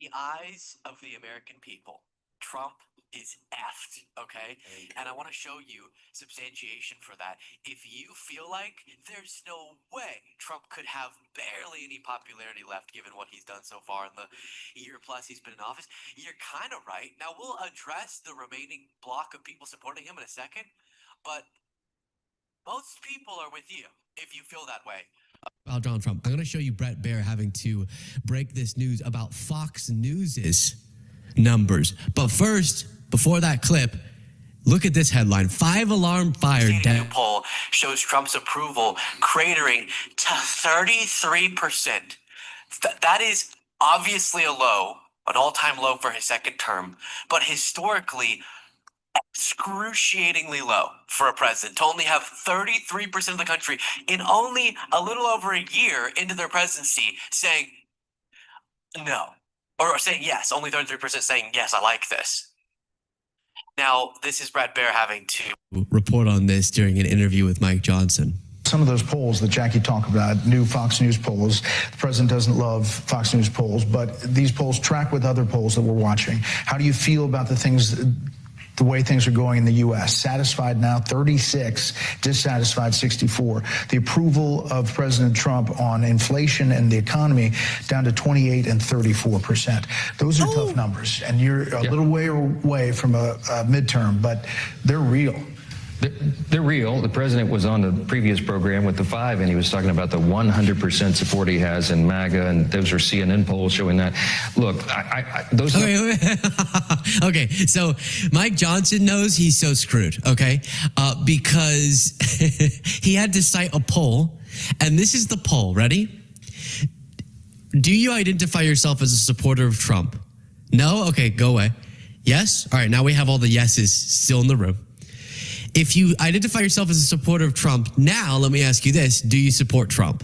the eyes of the American people, Trump is effed, okay? And I want to show you substantiation for that. If you feel like there's no way Trump could have barely any popularity left given what he's done so far in the year plus he's been in office, you're kind of right. Now, we'll address the remaining block of people supporting him in a second, but most people are with you if you feel that way. About Donald Trump. I'm going to show you Brett Baer having to break this news about Fox News's numbers. But first, before that clip, look at this headline. 5-alarm fire. New poll shows Trump's approval cratering to 33%. That is obviously a low, an all-time low for his second term, but historically excruciatingly low for a president to only have 33% of the country in only a little over a year into their presidency saying no, or saying yes. Only 33% saying yes, I like this. Now, this is Brett Baer having to report on this during an interview with Mike Johnson. Some of those polls that Jackie talked about, new Fox News polls, the president doesn't love Fox News polls, but these polls track with other polls that we're watching. How do you feel about the way things are going in the U.S.? Satisfied now, 36, dissatisfied, 64. The approval of President Trump on inflation and the economy down to 28 and 34%. Those are tough numbers, and you're a little way away from a midterm, but they're real. They're real. The president was on the previous program with the 5, and he was talking about the 100% support he has in MAGA, and those are CNN polls showing that. Look, those. Okay, so Mike Johnson knows he's so screwed, okay? Because he had to cite a poll, and this is the poll. Ready? Do you identify yourself as a supporter of Trump? No? Okay, go away. Yes? All right, now we have all the yeses still in the room. If you identify yourself as a supporter of Trump, now let me ask you this. Do you support Trump?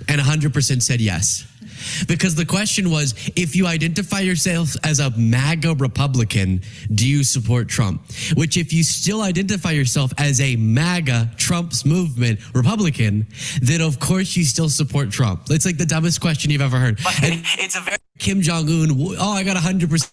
And 100% said yes. Because the question was, if you identify yourself as a MAGA Republican, do you support Trump? Which if you still identify yourself as a MAGA Trump's movement Republican, then of course you still support Trump. It's like the dumbest question you've ever heard. And it's a very Kim Jong-un, oh, I got 100%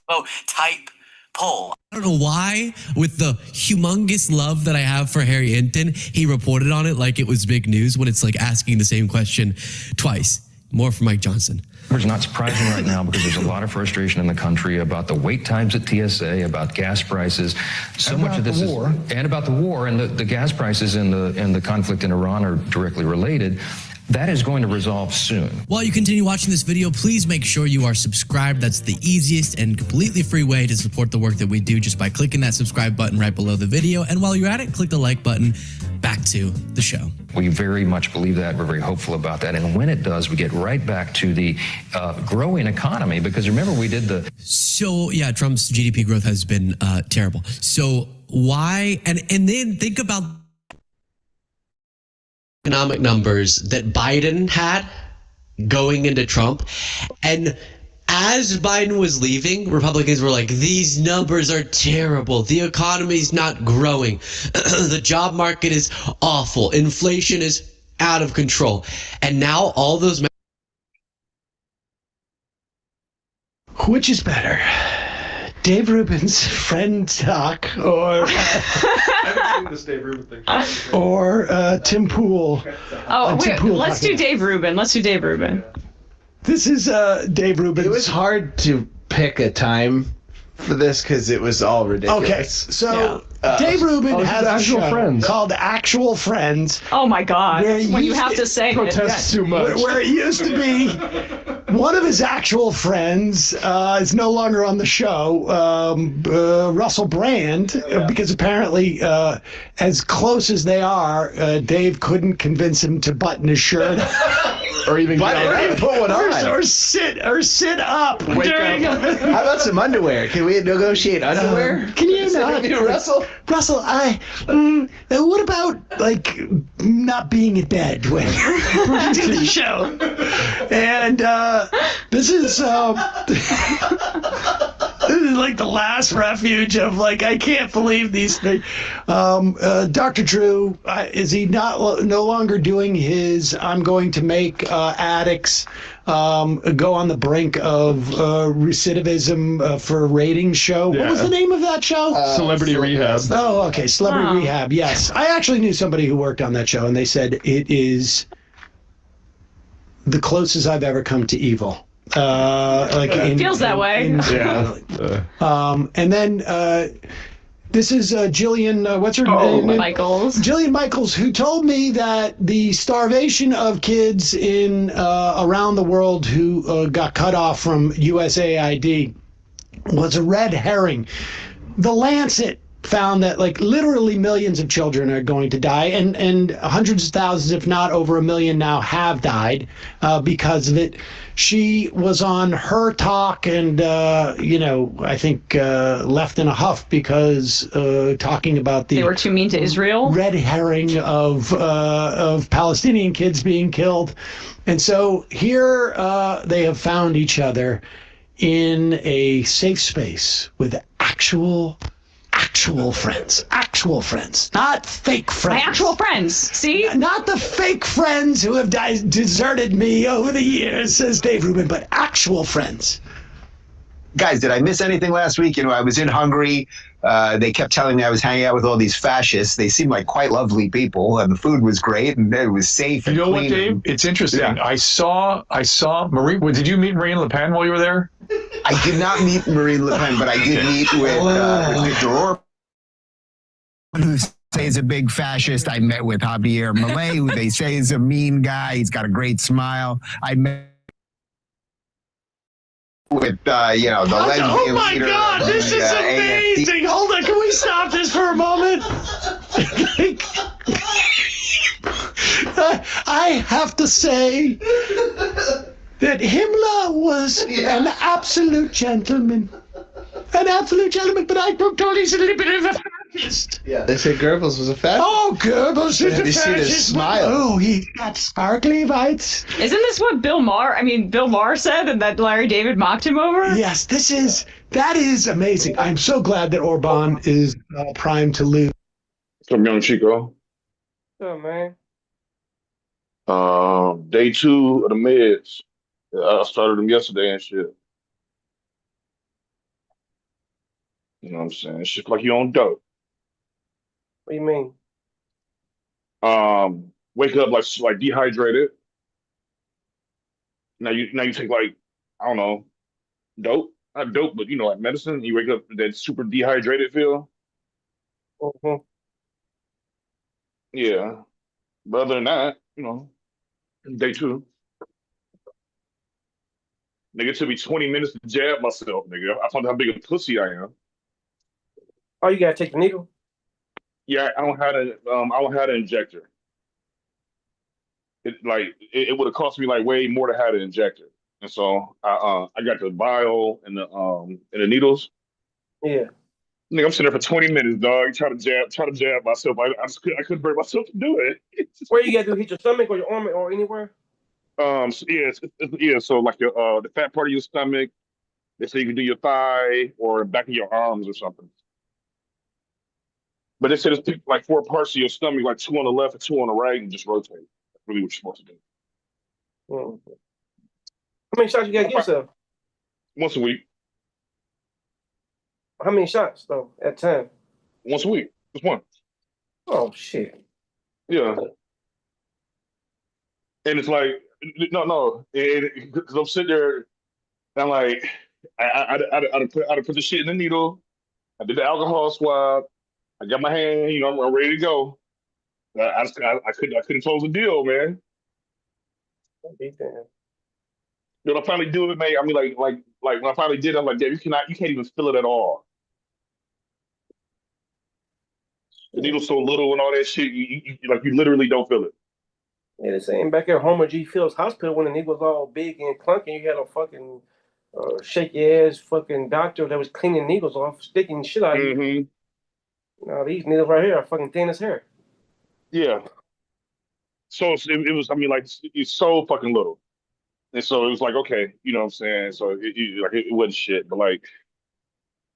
type poll. I don't know why, with the humongous love that I have for Harry Hinton, he reported on it like it was big news when it's like asking the same question twice. More from Mike Johnson. It's not surprising right now because there's a lot of frustration in the country about the wait times at TSA, about gas prices. So much of this is and about the war, and the gas prices and the conflict in Iran are directly related. That is going to resolve soon. While you continue watching this video, please make sure you are subscribed. That's the easiest and completely free way to support the work that we do, just by clicking that subscribe button right below the video. And while you're at it, click the like button. Back to the show. We very much believe that. We're very hopeful about that. And when it does, we get right back to the growing economy, because remember we did the... So, yeah, Trump's GDP growth has been terrible. So why... And then think about economic numbers that Biden had going into Trump. And as Biden was leaving, Republicans were like, these numbers are terrible. The economy's not growing. The job market is awful. Inflation is out of control. And now all those... Which is better? Dave Rubin's friend talk, or I haven't seen this Dave Rubin thing. Or Tim Pool. Oh, wait, let's do Dave Rubin. Let's do Dave Rubin. This is Dave Rubin. It was hard to pick a time for this because it was all ridiculous. Okay, so Dave Rubin has a show called Actual Friends. Oh my God! When you have to say protest too much. Where it used to be, one of his actual friends is no longer on the show, Russell Brand, because apparently, as close as they are, Dave couldn't convince him to button his shirt. Or even pull one on. Or sit up. During How about some underwear? Can we negotiate underwear? Can you not? Russell? Russell, what about, like, not being in bed when we do the show? And this is like the last refuge of like, I can't believe these things. Dr. Drew, is he no longer doing his I'm going to make addicts go on the brink of recidivism for a ratings show? What was the name of that show? Celebrity Rehab. Oh, okay. Celebrity Rehab. Yes. I actually knew somebody who worked on that show, and they said it is the closest I've ever come to evil. It feels that way. And then this is Jillian, what's her name? Michaels. Jillian Michaels, who told me that the starvation of kids in around the world who got cut off from USAID was a red herring. The Lancet found that like literally millions of children are going to die, and hundreds of thousands, if not over 1 million now, have died because of it. She was on Her Talk, and I think left in a huff because talking about They were too mean to Israel. Red herring of Palestinian kids being killed. And so here they have found each other in a safe space with actual friends, not fake friends. My actual friends. See? Not the fake friends who have deserted me over the years, says Dave Rubin, but actual friends. Guys, did I miss anything last week? I was in Hungary. They kept telling me I was hanging out with all these fascists. They seemed like quite lovely people, and the food was great, and it was safe. And you know clean. what, Dave? It's interesting. Yeah. I saw Marie. Did you meet Marine Le Pen while you were there? I did not meet Marine Le Pen, but I did meet with Victor Orban, who say is a big fascist. I met with Javier Milei, who they say is a mean guy. He's got a great smile. I met with the lesbian Oh my leader. God, this is amazing. Hold on, can we stop this for a moment? I have to say that Himmler was an absolute gentleman. But I told he's a little bit of a fascist. Yeah, they say Goebbels was a fascist. Oh, Goebbels is a Have you seen his fascist. smile? Oh, he got sparkly whites. Isn't this what Bill Maher said, and that Larry David mocked him over? Yes, that is amazing. I'm so glad that Orban is primed to lose. From Young Chico. What's up, man? Day 2 of the meds. I started them yesterday and shit. You know what I'm saying? It's just like you on dope. What do you mean? Wake up like dehydrated. Now you take like, I don't know, dope. Not dope, but like medicine. You wake up with that super dehydrated feel. Mm-hmm. Yeah. But other than that, day 2. Nigga, it took me 20 minutes to jab myself, nigga. I found out how big a pussy I am. Oh, you gotta take the needle? Yeah, I don't have an injector. It would have cost me like way more to have an injector. And so I got the vial and the needles. Yeah. Nigga, I'm sitting there for 20 minutes, dog. Trying to jab myself. I couldn't bring myself to do it. Where you gotta do? Hit your stomach or your arm or anywhere? So like the fat part of your stomach. They say you can do your thigh or back of your arms or something. But they said it's like 4 parts of your stomach, like 2 on the left and 2 on the right, and just rotate. That's really what you're supposed to do. Mm-hmm. How many shots you gotta give yourself? Once a week. How many shots though at a time? Once a week. Just one. Oh shit. Yeah. And it's like, no. Because I'm sitting there, and I'm like, I'd put the shit in the needle. I did the alcohol swab. I got my hand, I'm ready to go. I couldn't close the deal, man. When I finally do it, man, I mean, like when I finally did it, I'm like, damn, you can't even feel it at all. The needle's so little and all that shit, you literally don't feel it. Yeah, the same back at Homer G. Fields Hospital when the needle was all big and clunky. You had a fucking shaky ass fucking doctor that was cleaning needles off, sticking shit out of you. Mm-hmm. Now these needles right here are fucking thin as hair. Yeah. So it was, I mean, like it's so fucking little, and so it was like, okay, you know what I'm saying. So it wasn't shit, but like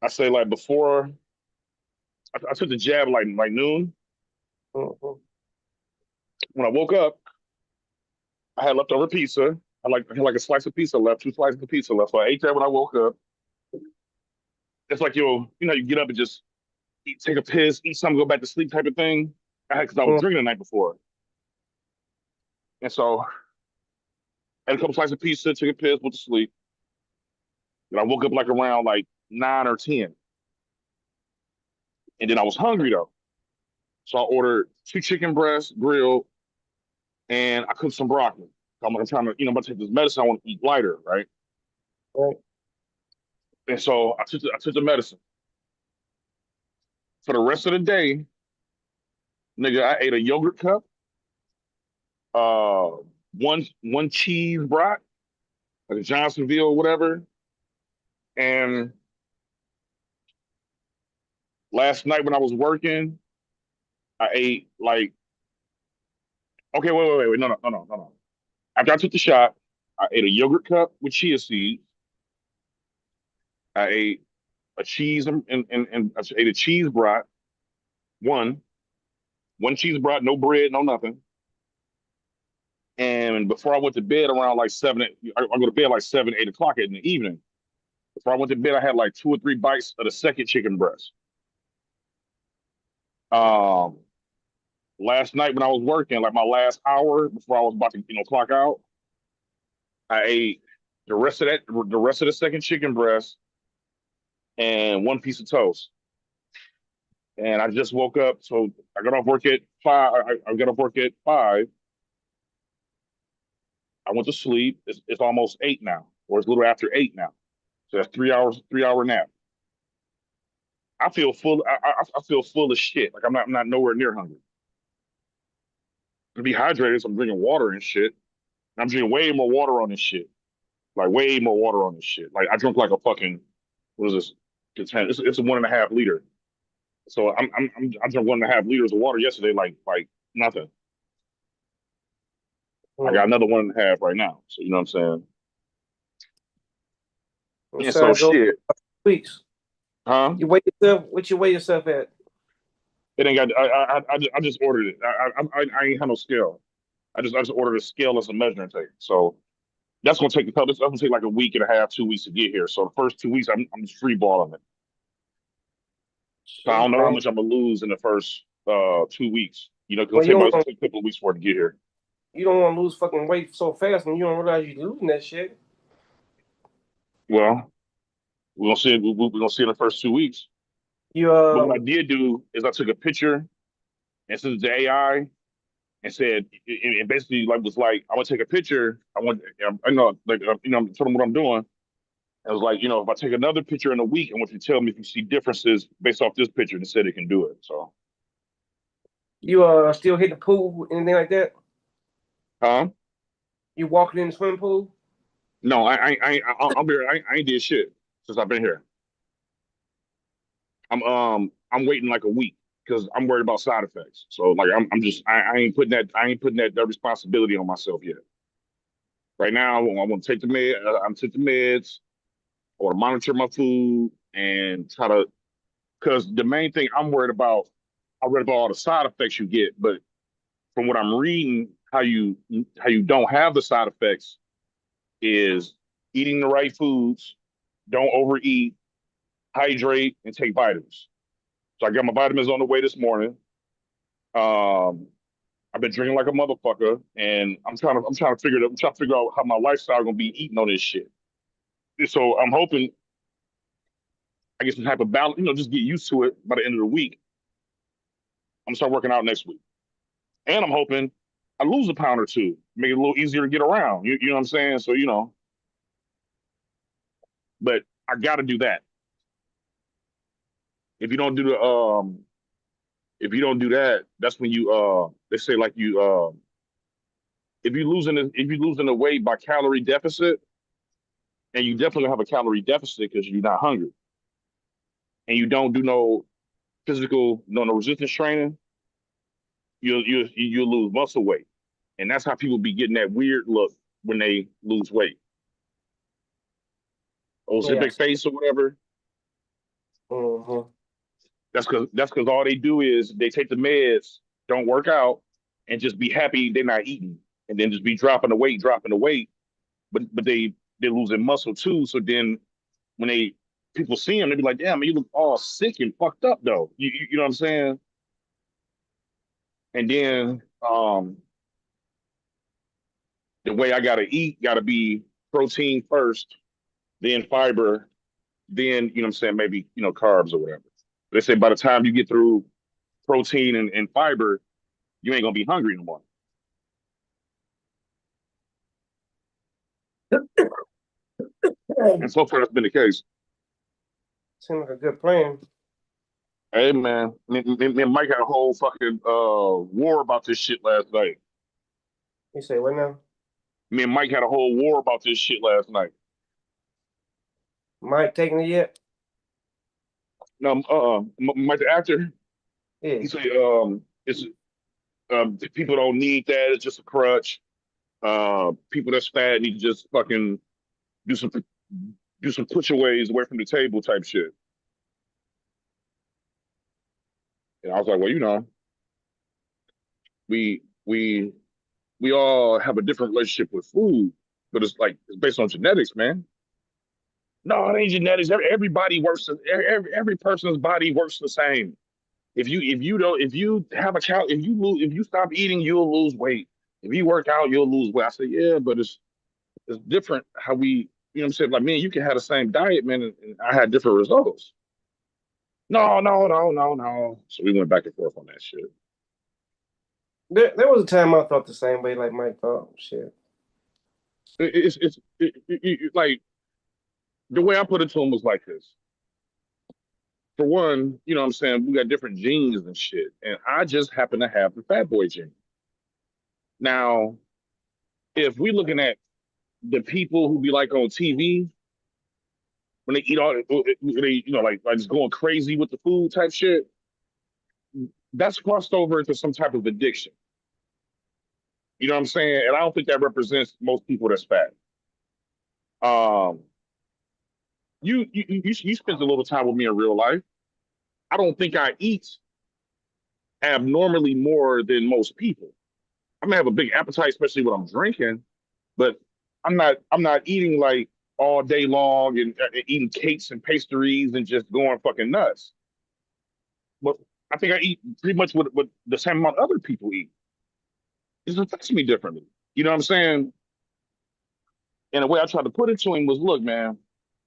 I say like before I took the jab like noon. Mhm. When I woke up, I had leftover pizza. I had like a slice of pizza left, 2 slices of pizza left. So I ate that when I woke up. It's like you get up and just eat, take a piss, eat something, go back to sleep type of thing. Because I was drinking the night before, and so I had a couple slices of pizza, took a piss, went to sleep. And I woke up like around like 9 or 10, and then I was hungry though, so I ordered 2 chicken breasts grilled, and I cooked some broccoli. I'm trying to, I'm about to take this medicine. I want to eat lighter, right? Right. And so I took the medicine. For the rest of the day, nigga, I ate a yogurt cup, uh, one cheese brat, like a Johnsonville or whatever. And last night when I was working, I ate like, okay, wait, no. After I took the shot, I ate a yogurt cup with chia seeds. I ate a cheese and I ate a cheese brat, one cheese brat, no bread, no nothing. And before I went to bed around like I go to bed like 7, 8 o'clock in the evening. Before I went to bed, I had like 2 or 3 bites of the second chicken breast. Um, Last night when I was working, like my last hour before I was about to, clock out, I ate the rest of the second chicken breast and one piece of toast. And I just woke up, so I got off work at 5. I got off work at 5. I went to sleep. It's almost 8 now, or it's a little after 8 now. So that's 3 hours, 3 hour nap. I feel full. I feel full of shit. Like I'm not nowhere near hungry. I'm dehydrated, so I'm drinking water and shit. I'm drinking way more water on this shit. Like way more water on this shit. Like I drunk like a fucking, what is this? It's a 1.5 liter. So I drank 1.5 liters of water yesterday, like nothing. I got another 1.5 right now. So you know what I'm saying? What And so size those shit, weeks? huh? You weigh yourself? What you weigh yourself at? It ain't got. I just ordered it. I ain't have no scale. I just ordered a scale as a measuring tape. So that's gonna take that's gonna take like a week and a half, 2 weeks to get here. So the first 2 weeks, I'm just free balling it. So I don't Shit, know how man. much I'm gonna lose in the first 2 weeks. Well, Cause it'll take a couple of weeks for it to get here. you don't want to lose fucking weight so fast, and you don't realize you're losing that shit. Well, we're gonna see it. We're gonna see it in the first 2 weeks. You But what I did do is I took a picture and sent it to AI and said, it basically like was like, I want to take a picture. I know, like, I'm telling them what I'm doing. I was like, if I take another picture in a week, I want you to tell me if you see differences based off this picture. And it said it can do it. So, still hit the pool, anything like that? huh? You walking in the swimming pool? No, I'll be. I ain't did shit since I've been here. I'm waiting like a week because I'm worried about side effects. So like I'm just I ain't putting that responsibility on myself yet. Right now, I want to take the med. I'm taking the meds. I want to monitor my food and try to, because the main thing I'm worried about, I read about all the side effects you get, but from what I'm reading, how you don't have the side effects is eating the right foods, don't overeat, hydrate, and take vitamins. So I got my vitamins on the way this morning. Um, I've been drinking like a motherfucker, and I'm trying to figure out how my lifestyle gonna be eating on this shit. So I'm hoping I get some type of balance, just get used to it by the end of the week. I'm gonna start working out next week. And I'm hoping I lose a pound or two, make it a little easier to get around. You know what I'm saying? So, but I gotta do that. If you don't do the if you don't do that, that's when they say like if you're losing the weight by calorie deficit, and you definitely have a calorie deficit because you're not hungry. And you don't do no physical, no resistance training, you'll lose muscle weight. And that's how people be getting that weird look when they lose weight. Oh, Yeah. big face or whatever. Mm-hmm. That's because all they do is they take the meds, don't work out, and just be happy they're not eating, and then just be dropping the weight. But they're losing muscle too. So then when people see them, they be like, damn, man, you look all sick and fucked up though. You know what I'm saying? And then the way I gotta eat gotta be protein first, then fiber, then you know what I'm saying, maybe carbs or whatever. They say by the time you get through protein and fiber, you ain't gonna be hungry no more. And so far that's been the case. Seems like a good plan. Hey man, me and Mike had a whole fucking war about this shit last night. You say what now? Me and Mike had a whole war about this shit last night. Mike taking it yet? No, Mike the actor. Yeah. He said, it's people don't need that. It's just a crutch. People that's fat need to just fucking do some push-aways away from the table type shit. And I was like, well, we all have a different relationship with food, but it's based on genetics, man. No, it ain't genetics. Everybody works. Every person's body works the same. If you have a child, if you stop eating, you'll lose weight. If you work out, you'll lose weight. I say, yeah, but it's different how we, you know what I'm saying? Like, man, you can have the same diet, man, and I had different results. No. So we went back and forth on that shit. There was a time I thought the same way, like Mike thought. Shit. It's like the way I put it to him was like this. For one, you know what I'm saying, we got different genes and shit, and I just happen to have the fat boy gene. Now, if we looking at the people who be like on TV when they eat all, they like just going crazy with the food type shit, that's crossed over into some type of addiction. You know what I'm saying? And I don't think that represents most people that's fat. You spent a little time with me in real life. I don't think I eat abnormally more than most people. I may have a big appetite, especially when I'm drinking, but I'm not eating like all day long and eating cakes and pastries and just going fucking nuts. But I think I eat pretty much what the same amount other people eat. It affects me differently. You know what I'm saying? And the way I tried to put it to him was, look, man,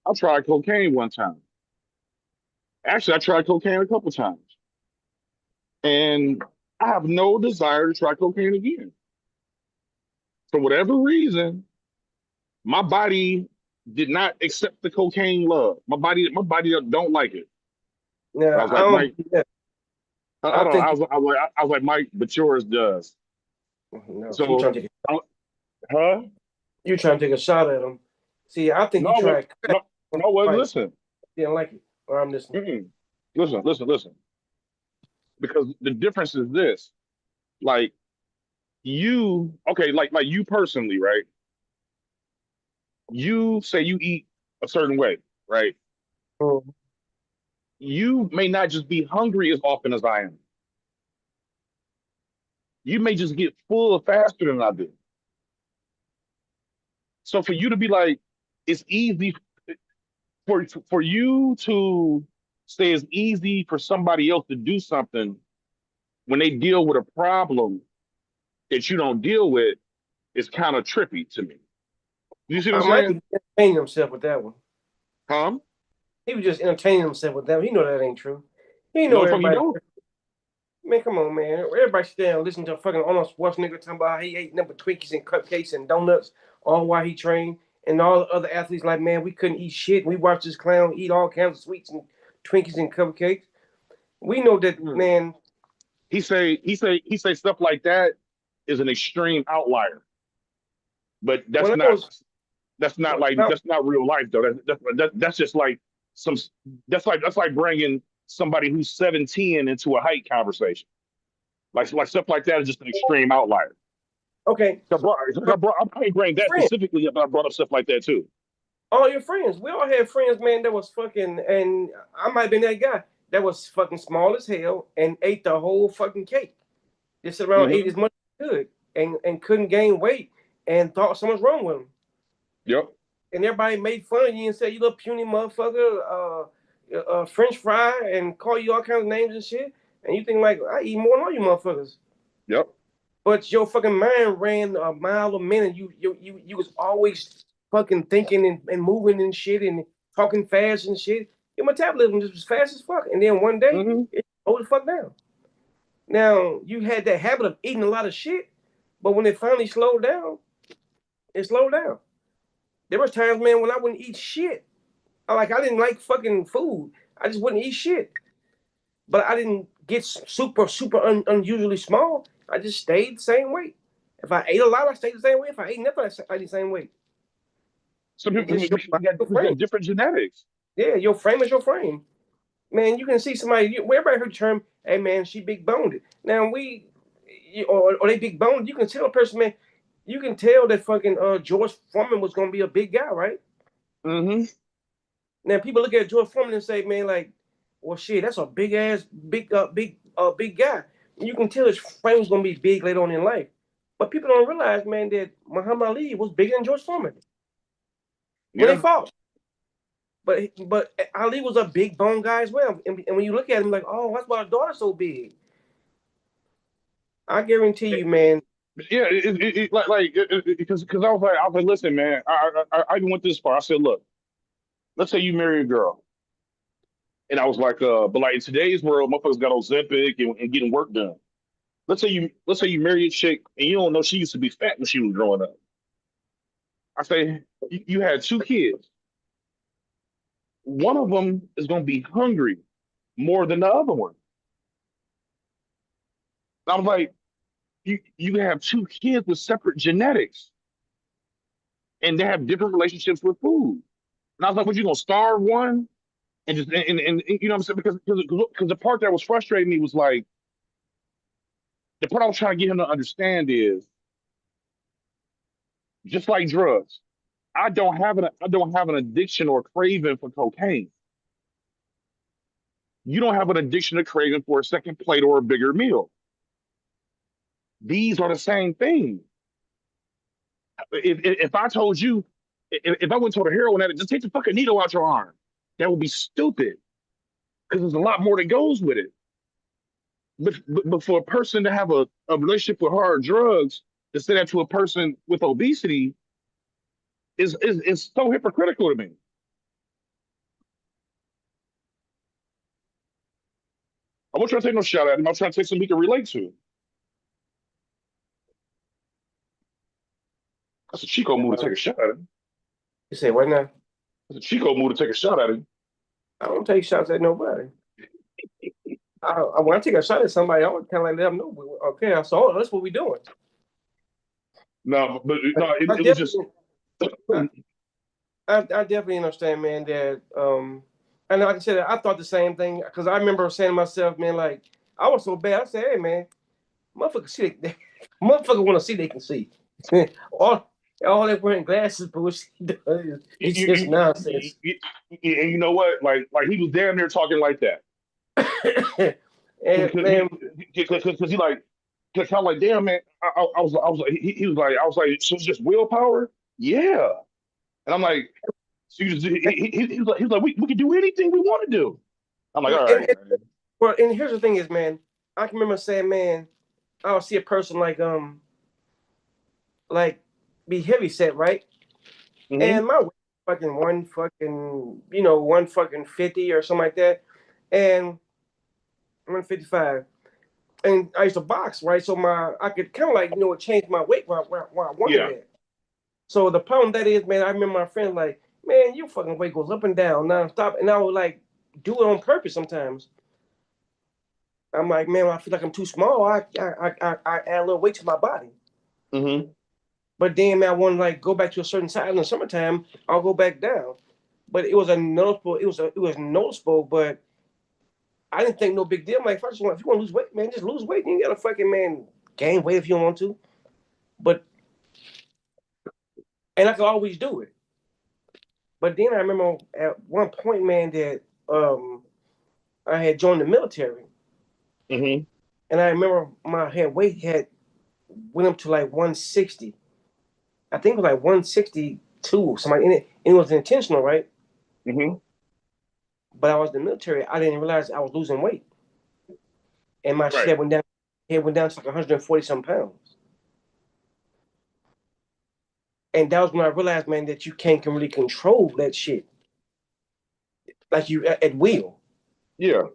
I tried cocaine one time. Actually, I tried cocaine a couple times. And I have no desire to try cocaine again. For whatever reason, my body did not accept the cocaine love. My body don't like it. Yeah, I was like, Mike. I was like, Mike, but yours does. No, so you trying to take huh? You trying to take a shot at him? See, I think you tried. No, listen. Didn't like it, or I'm listening. Listen. Because the difference is this, like you, okay, like you personally, right? You say you eat a certain way, right? You may not just be hungry as often as I am. You may just get full faster than I do. So for you to be like, it's easy for you to say it's easy for somebody else to do something when they deal with a problem that you don't deal with, is kind of trippy to me. You see what I'm saying? Entertaining himself with that one. Huh? He was just entertaining himself with that one. He know that ain't true. He know everybody. Man, come on, man. Everybody sit there and listen to fucking Arnold Schwarzenegger talking about how he ate number Twinkies and cupcakes and donuts all while he trained. And all the other athletes like, man, we couldn't eat shit. We watched this clown eat all kinds of sweets and Twinkies and cupcakes. We know that, man. He say stuff like that is an extreme outlier. But that's not real life though. That's just like that's like bringing somebody who's 17 into a height conversation. Like stuff like that is just an extreme outlier. Okay. I ain't bring that specifically, but I brought up stuff like that too. All your friends. We all had friends, man, that was fucking, and I might have been that guy that was fucking small as hell and ate the whole fucking cake. Just sit around, ate as much as he could, and couldn't gain weight, and thought something was wrong with him. Yep. And everybody made fun of you and said, "You little puny motherfucker, French fry," and call you all kinds of names and shit. And you think like, I eat more than all you motherfuckers. Yep. But your fucking mind ran a mile a minute. You was always fucking thinking and moving and shit and talking fast and shit. Your metabolism just was fast as fuck. And then one day, it slowed the fuck down. Now, you had that habit of eating a lot of shit, but when it finally slowed down, it slowed down. There was times, man, when I wouldn't eat shit. I didn't like fucking food. I just wouldn't eat shit. But I didn't get super unusually small. I just stayed the same weight. If I ate a lot, I stayed the same weight. If I ate nothing, I stayed the same weight. Some people got different genetics. Yeah, your frame is your frame. Man, you can see somebody. Everybody heard the term, "Hey, man, she big boned." Now or they big boned. You can tell a person, man. You can tell that fucking George Foreman was gonna be a big guy, right? Mm-hmm. Now people look at George Foreman and say, "Man, like, well, shit, that's a big ass, big guy." You can tell his frame was gonna be big later on in life, but people don't realize, man, that Muhammad Ali was bigger than George Foreman when they fought. But Ali was a big bone guy as well, and when you look at him, like, oh, that's why our daughter's so big. I guarantee you, man. Yeah, because I was like, listen, man, I even went this far. I said, look, let's say you marry a girl, and I was like, but like in today's world, motherfuckers got Ozempic and getting work done. Let's say you marry a chick and you don't know she used to be fat when she was growing up. I say you had two kids. One of them is going to be hungry more than the other one. And I was like, you have two kids with separate genetics, and they have different relationships with food. And I was like, "What, you gonna starve one and just and you know what I'm saying?" Because the part that was frustrating me was like the part I was trying to get him to understand is just like drugs. I don't have an addiction or craving for cocaine. You don't have an addiction or craving for a second plate or a bigger meal. These are the same thing. If I told you, if I went to a heroin addict, just take the fucking needle out your arm, that would be stupid because there's a lot more that goes with it. But for a person to have a relationship with hard drugs, to say that to a person with obesity is so hypocritical to me. I'm not trying to take no shot at him. I'm trying to take something he can relate to. That's a Chico move to take a shot at him. You say what now? That's a Chico move to take a shot at him. I don't take shots at nobody. When I take a shot at somebody, I would kind of like let them know. Okay, so that's what we're doing. No, but no, it was just. I definitely understand, man. That and like I said, I thought the same thing because I remember saying to myself, man, like I was so bad. I said, hey, man, motherfucker, motherfucker want to see they can see. all they wearing glasses, bullshit. It's just nonsense. And you know what? Like he was damn near talking like that. Because he like, because I'm like, damn, man. I was like, he was like, so it's just willpower? Yeah. And I'm like, so he was like, we can do anything we want to do. I'm like, all right. Well, and here's the thing is, man, I can remember saying, man, I'll see a person like be heavy set, right? Mm-hmm. And my weight fucking one fucking 50 or something like that. And I'm 155. And I used to box, right? So I could kind of like, change my weight where I wanted it. So the problem that is, man, I remember my friend like, man, your fucking weight goes up and down nonstop. And I would like do it on purpose sometimes. I'm like, man, when I feel like I'm too small, I add a little weight to my body. Mm-hmm. But then, man, I want to like go back to a certain size in the summertime. I'll go back down. But it was noticeable. It was noticeable, but I didn't think no big deal. I'm like, if you want to lose weight, man, just lose weight. You ain't got to fucking, man, gain weight if you don't want to. And I could always do it. But then I remember at one point, man, that I had joined the military, Mm-hmm. and I remember my head weight had went up to like 160. I think it was like 162 or something. And it was intentional, right? Mm-hmm. But I was in the military. I didn't realize I was losing weight, and my Right. shit went down. It went down to like 140 some pounds. And that was when I realized, man, that you can't really control that shit like you at will. Yeah.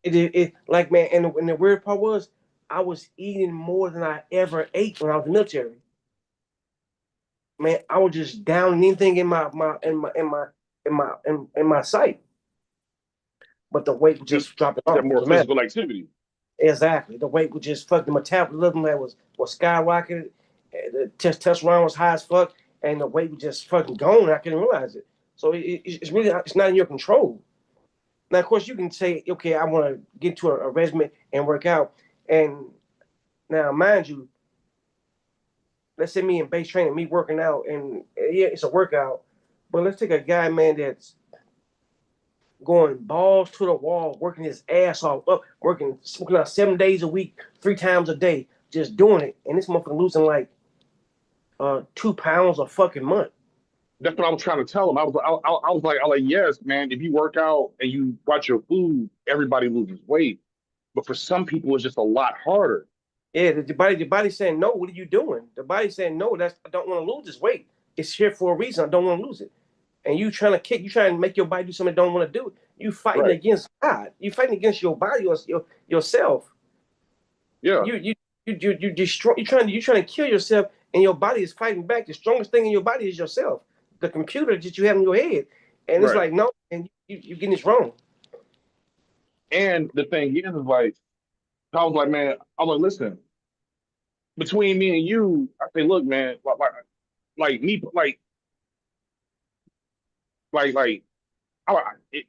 It like, man, and the weird part was I was eating more than I ever ate when I was in the military. Man, I was just down anything in my sight, but the weight was You just dropping got off more dramatically. physical activity. Exactly, the weight was just fucking, the metabolism that was skyrocketed, the testosterone was high as fuck, and the weight was just fucking gone. I couldn't realize it. So it's really, it's not in your control. Now, of course, you can say, okay, I want to get to a regimen and work out, and now, mind you, let's say me in base training, me working out, and yeah, it's a workout. But let's take a guy, man, that's going balls to the wall, working his ass off, working out 7 days a week, 3 times a day, just doing it. And this motherfucker losing like 2 pounds a fucking month. That's what I was trying to tell him. I was like, yes, man. If you work out and you watch your food, everybody loses weight. But for some people, it's just a lot harder. Yeah, the body's saying no. What are you doing? The body's saying no. I don't want to lose this weight. It's here for a reason. I don't want to lose it. And you trying to make your body do something it don't want to do. You fighting Right. against God. You fighting against your body, yourself. Yeah. You destroy. You trying to kill yourself, and your body is fighting back. The strongest thing in your body is yourself. The computer that you have in your head, and it's Right. like no, and you getting this wrong. And the thing is like, I was like, man, I was like, listen, between me and you, I say, look, man, like me, like I, I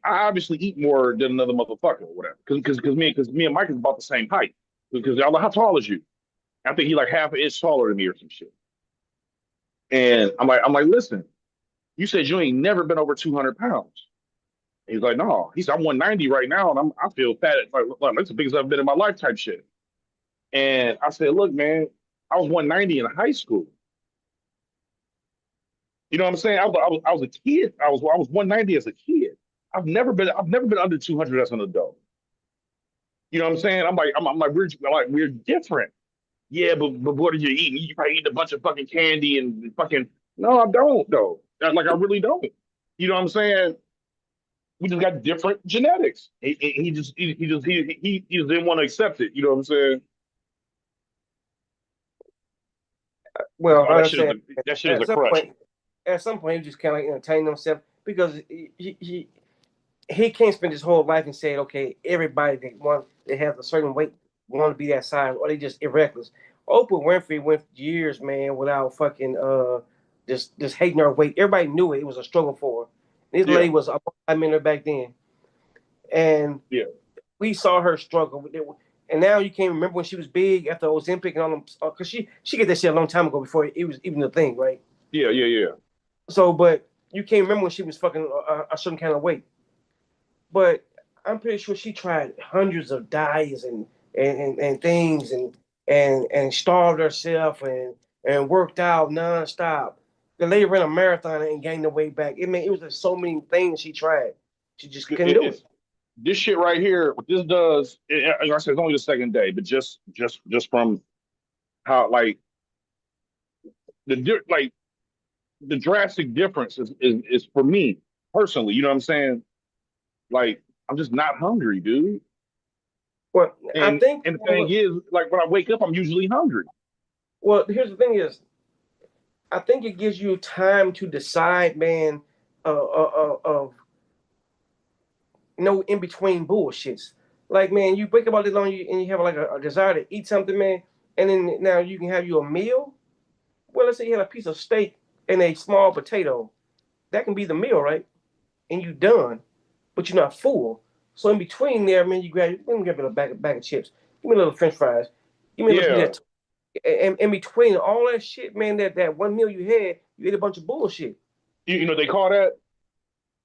obviously eat more than another motherfucker or whatever. Because me and Mike is about the same height. Because y'all, how tall is you? I think he like half an inch taller than me or some shit. And I'm like, listen, you said you ain't never been over 200 pounds. And he's like, no. He said, I'm 190 right now, and I feel fat. Like that's the biggest I've been in my life type shit. And I said, look, man, I was 190 in high school. You know what I'm saying? I was a kid. I was 190 as a kid. I've never been under 200 as an adult. You know what I'm saying? I'm like we're different. Yeah, but what are you eating? You probably eating a bunch of fucking candy and fucking. No, I don't though. Like I really don't. You know what I'm saying? We just got different genetics. He just didn't want to accept it. You know what I'm saying? Well, Oh, I understand. that shit is a crush. At some point, he just kind of like entertain himself because he can't spend his whole life and say, okay, everybody that has a certain weight want to be that size, or they just irregulars. Oprah Winfrey went years, man, without fucking just hating her weight. Everybody knew it. It was a struggle for her. This Yeah, lady was a minute back then, and yeah, we saw her struggle with it. And now you can't remember when she was big after Ozempic and all them, because she get that shit a long time ago before it was even a thing, right? yeah. So, but you can't remember when she was fucking a certain kind of weight. But I'm pretty sure she tried hundreds of diets and things and starved herself and worked out nonstop. The lady ran a marathon and gained the weight back. It was just so many things she tried. She just couldn't do it. This shit right here, what this does, like I said, it's only the second day, but just from how like like the drastic difference is for me personally. You know what I'm saying? Like I'm just not hungry, dude. Well, I And think. and the thing is, like when I wake up, I'm usually hungry. Well, here's the thing: is I think it gives you time to decide, man, of no in between bullshits. Like, man, you wake up all day long and you have like a desire to eat something, man, and then now you can have you a meal. Well, let's say you had a piece of steak and a small potato. That can be the meal, right? And you done, but you're not full. So in between there, man, let me grab a bag of chips. Give me a little French fries. Give me a little piece Yeah, of that. And in between all that shit, man, that one meal you had, you ate a bunch of bullshit. you know what they call that?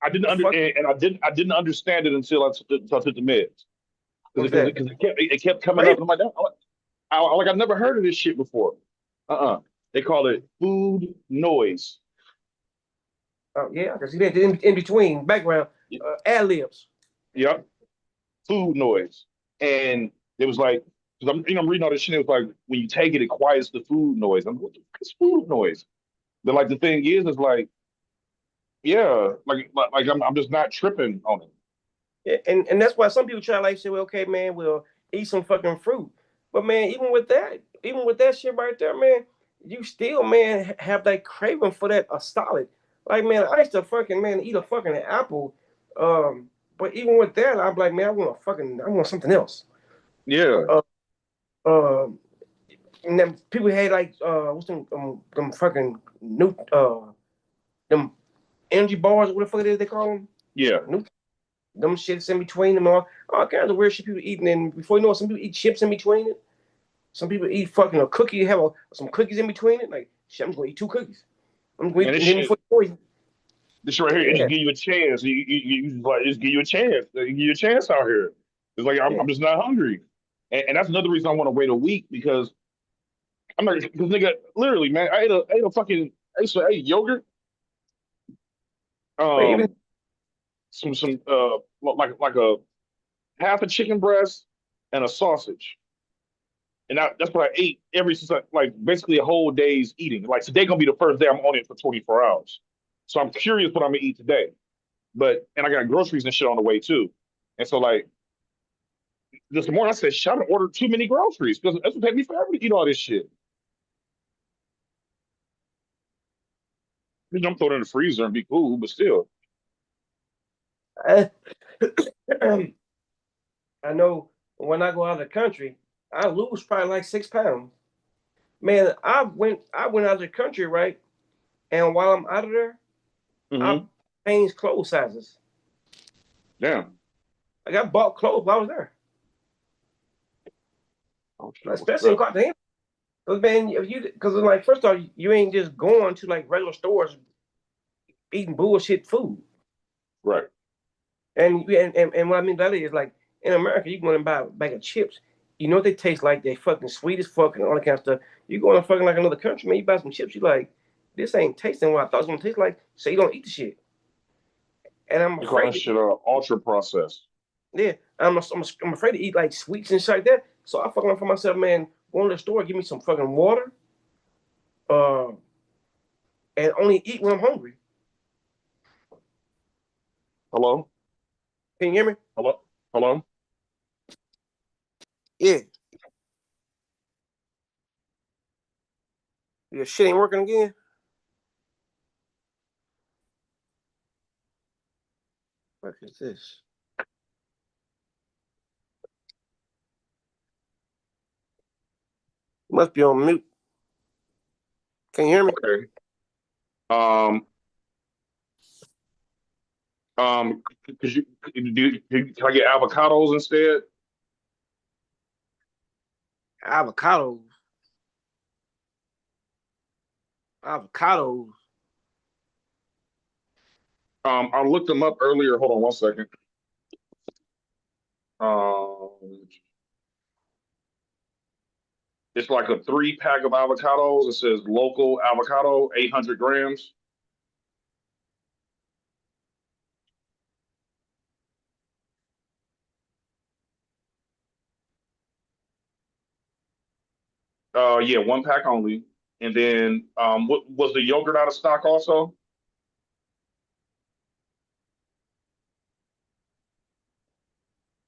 I didn't I didn't understand it until I took the meds because it kept coming up. And I'm like, I never heard of this shit before. They call it food noise. Oh yeah, because he did in between background ad libs. Yep, food noise, and it was like because I'm reading all this shit. It was like when you take it, it quiets the food noise. I'm like, what the fuck is food noise? But like the thing is like yeah, like I'm just not tripping on it. Yeah, and that's why some people try to like say, well, okay, man, we'll eat some fucking fruit. But man, even with that shit right there, man, you still, man, have that craving for that a solid. Like, man, I used to fucking man eat a fucking apple. But even with that, I'm like, man, I want something else. Yeah. And then people had like what's them fucking new them energy bars, what the fuck it is they call them? Yeah. Them shits in between them, all kinds of weird shit people eating. And before you know it, some people eat chips in between it. Some people eat fucking a cookie, have some cookies in between it. Like, shit, I'm just gonna eat 2 cookies. I'm gonna eat them before you. This right here, it just give you a chance. You like just give you a chance. Give you a chance out here. It's like I'm just not hungry, and that's another reason I want to wait a week because I'm not because nigga literally man I ate a fucking I ate yogurt, some like a half a chicken breast and a sausage, and that's what I ate every like basically a whole day's eating. Like today gonna be the first day I'm on it for 24 hours, so I'm curious what I'm gonna eat today. And I got groceries and shit on the way too. And so like this morning I said, shit, I ordered too many groceries because that's what take me forever to eat all this shit. You know, I'm throwing it in the freezer and be cool, but still. I know when I go out of the country, I lose probably like 6 pounds. Man, I went out of the country, right? And while I'm out of there, I changed clothes sizes. Damn. I got bought clothes while I was there. Oh, especially in Cartagena. Because man, because like first off, you ain't just going to like regular stores eating bullshit food. Right. And what I mean by that is like in America, you go and buy a bag of chips. You know what they taste like? They fucking sweet as fuck and all that kind of stuff. You go to fucking like another country, man. You buy some chips, you like, this ain't tasting what I thought it was gonna taste like. So you don't eat the shit. And I'm afraid that shit ultra processed. Yeah, I'm afraid to eat like sweets and shit like that. So I fucking for myself, man. Go to the store, give me some fucking water, and only eat when I'm hungry. Hello? Can you hear me? Hello? Hello? Yeah. Your shit ain't working again? What is this? You must be on mute. Can you hear me? Okay. Could you can I get avocados instead? Avocados. Avocados. I looked them up earlier. Hold on one second. It's like a 3-pack of avocados. It says local avocado, 800 grams. Yeah, 1 pack only. And then, what was the yogurt out of stock also?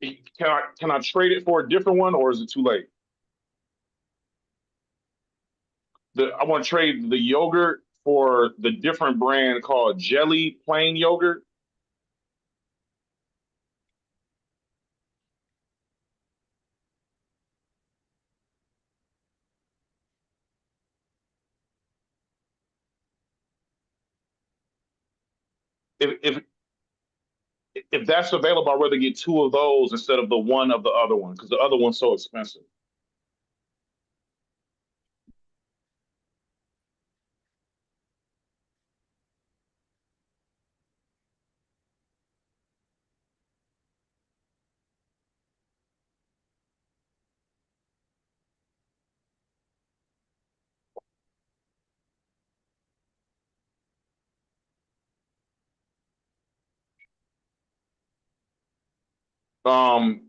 Can I trade it for a different one, or is it too late? I want to trade the yogurt for the different brand called Jelly Plain Yogurt. If if that's available, I'd rather get 2 of those instead of the one of the other one because the other one's so expensive. The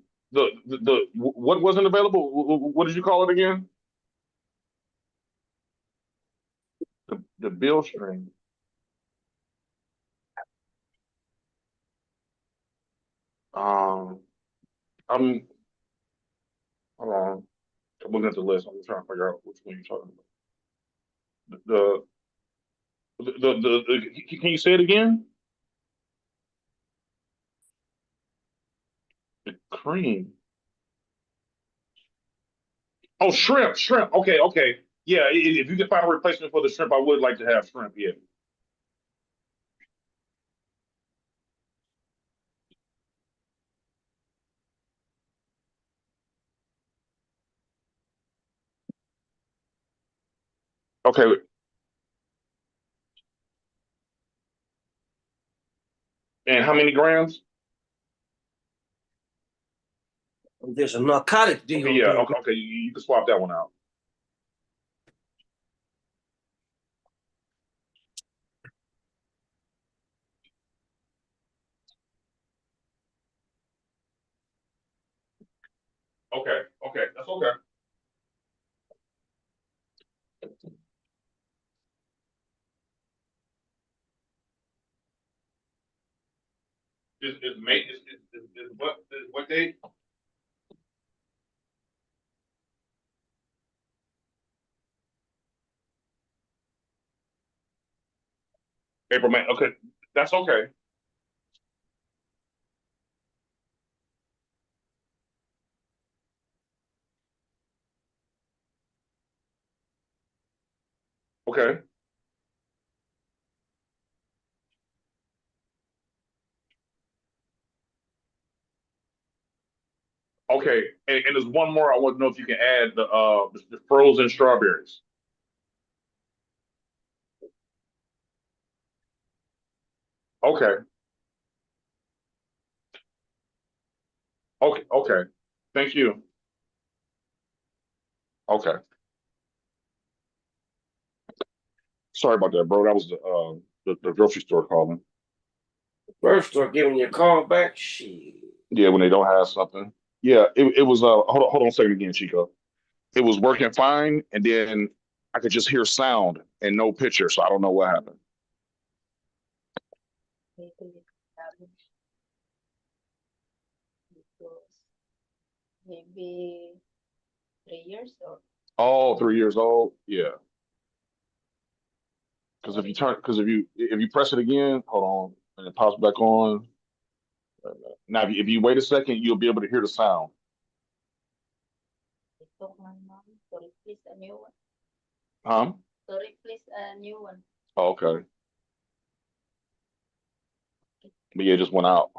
what wasn't available? What did you call it again? The bill string. Um, I'm hold on. I'm looking at the list. I'm trying to figure out which one you're talking about. Can you say it again? The cream. Oh, shrimp, shrimp. Okay, okay. Yeah, if you can find a replacement for the shrimp, I would like to have shrimp. Yeah. Okay. And how many grams? There's a narcotic deal. Okay, yeah. Okay, okay. You can swap that one out. Okay, okay. That's okay. Is May is what date? April, May. Okay, that's okay. Okay, okay. And there's one more. I want to know if you can add the frozen strawberries. Okay, okay, okay. Thank you. Okay. Sorry about that, bro. That was the grocery store calling. First, start giving you a call back. Shit. Yeah, when they don't have something. Yeah, it was hold on a second again, Chico. It was working fine, and then I could just hear sound and no picture, so I don't know what happened. Maybe 3 years or Oh, 3 years old. Yeah. Because if you press it again, hold on, and it pops back on. Now, if you wait a second, you'll be able to hear the sound. I told my mom to replace a new one. Huh? To replace a new one. Oh, okay. But yeah, it just went out.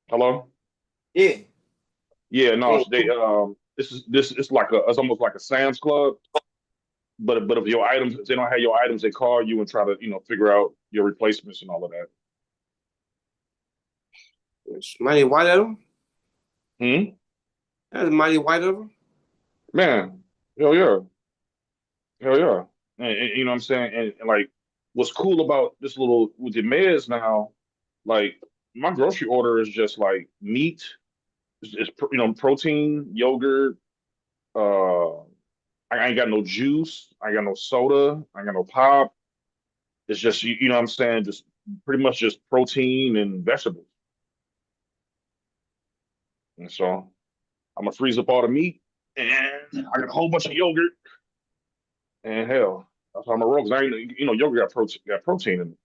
Hello? Yeah. Yeah, no, Yeah. this it's like it's almost like a Sam's Club, but if your items if they don't have your items, they call you and try to figure out your replacements and all of that. It's mighty white of them. Hmm? That's mighty white of them. Man, hell yeah, hell yeah. And you know what I'm saying? And like, what's cool about this little with the meds now, like my grocery order is just like meat, protein, yogurt. I ain't got no juice. I ain't got no soda. I ain't got no pop. It's just you know what I'm saying, just pretty much just protein and vegetables. And so I'm gonna freeze up all the meat, and I got a whole bunch of yogurt. And hell, that's how I'm gonna roll. 'Cause I ain't, yogurt got protein in it.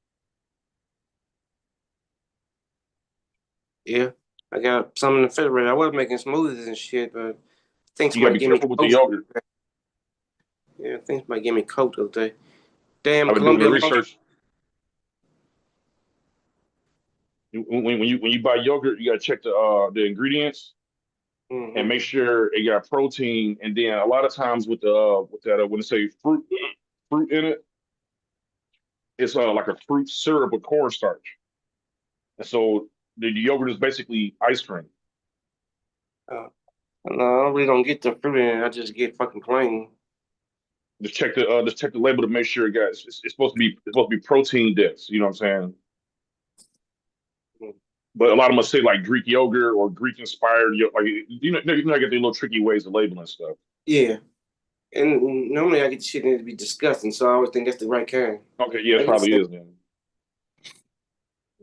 Yeah. I got some in the refrigerator. I was making smoothies and shit, but I think You gotta somebody be gave me careful with the coke. yogurt. Yeah, I think somebody gave me coke the other day. Damn I've been doing the Columbia Law. research. When you buy yogurt, you gotta check the ingredients and Mm-hmm. make sure it got protein. And then a lot of times with that when it say fruit in it, it's like a fruit syrup with cornstarch. And so the yogurt is basically ice cream. No, I really don't get the fruit in it. I just get fucking plain. Just check the label to make sure it got. It's supposed to be protein dense. You know what I'm saying? But a lot of them say like Greek yogurt or Greek inspired. Like I get the little tricky ways of labeling stuff. Yeah. And normally I get the shit that to be disgusting, so I always think that's the right kind. Okay, yeah, it probably is then.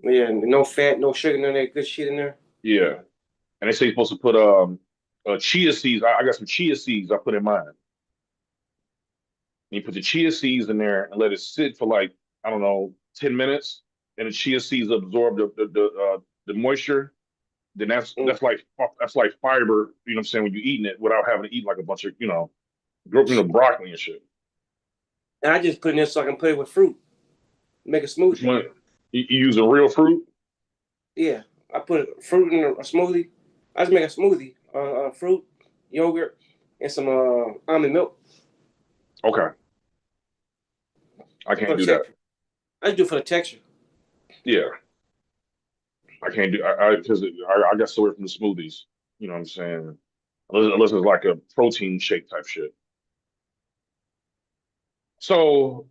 Yeah, no fat, no sugar, none of that good shit in there. Yeah, and they say you're supposed to put chia seeds. I got some chia seeds I put in mine. And you put the chia seeds in there and let it sit for like, I don't know, 10 minutes, and the chia seeds absorb the moisture. Then that's like fiber. You know what I'm saying? When you're eating it without having to eat like a bunch of broccoli and shit. And I just put it in there so I can put it with fruit, make a smoothie. You using real fruit? Yeah, I put fruit in a smoothie. I just make a smoothie, fruit, yogurt, and some almond milk. Okay. I can't do that. I just do it for the texture. Yeah. I can't do because I got so away from the smoothies. You know what I'm saying? Unless it's like a protein shake type shit. So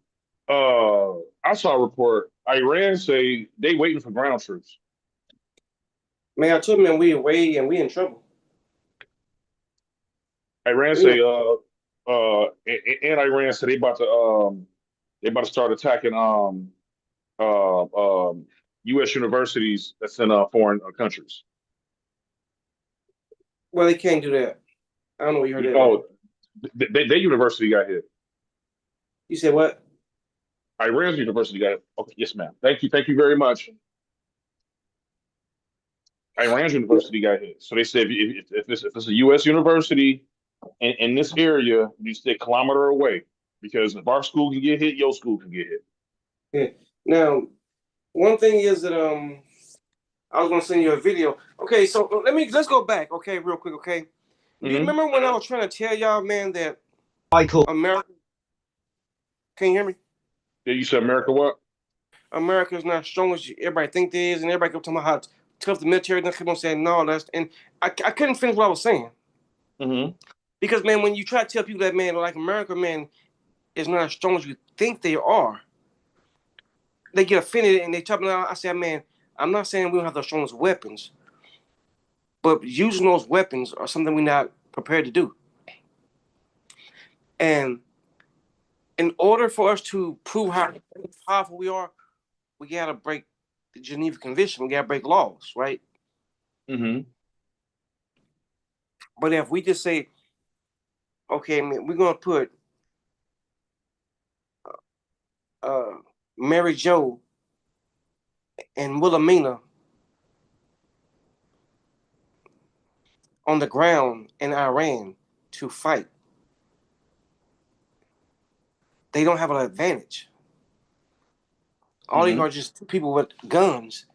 I saw a report. Iran say they waiting for ground troops. Man, I told them we away and we in trouble. Iran say and Iran said they about to start attacking U.S. universities that's in foreign countries. Well, they can't do that. I don't know what you heard that. Oh, their university got hit. You said what? Iran's university got hit. Okay, yes, ma'am. Thank you very much. Iran's university got hit. So they said if it's a U.S. university in this area, you stay a kilometer away because if our school can get hit, your school can get hit. Yeah. Now, one thing is that I was gonna send you a video. Okay, so let's go back. Okay, real quick. Okay, do you remember when I was trying to tell y'all, man, that America? Can you hear me? Yeah, you said America what? America is not as strong as everybody think it is, and everybody kept talking about how tough the military. Then kept on saying no, and I couldn't finish what I was saying. Because man, when you try to tell people that man, like America, man, is not as strong as you think they are, they get offended and they talk about. I say, man, I'm not saying we don't have the strongest weapons, but using those weapons are something we're not prepared to do. And in order for us to prove how powerful we are, we gotta break the Geneva Convention. We gotta break laws, right? But if we just say, okay, man, we're gonna put Mary Jo and Wilhelmina on the ground in Iran to fight, they don't have an advantage. All these are just people with guns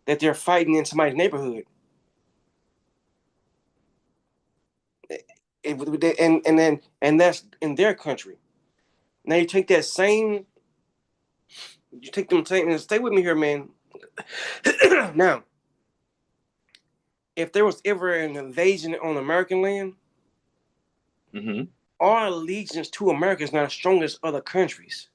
that they're fighting in somebody's neighborhood. And that's in their country. Now you take that same, you take them saying, and stay with me here, man. Now, if there was ever an invasion on American land, our allegiance to America is not as strong as other countries.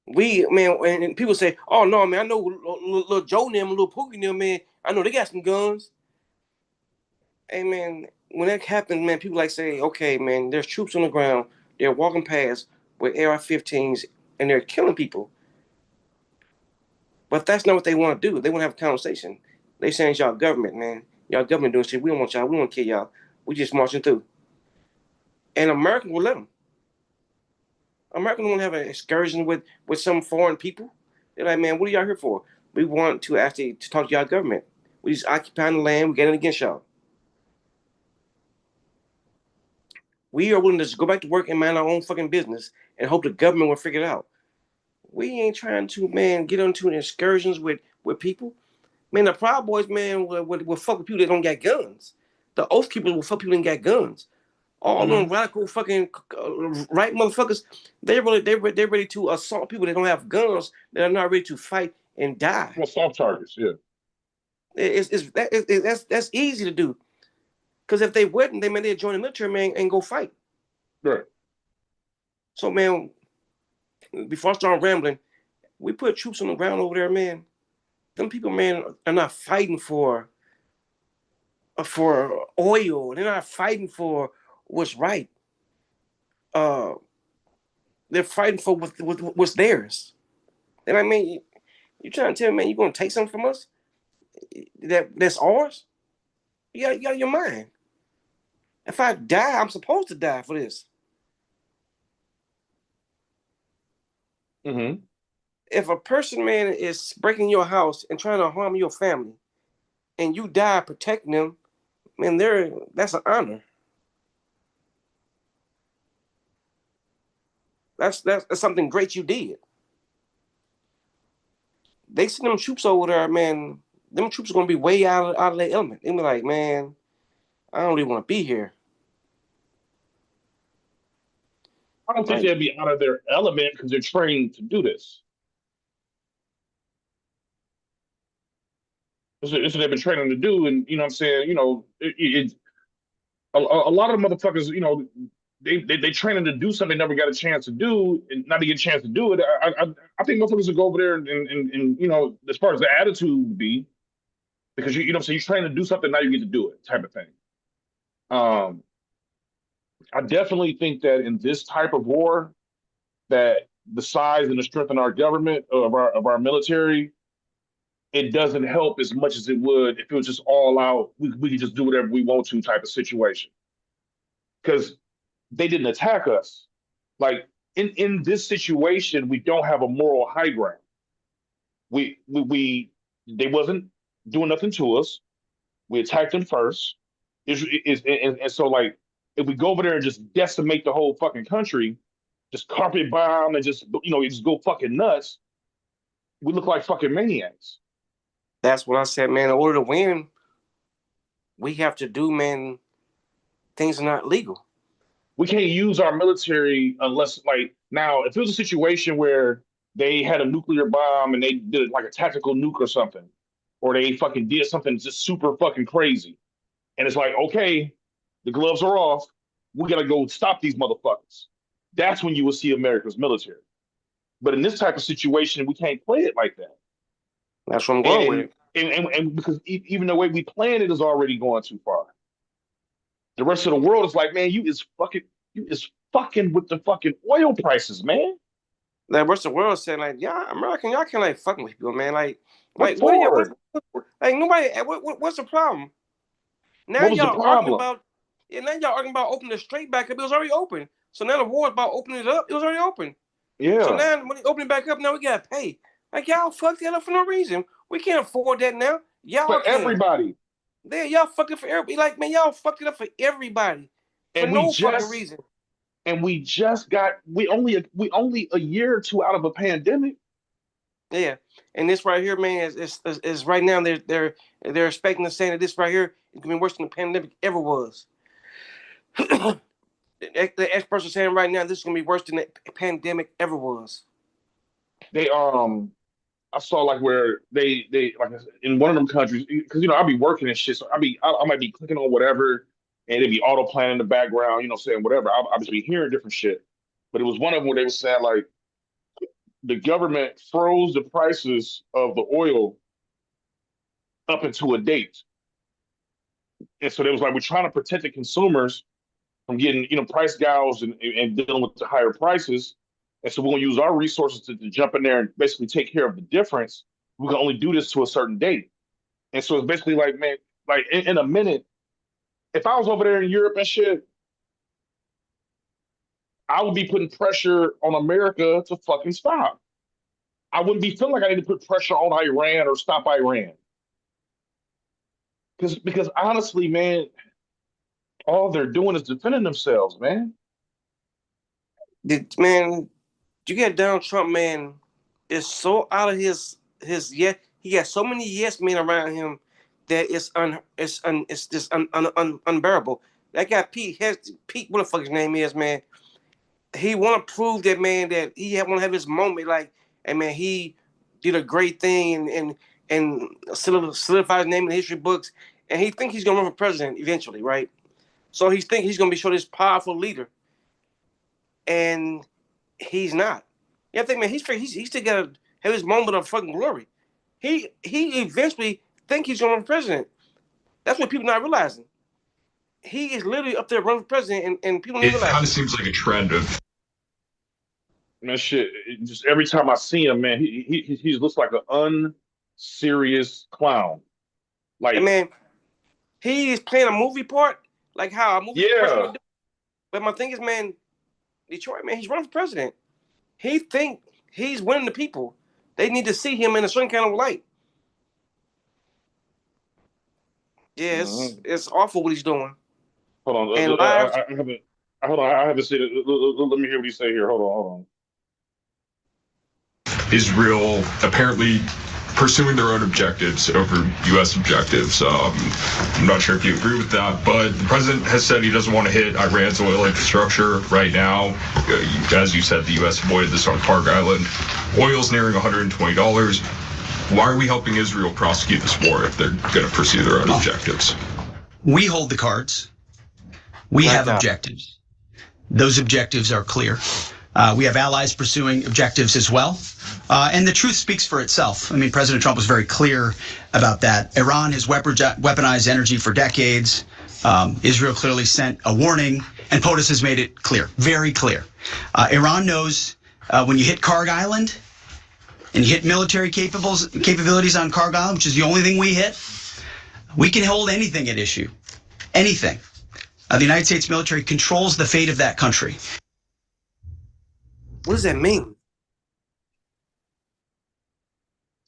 We, man, and people say, oh no, man, I know little Joe and them, little Pookie and them, man, I know they got some guns. Hey man, when that happens, man, people like say, okay, man, there's troops on the ground, they're walking past with AR-15s and they're killing people. But that's not what they want to do. They want to have a conversation. They saying it's y'all government, man. Y'all government doing shit. We don't want y'all. We don't want to kill y'all. We just marching through. And Americans will let them. Americans don't want to have an excursion with some foreign people. They're like, man, what are y'all here for? We want to actually talk to y'all government. We just occupying the land. We're getting against y'all. We are willing to just go back to work and mind our own fucking business and hope the government will figure it out. We ain't trying to, man, get into excursions with people. Man, the Proud Boys, man, will fuck with people that don't got guns. The Oath Keepers will fuck people that got guns. All them radical fucking right motherfuckers, they're ready to assault people that don't have guns, that are not ready to fight and die. Well, soft targets, yeah. That's easy to do. Because if they wouldn't, they'd join the military, man, and go fight. Right. So, man, before I start rambling, we put troops on the ground over there, man. Them people, man, are not fighting for oil. They're not fighting for what's right. Uh, they're fighting for what's theirs. And I mean, you trying to tell me, man, you're gonna take something from us that's ours? You got your mind. If I die, I'm supposed to die for this. Mm-hmm. If a person, man, is breaking your house and trying to harm your family, and you die protecting them, man, that's an honor. That's something great you did. They send them troops over there, man. Them troops are gonna be way out of their element. They be like, man, I don't really want to be here. I don't think they'd be out of their element because they're trained to do this. This is what they've been training to do, and you know what I'm saying. You know, a lot of the motherfuckers, you know, they train them to do something they never got a chance to do, and not to get a chance to do it. I think motherfuckers will go over there and you know, as far as the attitude would be, because you know what I'm saying, you're trying to do something, now you get to do it, type of thing. Um, I definitely think that in this type of war, that the size and the strength in our government of our military, it doesn't help as much as it would if it was just all out. We could just do whatever we want to type of situation. Because they didn't attack us. Like in this situation, we don't have a moral high ground. We they wasn't doing nothing to us. We attacked them first. And so like if we go over there and just decimate the whole fucking country, just carpet bomb and just you know just go fucking nuts, we look like fucking maniacs. That's what I said, man. In order to win, we have to do, man, things are not legal. We can't use our military unless, like, now, if it was a situation where they had a nuclear bomb and they did like a tactical nuke or something, or they fucking did something just super fucking crazy, and it's like, okay, the gloves are off, we gotta go stop these motherfuckers. That's when you will see America's military. But in this type of situation, we can't play it like that. That's what I'm going with it. And because even the way we plan it is already going too far. The rest of the world is like, man, you is fucking with the fucking oil prices, man. Like, rest of the world saying, like, yeah, American, y'all can't like fucking with people, man. Like what like nobody. What's the problem? Now what was y'all the problem? arguing about, now y'all arguing about opening the strait back up. It was already open. So now the war is about opening it up. It was already open. Yeah. So now when they open it back up, now we gotta pay. Like, y'all fucked that up for no reason. We can't afford that now. Y'all for can. Everybody. There, y'all fucking for everybody. Like, man, y'all fucked it up for everybody for no fucking reason. And we only a year or two out of a pandemic. Yeah, and this right here, man, is right now they're expecting to say that this right here is gonna be worse than the pandemic ever was. The experts are saying right now this is gonna be worse than the pandemic ever was. They I saw like where they like in one of them countries, because you know I'll be working and shit, so I might be clicking on whatever and it'd be auto playing in the background, you know, saying whatever. I'll just be hearing different shit. But it was one of them where they were saying like the government froze the prices of the oil up into a date. And so they was like, we're trying to protect the consumers from getting, you know, price gouged and dealing with the higher prices. And so we're gonna use our resources to jump in there and basically take care of the difference. We can only do this to a certain date. And so it's basically like, man, like in a minute, if I was over there in Europe and shit, I would be putting pressure on America to fucking stop. I wouldn't be feeling like I need to put pressure on Iran or stop Iran. Because honestly, man, all they're doing is defending themselves, man. Man, you get Donald Trump, man, is so out of his he got so many yes men around him that it's just unbearable. That guy Pete, what the fuck his name is, man. He want to prove that, man, that he want to have his moment, like, and man, he did a great thing and solidify his name in the history books, and he think he's gonna run for president eventually, right? So he's gonna be shown this powerful leader, and he's not. Yeah, I think, man, he's still got to have his moment of fucking glory. He eventually think he's going to run for president. That's what people not realizing. He is literally up there running for president, and people don't It realize kind of it. seems like a trend of Man, shit. Just every time I see him, man, he looks like an unserious clown. Like, And man, he is playing a movie part, like how a movie person yeah, would do. But my thing is, man, Detroit, man, he's running for president. He think he's winning the people. They need to see him in a certain kind of light. Yeah, it's awful what he's doing. hold on. And lives. I haven't. Hold on. I haven't seen it. Let me hear what you say here. Hold on. Israel apparently pursuing their own objectives over U.S. objectives. I'm not sure if you agree with that, but the president has said he doesn't want to hit Iran's oil infrastructure right now. As you said, the U.S. avoided this on Park Island. Oil's nearing $120. Why are we helping Israel prosecute this war if they're going to pursue their own objectives? We hold the cards. We have objectives. Those objectives are clear. We have allies pursuing objectives as well. And the truth speaks for itself. I mean, President Trump was very clear about that. Iran has weaponized energy for decades. Israel clearly sent a warning, and POTUS has made it clear, very clear. Iran knows when you hit Karg Island and you hit military capabilities on Karg Island, which is the only thing we hit, we can hold anything at issue. Anything. The United States military controls the fate of that country. What does that mean?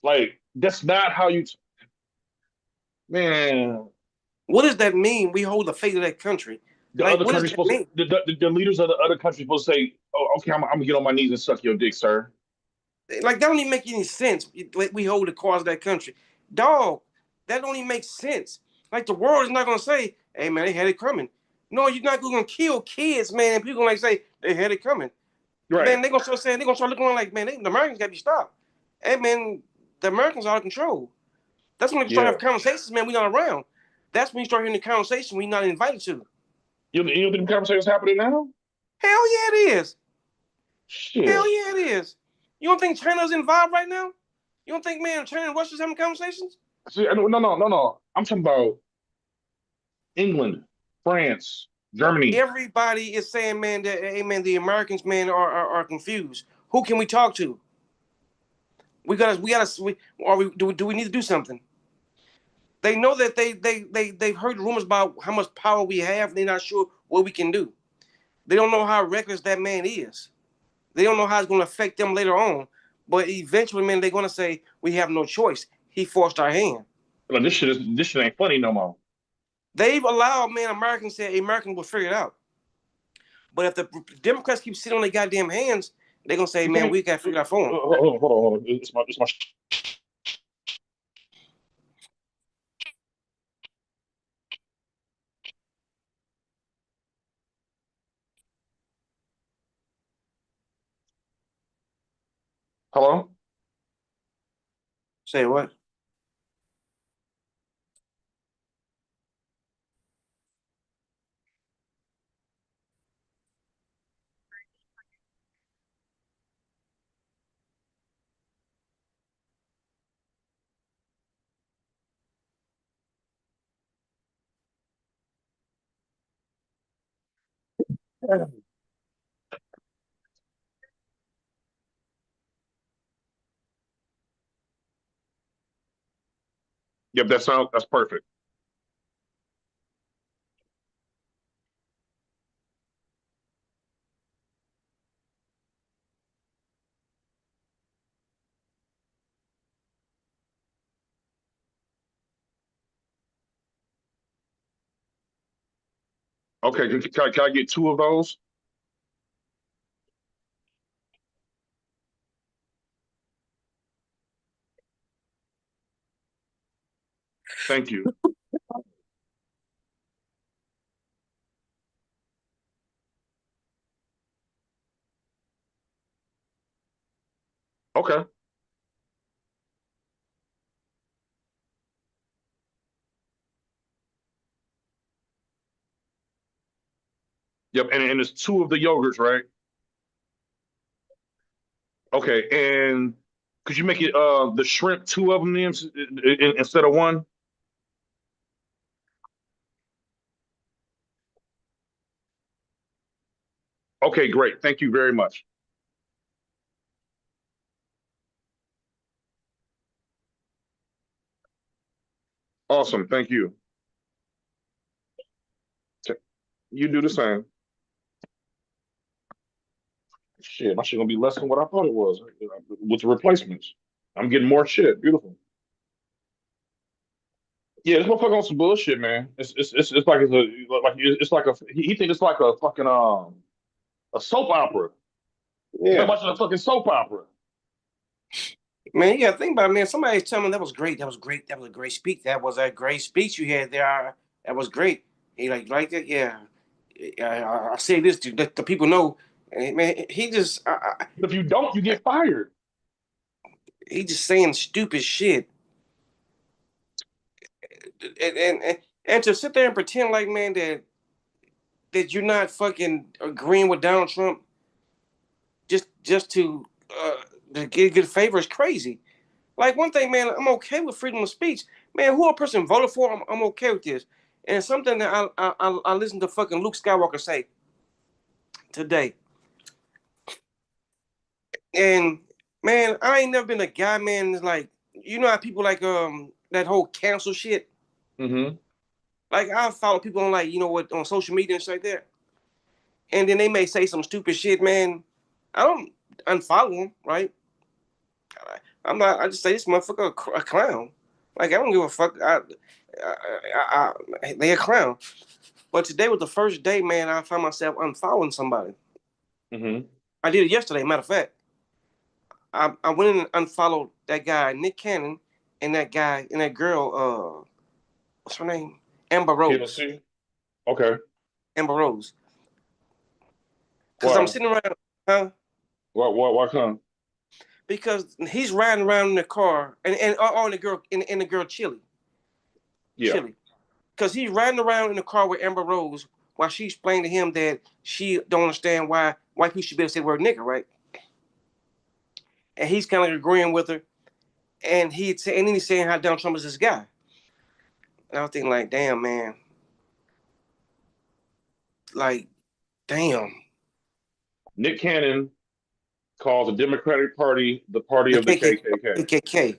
Like, that's not how you. Man, what does that mean? We hold the fate of that country. The like, other country's supposed to, the leaders of the other country supposed to say, "Oh, okay, I'm gonna get on my knees and suck your dick, sir." Like, that don't even make any sense. We hold the cause of that country, dog. That don't even make sense. Like, the world is not gonna say, "Hey, man, they had it coming." No, you're not gonna kill kids, man. And people gonna say they had it coming. Right. Man, they gonna start saying, they gonna start looking around like, man, the Americans gotta be stopped. Hey, man, the Americans are out of control. That's when we start having conversations, man. We not around. That's when you start hearing the conversation we not invited to. You think the conversation's happening now? Hell yeah, it is. Shit. Hell yeah, it is. You don't think China's involved right now? You don't think, man, China and Russia's having conversations? See, no. I'm talking about England, France, Germany. Everybody is saying, man, that, hey, man, the Americans, man, are confused. Who can we talk to? Do we need to do something? They know that they've heard rumors about how much power we have. They're not sure what we can do. They don't know how reckless that man is. They don't know how it's going to affect them later on. But eventually, man, they're going to say, we have no choice. He forced our hand. Well, this shit ain't funny no more. They've allowed, man, Americans will figure it out. But if the Democrats keep sitting on their goddamn hands, they're going to say, man, we got to figure it out for them. Hold on. It's my Hello? Say what? Yep, that's perfect. Okay, can I get 2 of those? Thank you. Okay. Yep, and it's 2 of the yogurts, right? Okay, and could you make it the shrimp 2 of them then, instead of 1? Okay, great. Thank you very much. Awesome. Thank you. You do the same. Shit, my shit gonna be less than what I thought it was with the replacements. I'm getting more shit. Beautiful. Yeah, this motherfucker on some bullshit, man. It's like it's like he think it's like a fucking a soap opera. He's like Yeah. watching a fucking soap opera. Man, you gotta think about it, man. Somebody's telling me that was great. That was great. That was a great speech. That was a great speech you had there. That was great. He like that. Yeah. I say this to let the people know. Man, he just. If you don't, you get fired. He just saying stupid shit. And to sit there and pretend like, man, that you're not fucking agreeing with Donald Trump just to get good favor is crazy. Like, one thing, man, I'm okay with freedom of speech. Man, who a person voted for, I'm okay with this. And something that I listened to fucking Luke Skywalker say today. And man, I ain't never been a guy, man, that's like, you know how people like that whole cancel shit? Mm-hmm. Like, I follow people on, like, you know what, on social media and shit like that. And then they may say some stupid shit, man. I don't unfollow them, right? I'm not. I just say this motherfucker a clown. Like, I don't give a fuck. They a clown. But today was the first day, man, I found myself unfollowing somebody. Mm-hmm. I did it yesterday. Matter of fact, I went in and unfollowed that guy Nick Cannon and that guy and that girl. What's her name? Amber Rose. PLC? Okay. Amber Rose. Because Why? I'm sitting around, huh? Why come? Because he's riding around in the car and the girl and the girl Chili. Yeah. Chili. Because he's riding around in the car with Amber Rose while she explained to him that she don't understand why white people should be able to say the word nigger, right? And he's kind of agreeing with her. And then he's saying how Donald Trump is this guy. And I was thinking, like, damn, man. Like, damn. Nick Cannon calls the Democratic Party the party of the KKK. KKK.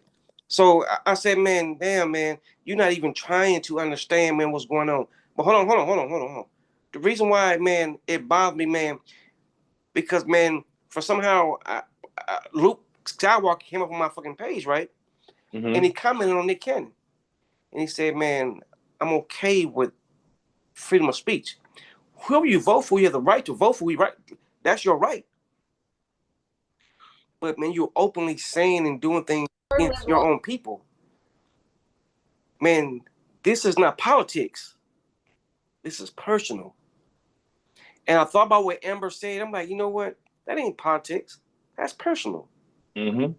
So I said, man, damn, man, you're not even trying to understand, man, what's going on. But hold on. The reason why, man, it bothered me, man, because, man, for somehow Luke Skywalker came up on my fucking page, right? Mm-hmm. And he commented on Nick Cannon. And he said, man, I'm okay with freedom of speech. Whoever you vote for, you have the right to vote for. Right? That's your right. But, man, you're openly saying and doing things against your own people. Man, this is not politics. This is personal. And I thought about what Amber said. I'm like, you know what? That ain't politics. That's personal. Mm-hmm.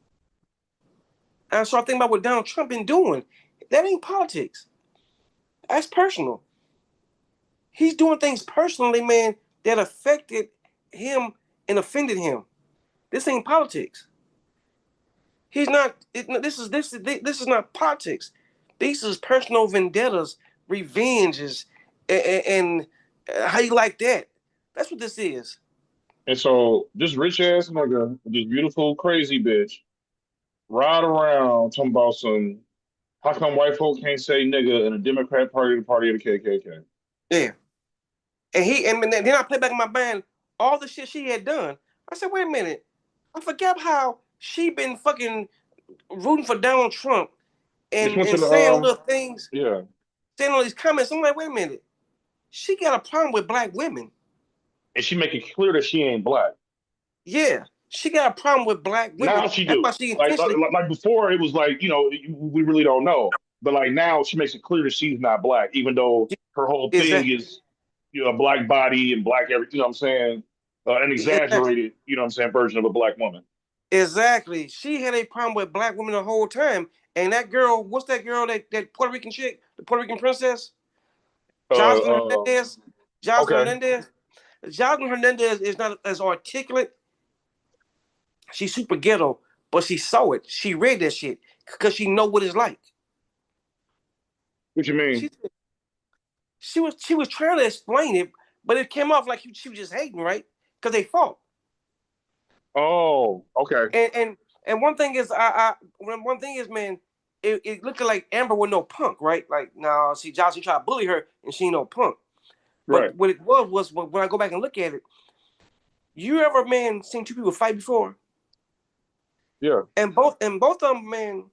And so I think about what Donald Trump been doing. That ain't politics. That's personal. He's doing things personally, man, that affected him and offended him. This ain't politics. He's not. This is not politics. These is personal vendettas, revenges, and how you like that. That's what this is. And so this rich ass nigga, this beautiful crazy bitch, ride around talking about some. How come white folks can't say nigga in the Democrat Party, the party of the KKK? Yeah. And then I play back in my mind all the shit she had done. I said, wait a minute. I forgot how she been fucking rooting for Donald Trump and saying little things. Yeah. Saying all these comments. I'm like, wait a minute. She got a problem with black women. And she make it clear that she ain't black. Yeah. She got a problem with black women. Now she do. Like before, it was like, we really don't know. But like now, she makes it clear that she's not black, even though her whole thing is, a black body and black everything. You know what I'm saying? An exaggerated, you know what I'm saying, version of a black woman. Exactly. She had a problem with black women the whole time. And that girl, what's that girl, that Puerto Rican chick, the Puerto Rican princess? Jocelyn Hernandez. Jocelyn Hernandez is not as articulate She's super ghetto, but she saw it. She read that shit because she know what it's like. What you mean? She was trying to explain it, but it came off like she was just hating, right? Because they fought. Oh, okay. And one thing is, one thing is, man, it looked like Amber was no punk, right? Like, now, see, Johnson tried to bully her, and she ain't no punk. But Right. what it was when I go back and look at it, you ever, man, seen two people fight before? Yeah. And both of them, man,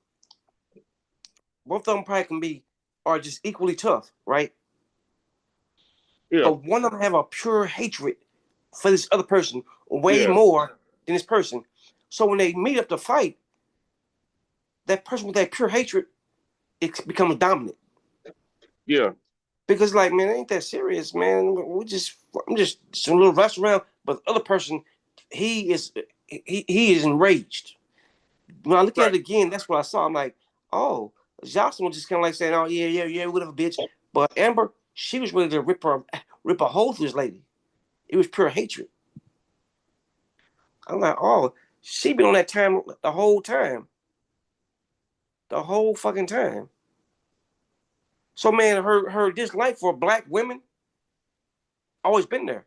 both of them probably are just equally tough, right? Yeah. But one of them have a pure hatred for this other person, way Yeah. more than this person. So when they meet up to fight, that person with that pure hatred, it becomes dominant. Yeah. Because, like, man, it ain't that serious, man. I'm just a little rush around. But the other person, he is enraged. When I look at it again, that's what I saw. I'm like, oh, Jocelyn was just kind of like saying, oh, yeah, whatever, bitch. But Amber, she was ready to rip a hole through this lady. It was pure hatred. I'm like, oh, she been on that time the whole time. The whole fucking time. So, man, her dislike for black women always been there.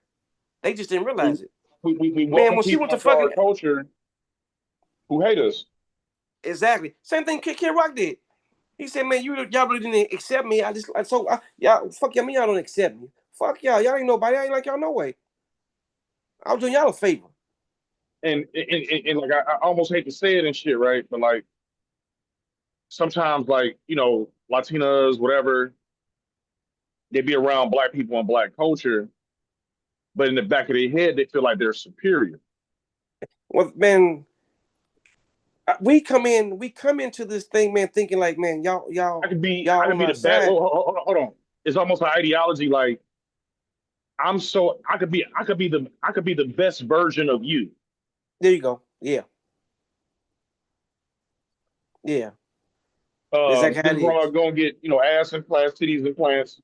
They just didn't realize it. We Man, when she went to into our fucking culture who hate us. Exactly. Same thing Kid Rock did. He said, man, y'all really didn't accept me. Y'all, fuck y'all, y'all don't accept me. Fuck y'all. Y'all ain't nobody. I ain't like y'all no way. I was doing y'all a favor. And like, I almost hate to say it and shit, right? But like, sometimes, like, you know, Latinas, whatever, they be around black people and black culture, but in the back of their head, they feel like they're superior. Well, man, we come into this thing, man, thinking like, man, y'all I could be on our the bad. side. Hold on. It's almost an ideology like I could be the best version of you. There you go. Yeah. Yeah. This broad gonna get, you know, ass implants, titties implants,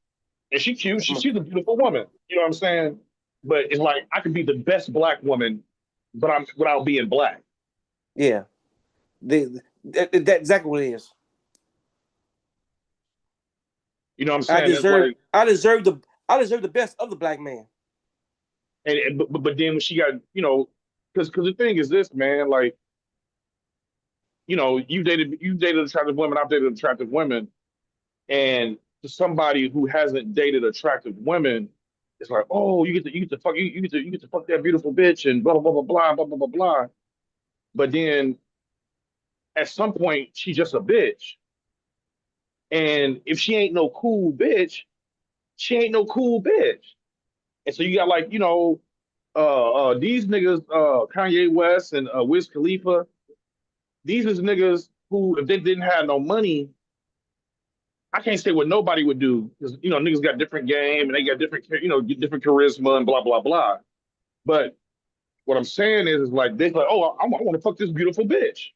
and she cute. She's a beautiful woman. You know what I'm saying? But it's like I could be the best black woman, but I'm without being black. Yeah. That's exactly what it is. You know what I'm saying? I deserve the best of the black man. But then when she got, you know, because the thing is this, man, like, you know, you dated attractive women, I've dated attractive women, and to somebody who hasn't dated attractive women, it's like, oh, you get to fuck that beautiful bitch and blah blah blah blah blah blah blah blah. But then at some point she's just a bitch. And if she ain't no cool bitch, she ain't no cool bitch. And so you got, like, you know, these niggas, Kanye West and Wiz Khalifa, these is niggas who, if they didn't have no money, I can't say what nobody would do, because, you know, niggas got different game and they got different, you know, different charisma and blah blah blah. But what I'm saying is like, they're like, oh, I want to fuck this beautiful bitch.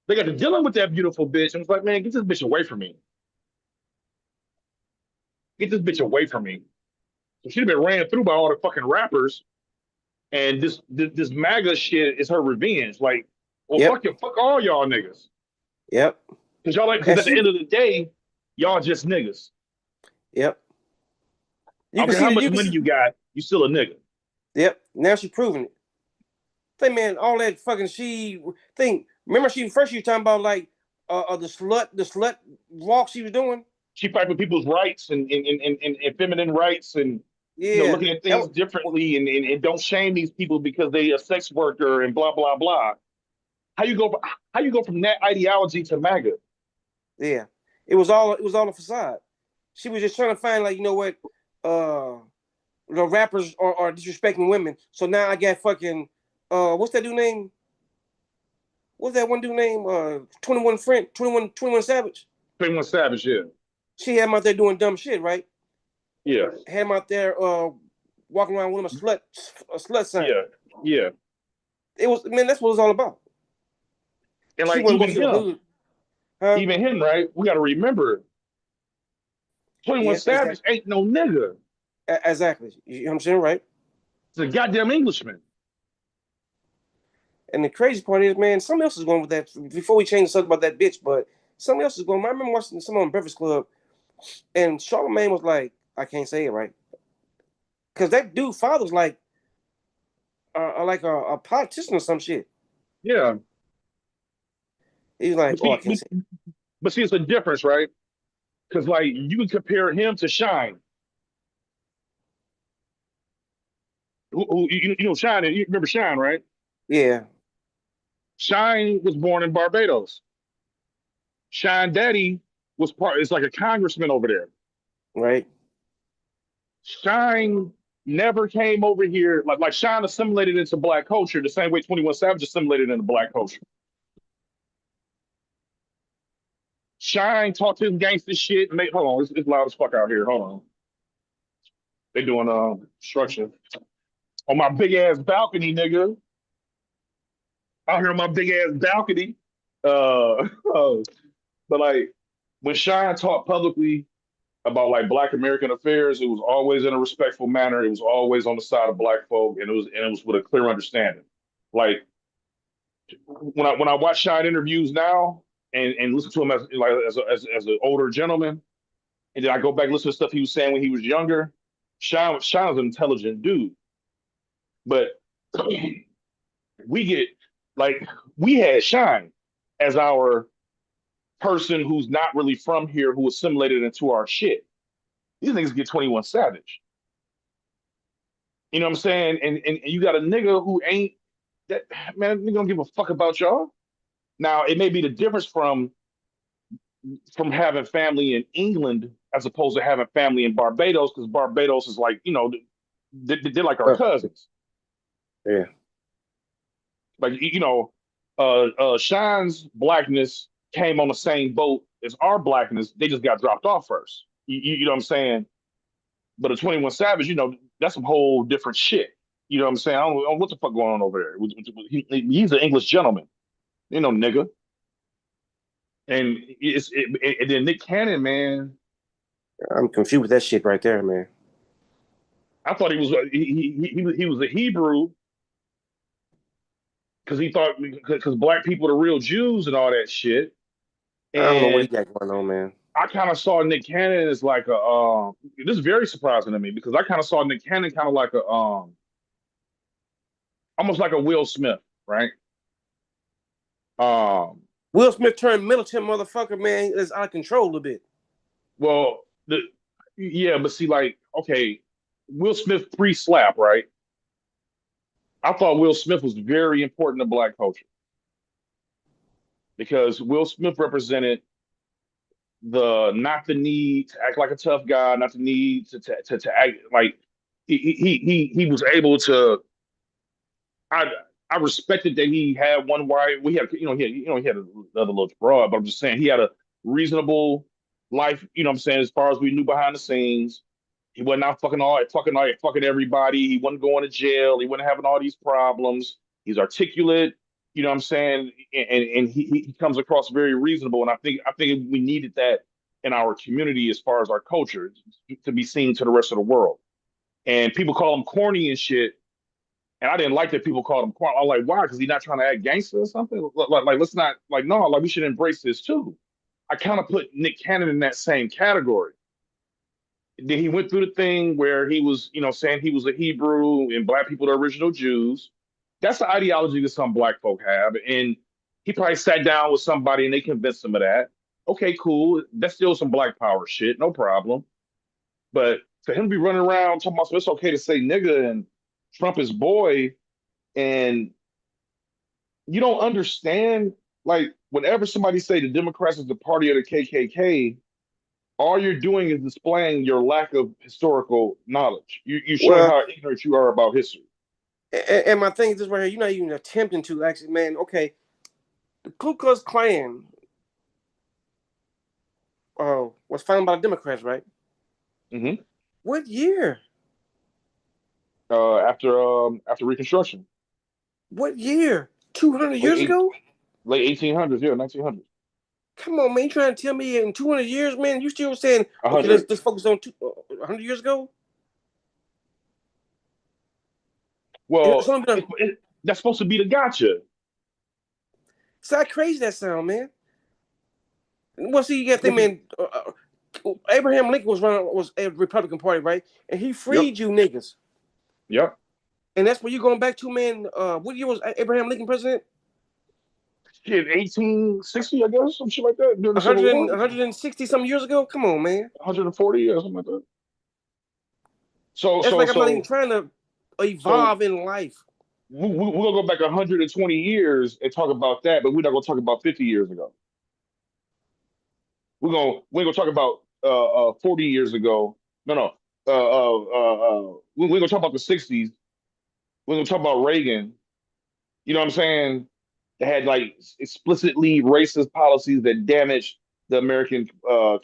They got to dealing with that beautiful bitch, and it's like, man, get this bitch away from me. Get this bitch away from me. So she'd have been ran through by all the fucking rappers, and this MAGA shit is her revenge. Like, well, fuck all y'all niggas. Yep. Because y'all like, because at the end of the day, y'all just niggas. Yep. I don't care how much money you got, you still a nigga. Yep. Now she's proving it. Think, man, all that fucking thing. Remember, she was talking about like the slut walk she was doing. She fight for people's rights and feminine rights, and you know, looking at things differently, and don't shame these people because they a sex worker and blah blah blah. How you go from that ideology to MAGA? Yeah, it was all a facade. She was just trying to find, like, you know what, the rappers are disrespecting women. So now I got fucking what's that dude name? What's that one dude name? 21 Savage. 21 Savage, yeah. She had him out there doing dumb shit, right? Yeah. Had him out there walking around with him a slut sign. Yeah. Yeah. It was, man, that's what it was all about. And like, even him, right? We got to remember, 21 Savage ain't no nigga. Exactly. You know what I'm saying, right? It's a goddamn Englishman. And the crazy part is, man, something else is going with that. Before we change the subject about that bitch, but something else is going. I remember watching someone on Breakfast Club, and Charlamagne was like, I can't say it right, because that dude father's like a politician or some shit. Yeah. He's like, I can't say it. But see, it's a difference, right? Because like you can compare him to Shine. You know Shine? You remember Shine, right? Yeah. Shine was born in Barbados. Shine Daddy was it's like a congressman over there. Right. Shine never came over here. Like Shine assimilated into black culture the same way 21 Savage assimilated into black culture. Shine talked his gangster shit. Hold on, it's loud as fuck out here. Hold on. They doing construction on my big ass balcony, nigga. Out here on my big ass balcony. But like when Shine talked publicly about like Black American affairs, it was always in a respectful manner. It was always on the side of black folk, and it was with a clear understanding. Like when I watch Shine interviews now and listen to him as an older gentleman, and then I go back and listen to stuff he was saying when he was younger. Shine was an intelligent dude, but we had Shine as our person who's not really from here who assimilated into our shit. These niggas get 21 Savage. You know what I'm saying? And you got a nigga who ain't that man, nigga don't give a fuck about y'all. Now it may be the difference from having family in England as opposed to having family in Barbados, because Barbados is like, you know, they're like our cousins. Yeah. Like, you know, Shine's blackness came on the same boat as our blackness. They just got dropped off first. You know what I'm saying? But a 21 Savage, you know, that's some whole different shit. You know what I'm saying? I don't know what the fuck going on over there. He's an English gentleman. You know, nigga. And and then Nick Cannon, man. I'm confused with that shit right there, man. I thought he was a Hebrew because he thought because black people are real Jews and all that shit. And I don't know what he got going on, man. I kind of saw Nick Cannon as like a this is very surprising to me because I kind of saw Nick Cannon kind of like a almost like a Will Smith, right? Will Smith turned militant motherfucker, man, is out of control a little bit. Well, but see, like, okay, Will Smith pre-slap, right? I thought Will Smith was very important to black culture because Will Smith represented not the need to act like a tough guy, not the need to act like he was able to. I respected that he had one wife. We had he had another little broad, but I'm just saying he had a reasonable life. You know what I'm saying, as far as we knew behind the scenes. He wasn't out fucking everybody. He wasn't going to jail. He wasn't having all these problems. He's articulate. You know what I'm saying? And he comes across very reasonable. And I think we needed that in our community as far as our culture to be seen to the rest of the world. And people call him corny and shit. And I didn't like that people called him corny. I'm like, why? Because he's not trying to act gangster or something? Like let's not, like, no, like we should embrace this too. I kind of put Nick Cannon in that same category. Then he went through the thing where he was, you know, saying he was a Hebrew and black people are original Jews. That's the ideology that some black folk have. And he probably sat down with somebody and they convinced him of that. Okay, cool. That's still some black power shit. No problem. But for him to be running around talking about it's okay to say nigga and Trump is boy, and you don't understand, like, whenever somebody say the Democrats is the party of the KKK, all you're doing is displaying your lack of historical knowledge. You're showing how ignorant you are about history. And my thing is this right here, you're not even attempting to actually, man, okay, the Ku Klux Klan was founded by the Democrats, right? Mm-hmm. What year? After Reconstruction. What year? 200 years ago? Late 1800s, yeah, 1900s. Come on, man, you trying to tell me in 200 years, man, you still saying, okay, let's focus on 100 years ago? Well, that's supposed to be the gotcha. See how crazy that sound, man. Well, see, you got to think, man. Abraham Lincoln was a Republican Party, right? And he freed you niggas. Yep. And that's where you going back to, man. What year was Abraham Lincoln president? Shit, 1860, I guess, some shit like that. During the Civil War. 160 some years ago. Come on, man. 140 years, something like that. So that's like I'm not even trying to evolve in life. We're gonna go back 120 years and talk about that, but we're not gonna talk about 50 years ago. We're gonna talk about 40 years ago. No. We're gonna talk about the 60s. We're gonna talk about Reagan. You know what I'm saying? They had like explicitly racist policies that damaged the American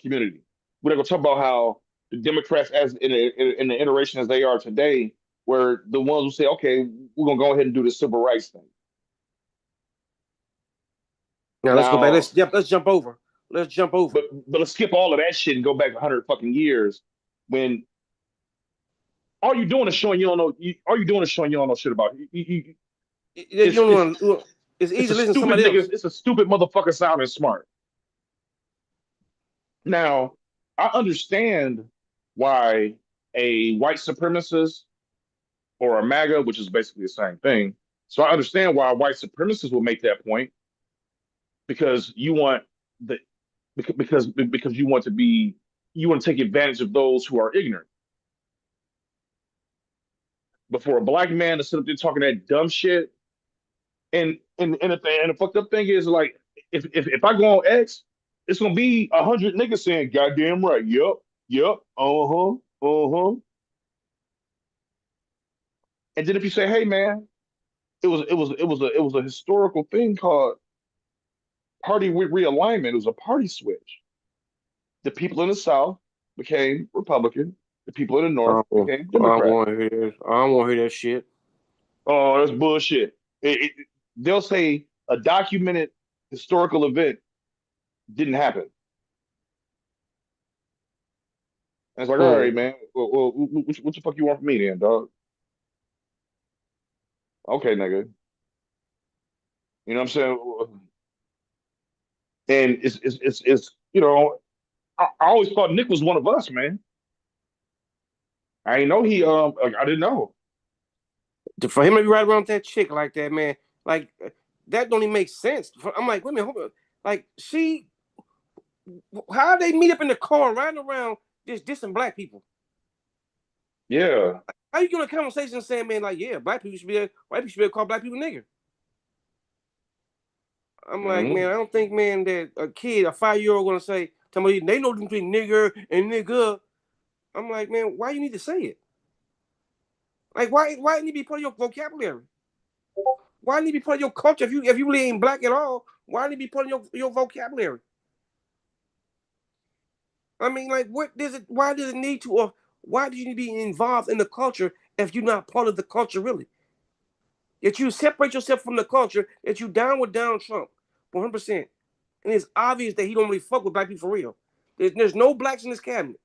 community. We're not gonna talk about how the Democrats, as in the iteration as they are today, were the ones who say, "Okay, we're gonna go ahead and do the civil rights thing." Now let's go back. Let's jump over. Let's jump over. But let's skip all of that shit and go back 100 fucking years when all you're doing is showing you don't know. All you're doing is showing you don't know shit about. It's easy to listen to somebody else. It's a stupid motherfucker sounding smart. Now, I understand why a white supremacist or a MAGA, which is basically the same thing. So I understand why a white supremacist will make that point because you want because you want to take advantage of those who are ignorant. But for a black man to sit up there talking that dumb shit, and the fucked up thing is like if I go on X, it's gonna be 100 niggas saying goddamn right, yep, uh-huh. And then if you say, hey man, it was a historical thing called party realignment. It was a party switch. The people in the South became Republican. The people in the North became Democrat. I don't want to hear that shit. Oh, that's bullshit. They'll say a documented historical event didn't happen. And it's like, all right, man. Well, what the fuck you want from me then, dog? Okay, nigga. You know what I'm saying? And it's you know, I always thought Nick was one of us, man. I didn't know he I didn't know. For him to be right around that chick like that, man, like that don't even make sense. I'm like, wait a minute, hold on. Like how they meet up in the car riding around just dissing black people? Yeah. How you gonna conversation saying, man, like, yeah, black people should be white people should be able to call black people nigger? I'm like, man, I don't think, man, that a 5-year-old gonna say, tell me they know between nigger and nigga. I'm like, man, why you need to say it? Like, why it need to be part of your vocabulary? Why need to be part of your culture? If you really ain't black at all, why need to be part of your vocabulary? I mean, like, why does it need to, or why do you need to be involved in the culture if you're not part of the culture really? That you separate yourself from the culture, that you down with Donald Trump, 100%. And it's obvious that he don't really fuck with black people for real. There's no blacks in his cabinet.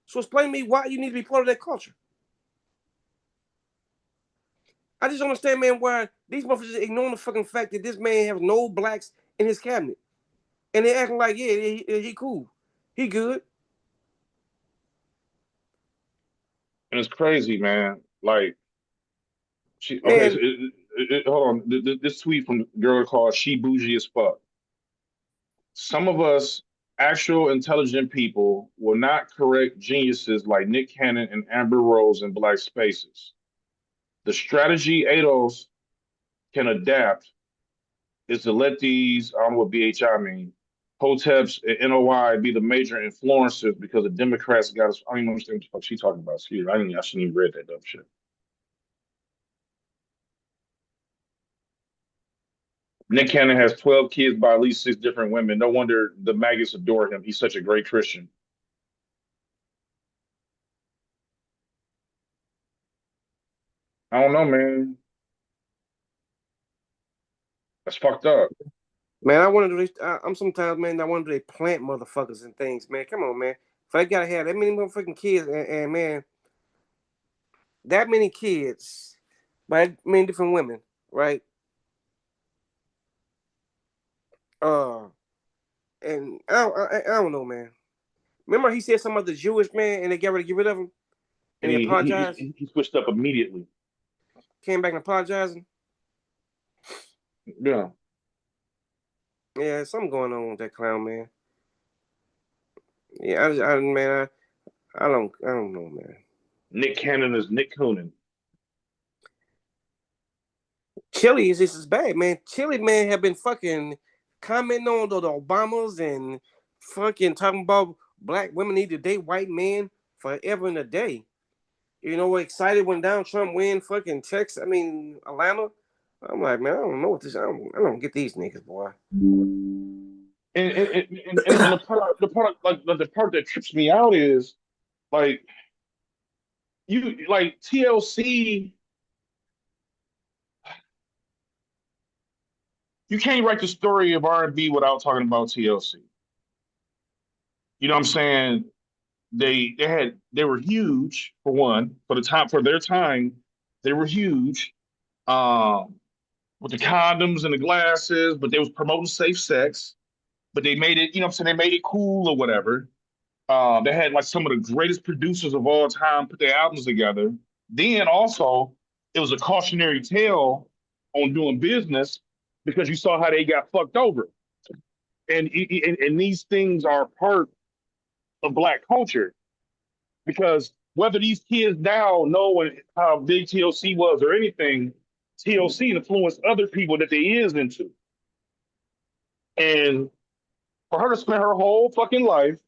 So explain to me why you need to be part of that culture. I just don't understand, man, why these motherfuckers ignoring the fucking fact that this man has no blacks in his cabinet. And they acting like, yeah, he cool. He good. And it's crazy, man. Like, hold on. This tweet from the girl called She Bougie as Fuck. Some of us actual intelligent people will not correct geniuses like Nick Cannon and Amber Rose in black spaces. The strategy ADOS can adapt is to let these, I don't know what BHI mean, HOTEPs and NOI be the major influencers because the Democrats got us. I don't even understand what the fuck she talking about. Excuse me. I shouldn't even read that dumb shit. Nick Cannon has 12 kids by at least 6 different women. No wonder the maggots adore him. He's such a great Christian. I don't know, man. That's fucked up. Man, I want to do. I'm sometimes, man. I want to do. They plant motherfuckers and things, man. Come on, man. If I gotta have that many motherfucking kids, and man, that many kids by that many different women, right? And I don't know, man. Remember he said something about the Jewish man, and they got ready to get rid of him, and And he apologized. he switched up immediately. Came back and apologizing. Yeah. Yeah, something going on with that clown, man. Yeah, man, I don't know, man. Nick Cannon is Nick Coonan. Chili is just as bad, man. Chili, man, have been fucking commenting on the Obamas and fucking talking about black women need to date white men forever and a day. You know, excited when Donald Trump win fucking Texas. I mean, Atlanta. I'm like, man, I don't know what this. I don't get these niggas, boy. And the part that trips me out is like you like TLC. You can't write the story of R&B without talking about TLC. You know what I'm saying? They were huge for one for their time. They were huge with the condoms and the glasses, but they was promoting safe sex. But they made it, you know what I'm saying? They made it cool or whatever. They had like some of the greatest producers of all time put their albums together. Then also, it was a cautionary tale on doing business because you saw how they got fucked over. And these things are part of black culture because whether these kids now know how big TLC was or anything, TLC influenced other people that they is into. And for her to spend her whole fucking life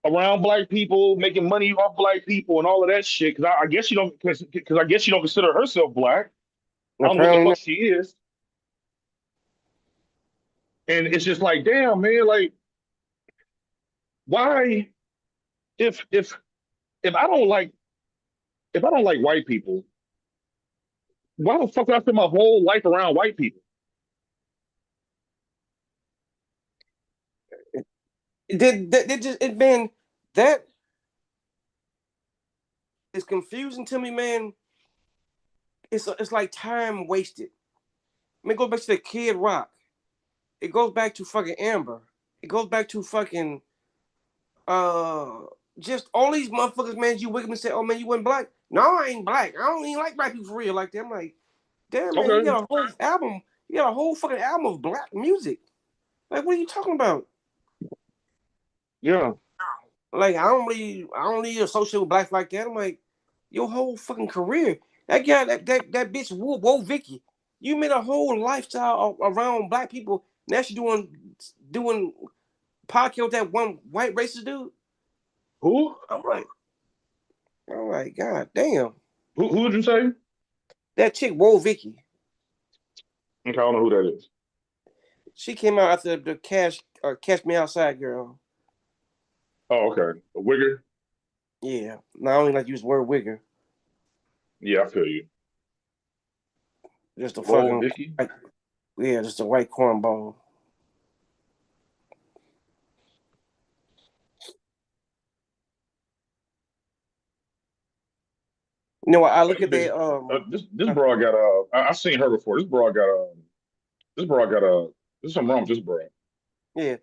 around black people, making money off black people, and all of that shit. Because I guess you don't, because I guess she don't consider herself black. I don't know what the fuck she is. And it's just like, damn, man, like, why? If I don't like white people, why the fuck do I spend my whole life around white people? That is confusing to me, man. It's like time wasted. I mean, it goes back to the Kid Rock. It goes back to fucking Amber. It goes back to fucking just all these motherfuckers, man. You wake up and say, "Oh man, you wasn't black." No, I ain't black. I don't even like black people for real like that. I'm like, damn man, you got a whole album. You got a whole fucking album of black music. Like, what are you talking about? Yeah. Like, I don't really associate with blacks like that. I'm like, your whole fucking career. That guy, that bitch, Whoa Vicky. You made a whole lifestyle around black people. Now she doing podcast with that one white racist dude. Who? I'm like, God damn. Who did you say? That chick, Whoa Vicky. Okay, I don't know who that is. She came out after the Catch Me Outside girl. Oh, okay. A wigger? Yeah. Not only like use the word wigger. Yeah, I feel you. Just a Whoa, fucking Vicky? Yeah, just a white cornball. You know what? I look at that. This broad got I've seen her before. This broad got there's something wrong with this broad. Yeah.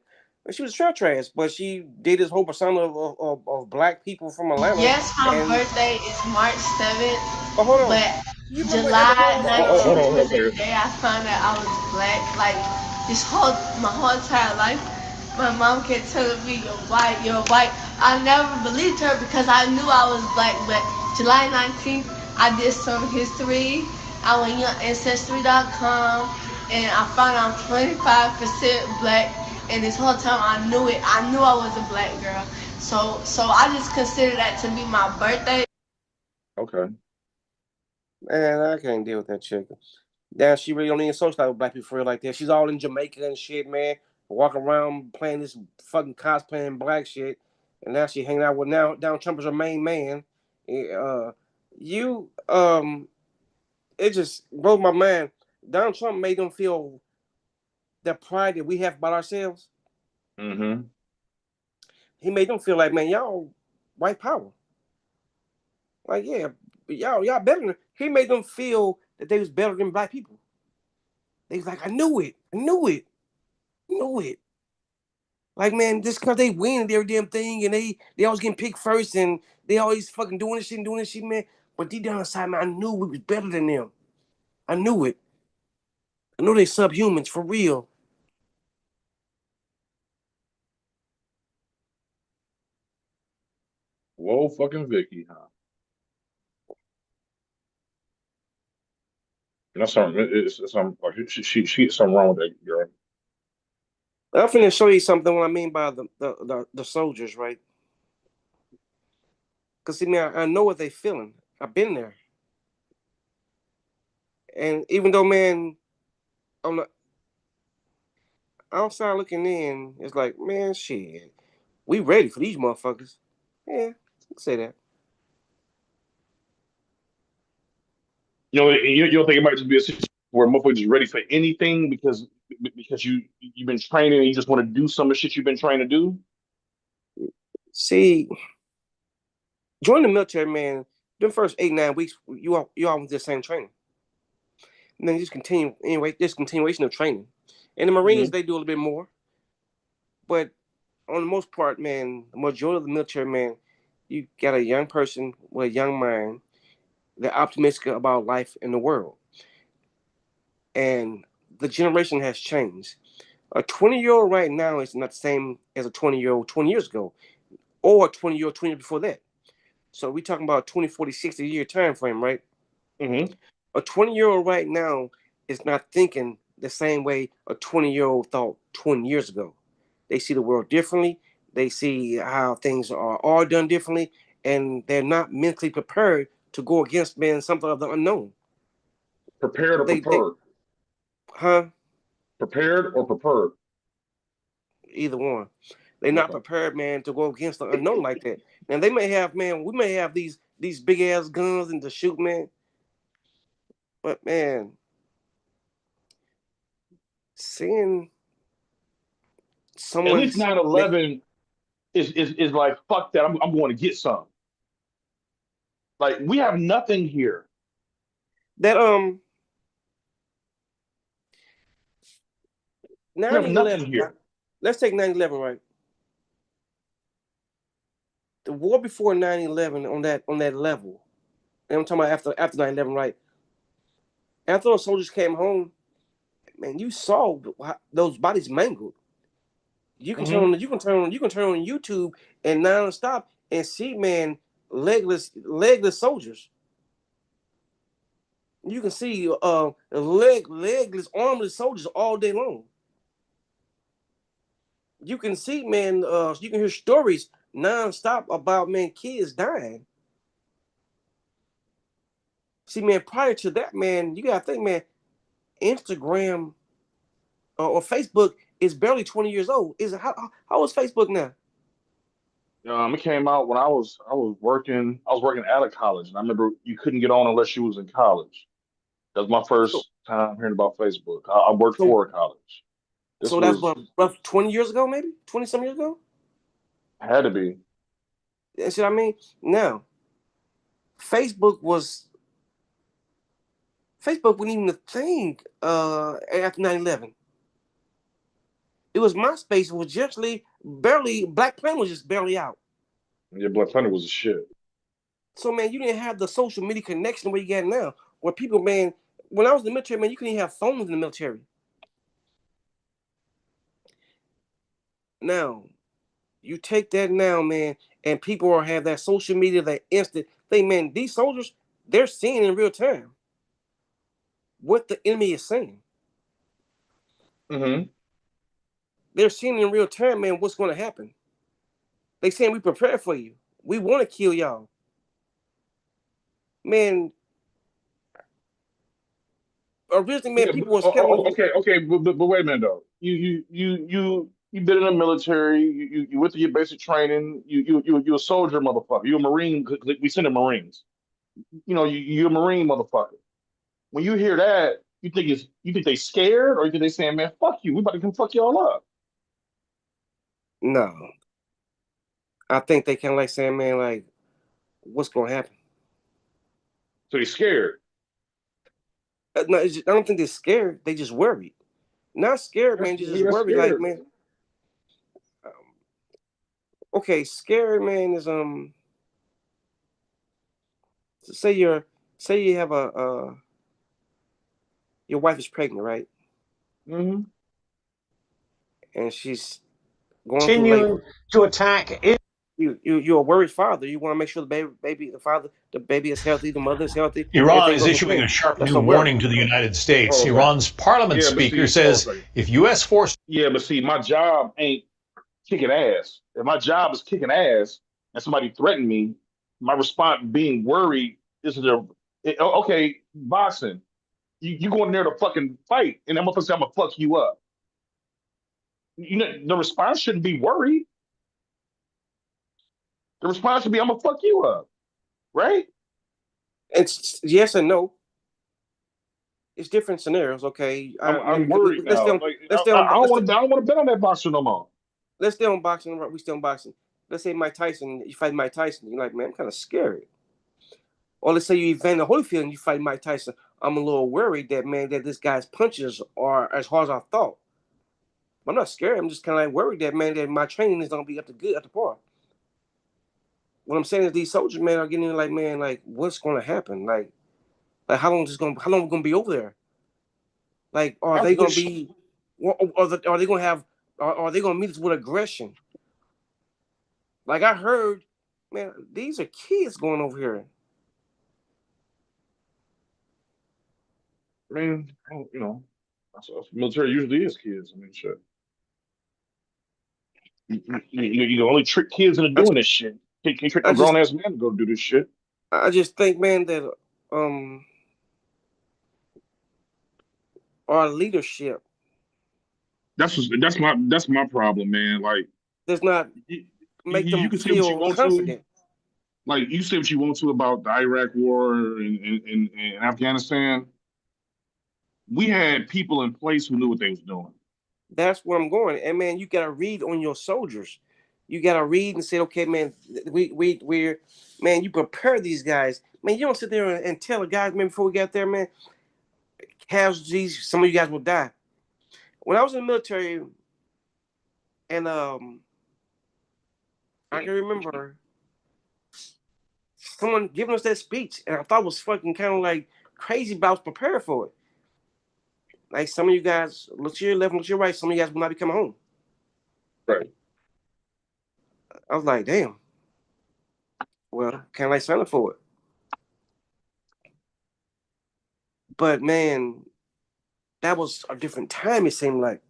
She was trash, but she did this whole persona of black people from Atlanta. Yes, my birthday is March 7th. But hold on. But July 19th was the day I found out I was black. Like, my whole entire life, my mom kept telling me, you're white, you're white. I never believed her because I knew I was black. But July 19th, I did some history. I went on Ancestry.com and I found I'm 25% black. And this whole time I knew it. I knew I was a black girl. So I just consider that to be my birthday. Okay. Man, I can't deal with that chick. Damn, she really don't even socialize with black people for real like that. She's all in Jamaica and shit, man. Walking around playing this fucking cosplaying black shit. And now she hanging out with Donald Trump as her main man. It just broke my mind. Donald Trump made them feel that pride that we have about ourselves. Mm-hmm. He made them feel like, man, y'all white power. Like, yeah, y'all better than. He made them feel that they was better than black people. They was like, I knew it. knew it. Like, man, just because they win every damn thing and they always getting picked first and they always fucking doing this shit, man. But deep down inside, man, I knew we was better than them. I knew it. I know they subhumans for real. Whoa, fucking Vicky, huh? And that's something. It's something like she's something wrong with that girl. I'm finna show you something. What I mean by the soldiers, right? Cause see, man, I know what they feeling. I've been there, and even though, man, on the outside looking in, it's like, man, shit, we ready for these motherfuckers. Yeah, say that. You don't think it might just be a situation where motherfuckers is ready for anything because you've been training and you just want to do some of the shit you've been trying to do? See, join the military, man. The first 8-9 weeks, you all with the same training. And then just continue anyway. This continuation of training, and the Marines they do a little bit more, but on the most part, man, the majority of the military, man, you got a young person with a young mind. They're optimistic about life in the world, and the generation has changed. A 20-year-old right now is not the same as a 20-year-old 20 years ago, or a 20-year-old 20 years before that. So we talking about 20, 40, 60 year time frame, right? Mm-hmm. A 20-year-old right now is not thinking the same way a 20-year-old thought 20 years ago. They see the world differently. They see how things are all done differently, and they're not mentally prepared to go against man something of the unknown. Prepared or prepared? Huh? Prepared or prepared? Either one. They're not prepared, man, to go against the unknown like that. Now they may have, man, we may have these big ass guns and to shoot, man. But man, seeing At least someone's 9/11 is like fuck that. I'm going to get some. Like we have nothing here. That we have nothing 9/11. here. Let's take 9/11, right? The war before 9/11 on that level. And I'm talking about after 9/11, right? After those soldiers came home, man, you saw those bodies mangled. You can turn on YouTube and nonstop and see, man, legless soldiers. You can see legless, armless soldiers all day long. You can see, man, you can hear stories nonstop about, man, kids dying. See, man, prior to that, man, you gotta think, man, Instagram or Facebook is barely 20 years old. Is it how is Facebook now? It came out when I was working out of college, and I remember you couldn't get on unless you was in college. That was my first time hearing about Facebook. I worked for a college. This So that's was rough 20 years ago, maybe 20 some years ago. had to be. That's what I mean. Now, Facebook wasn't even a thing after 9/11. It was MySpace. It was just barely Black Planet was just barely out. Yeah, Black Planet was a shit. So man, you didn't have the social media connection where you got now. Where people, man, when I was in the military, man, you couldn't even have phones in the military. Now, you take that now, man, and people are have that social media, that instant thing, man. These soldiers, they're seeing in real time what the enemy is saying. Mm-hmm. They're seeing in real time, man, what's going to happen. They saying we prepare for you. We want to kill y'all, man. Originally, man, people were scared. Okay, but wait a minute though. You've been in the military. You went through your basic training. You a soldier, motherfucker. You a Marine. We send the Marines. You a Marine, motherfucker. When you hear that, you think they scared, or you think they saying, man, fuck you. We about to come fuck y'all up. No, I think they kind of like saying, man, like, what's going to happen? So they scared. No, I don't think they're scared. They just worried. Not scared, man. Just That's worried, like, scared. man. Okay, scared, man, is say you have a your wife is pregnant, right? Mm-hmm. And she's going through Continuing labor. to attack it. You're a worried father. You want to make sure the baby is healthy, the mother is healthy, Iran everything is goes issuing okay. a sharp That's new a worry. warning to the United States. Hold on a second. Iran's parliament Yeah, but speaker see, hold on a says second. if U.S. forces Yeah, but see, my job ain't kicking ass. If my job is kicking ass and somebody threatened me, my response being worried is okay, boxing. You going there to fucking fight, and I'm gonna say I'm gonna fuck you up. You know, the response shouldn't be worried. The response should be I'm gonna fuck you up, right? It's yes and no. It's different scenarios. Okay, I'm worried let's stay now. on Like let's stay on I don't let's want to. I don't want to bet on that boxer no more. let's stay on boxing. We stay on boxing. Let's say Mike Tyson. You fight Mike Tyson. You're like, man, I'm kind of scared. Or let's say you Evander Holyfield and you fight Mike Tyson. I'm a little worried that man that this guy's punches are as hard as I thought. I'm not scared. I'm just kind of like worried that man that my training is gonna be up to par. What I'm saying is these soldiers, man, are getting like, man, like what's gonna happen? Like how long we gonna be over there? Like are they gonna be, are they gonna have, are they gonna meet us with aggression? Like I heard, man, these are kids going over here. I mean, you know, that's military usually is kids. I mean, shit. You can only trick kids into doing this shit. Can't trick I no just grown ass man to go do this shit. I just think, man, that um our leadership That's my problem, man. Like does not you, make you them can say what you feel want to. confident. Like you say what you want to about the Iraq War and Afghanistan. We had people in place who knew what they was doing. That's where I'm going. And man, you gotta read on your soldiers. You gotta read and say, okay, man, we're man, you prepare these guys. Man, you don't sit there and tell a guy, man, before we got there, man, casualties, some of you guys will die. When I was in the military, and I can remember someone giving us that speech, and I thought it was fucking kind of like crazy, but I was prepared for it. Like some of you guys, look to your left, look to your right, some of you guys will not be coming home. Right. I was like, damn. Well, kind of like signing for it. But man, that was a different time. It seemed like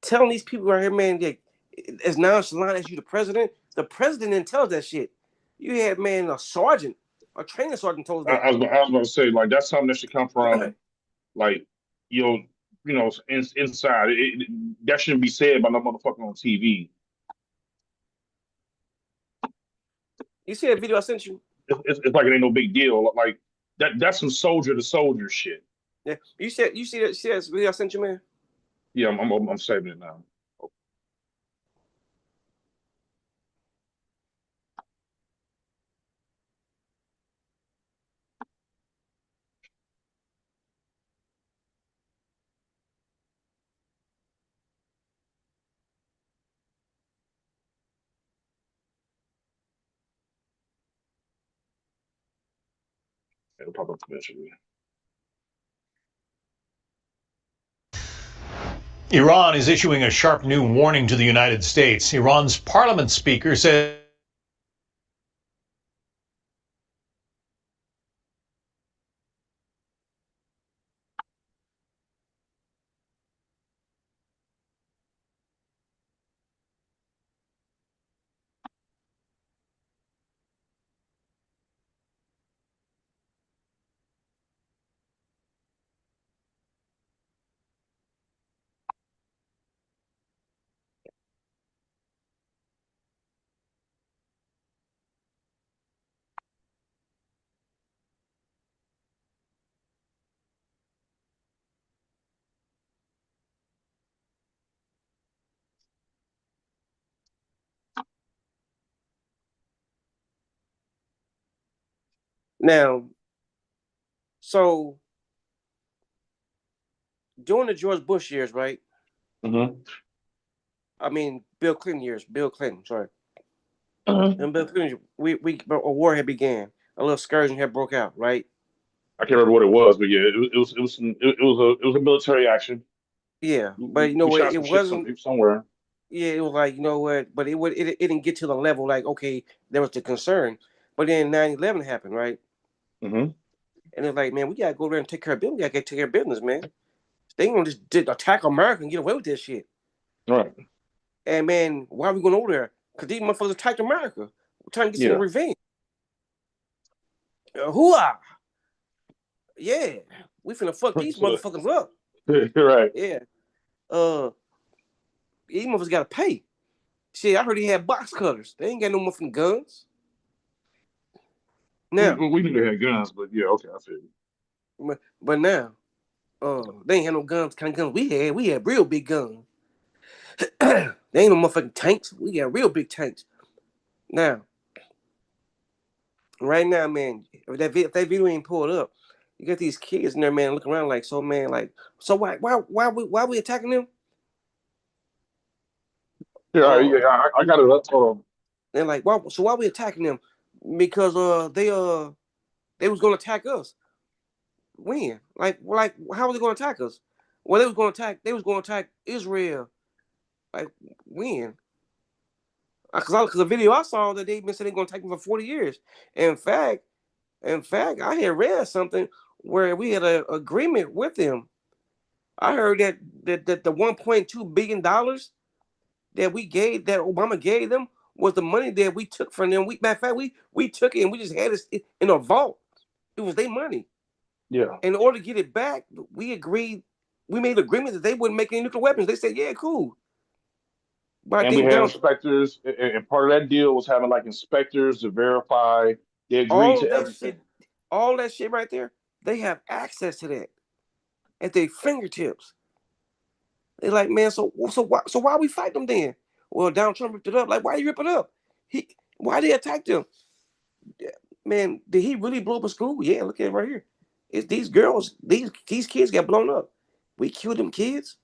telling these people right here, man, that as nonchalant as you, the president didn't tell us that shit. You had man a sergeant, a training sergeant told us I was about to say like that's something that should come from like you know inside. That shouldn't be said by no motherfucker on TV. You see that video I sent you? It's like it ain't no big deal. Like that's some soldier to soldier shit. Yeah, you see that video I sent you, man? Yeah, I'm saving it now. It'll pop up eventually. Iran is issuing a sharp new warning to the United States. Iran's parliament speaker said Now, so During the George Bush years, right? Mm-hmm. I mean, Bill Clinton years. Bill Clinton, sorry. Mm-hmm. And Bill Clinton, a war had began. A little excursion had broke out, right? I can't remember what it was, but yeah, it was a military action. Yeah, but you know We what? shot It some shit wasn't. somewhere. Yeah, it was like, you know what? But it didn't get to the level like, okay, there was the concern. But then 9/11 happened, right? Mm-hmm. And it's like, man, we gotta go there and take care of business. We gotta take care of business, man. They ain't gonna just attack America and get away with this shit. Right. And man, why are we going over there? Because these motherfuckers attacked America. We're trying to get some revenge. Hooah! Yeah, we finna fuck these motherfuckers up. Right. Yeah. These motherfuckers gotta pay. Shit, I heard he had box cutters. They ain't got no motherfucking guns. Now, we knew they had guns, but yeah, okay, I feel you. But now, they ain't had no guns. Kind of guns we had real big guns. They ain't no motherfucking tanks. We got real big tanks. Now, right now, man, if that video ain't pulled up, you got these kids in there, man, looking around like, so man, like, so why we attacking them? Yeah, I got it up. Hold on. They're like, why we attacking them? Because they was gonna attack us. When? Like how was they gonna attack us? Well, they was gonna attack Israel. Like when? Because the video I saw that they've been saying they're gonna attack them for 40 years. In fact, I had read something where we had an agreement with them. I heard that the 1.2 billion dollars that Obama gave them was the money that we took from them. Matter of fact, we took it and we just had it in a vault. It was their money. Yeah. In order to get it back, we made an agreement that they wouldn't make any nuclear weapons. They said, yeah, cool. But and we had inspectors, and part of that deal was having like inspectors to verify they agreed to everything. All that shit right there, they have access to that at their fingertips. They're like, man, so why we fight them then? Well, Donald Trump ripped it up. Like, why you rip it up? Why they attack them? Man, did he really blow up a school? Yeah, look at it right here. It's these girls, these kids got blown up. We killed them kids.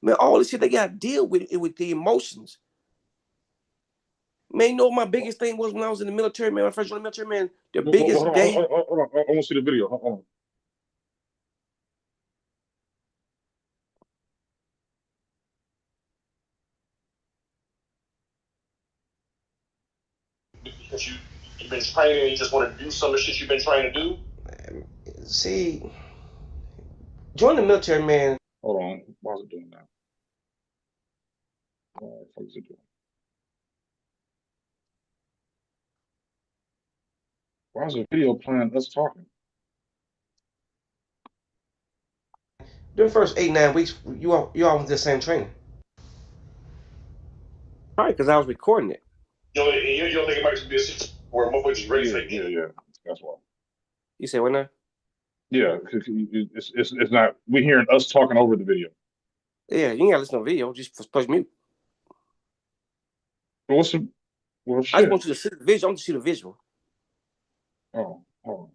Man, all this shit they got to deal with it with the emotions. Man, you know what my biggest thing was when I was in the military, man? When I first joined the military, man, the biggest day. Hold on. I want to see the video. Hold on. Because you've been training and you just want to do some of the shit you've been trying to do? See, join the military, man. Hold on. Why is it doing that? What is it doing? Why is the video playing us talking? The first 8-9 weeks, you all went to the same training. Probably because I was recording it. You don't think it might be a situation where motherfuckers is ready for it? Yeah. That's why. You say what now? Yeah, it's not. We're hearing us talking over the video. Yeah, you ain't gotta listen to the video. Just push mute. Well, shit. I just want you to see the visual. I want you to see the visual. Oh, hold on.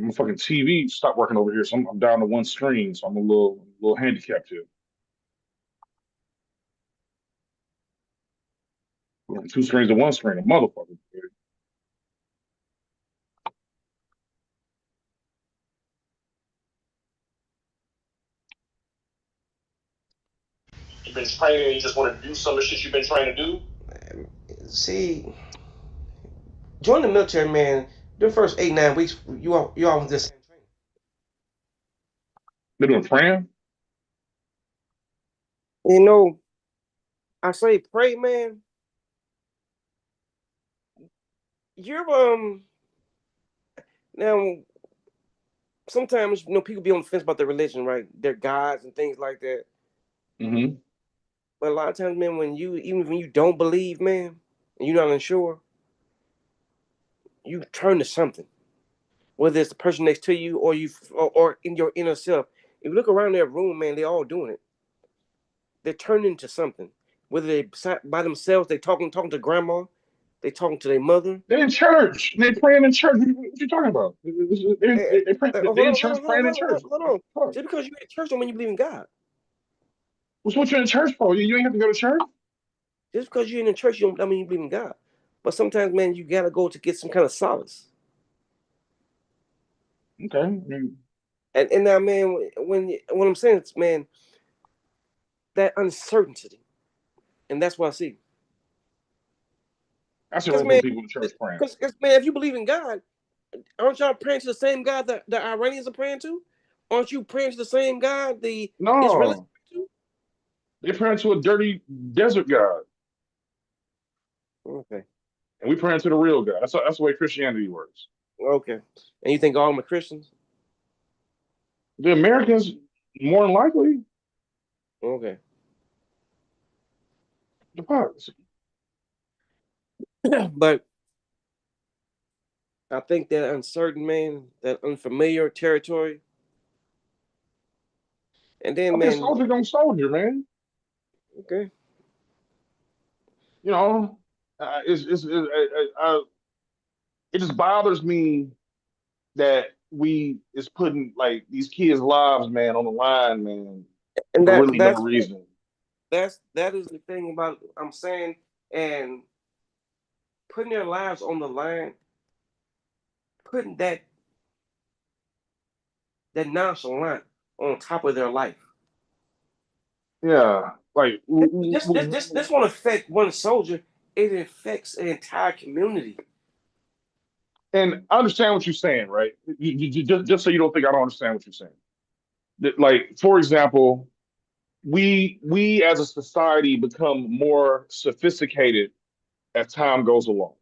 My fucking TV stopped working over here, so I'm down to one screen, so I'm a little handicapped here. Two screens to one screen, a motherfucker. You've been training and you just want to do some of the shit you've been trying to do? See, join the military, man. The first 8-9 weeks, you all went to the same training. They're doing praying? You know, I say pray, man. You're now sometimes people be on the fence about their religion, right? Their gods and things like that. Mm-hmm. But a lot of times, man, even when you don't believe, man, and you're not unsure, you turn to something. Whether it's the person next to you or in your inner self. If you look around that room, man, they're all doing it. They're turning to something. Whether they by themselves, they talking to grandma, They talking to their mother. They're in church. They're praying in church. What you talking about? They're in church praying in church. Hold on. Just because you're in church don't mean you believe in God. What you're in church for? You ain't have to go to church. Just because you're in the church, you don't mean you believe in God. But sometimes, man, you gotta go to get some kind of solace. Okay. And now, man, when what I'm saying is, man, that uncertainty, and that's what I see. That's what man, people in church praying. Because, man, if you believe in God, aren't y'all praying to the same God that the Iranians are praying to? Aren't you praying to the same God the Israelis pray to? They're praying to a dirty desert God. Okay. And we praying to the real God. That's the way Christianity works. Okay. And you think all of them are Christians? The Americans, more than likely. Okay. But I think that uncertain, man, that unfamiliar territory. And then, man. Soldier don't soldier, man. Okay. You know, it just bothers me that we is putting like these kids' lives, man, on the line, man, and for really no reason. That is the thing about I'm saying, and putting their lives on the line, putting that nonchalant on top of their life. Yeah, like this won't affect one soldier. It affects an entire community. And I understand what you're saying, right? Just so you don't think I don't understand what you're saying. Like, for example, we as a society become more sophisticated as time goes along.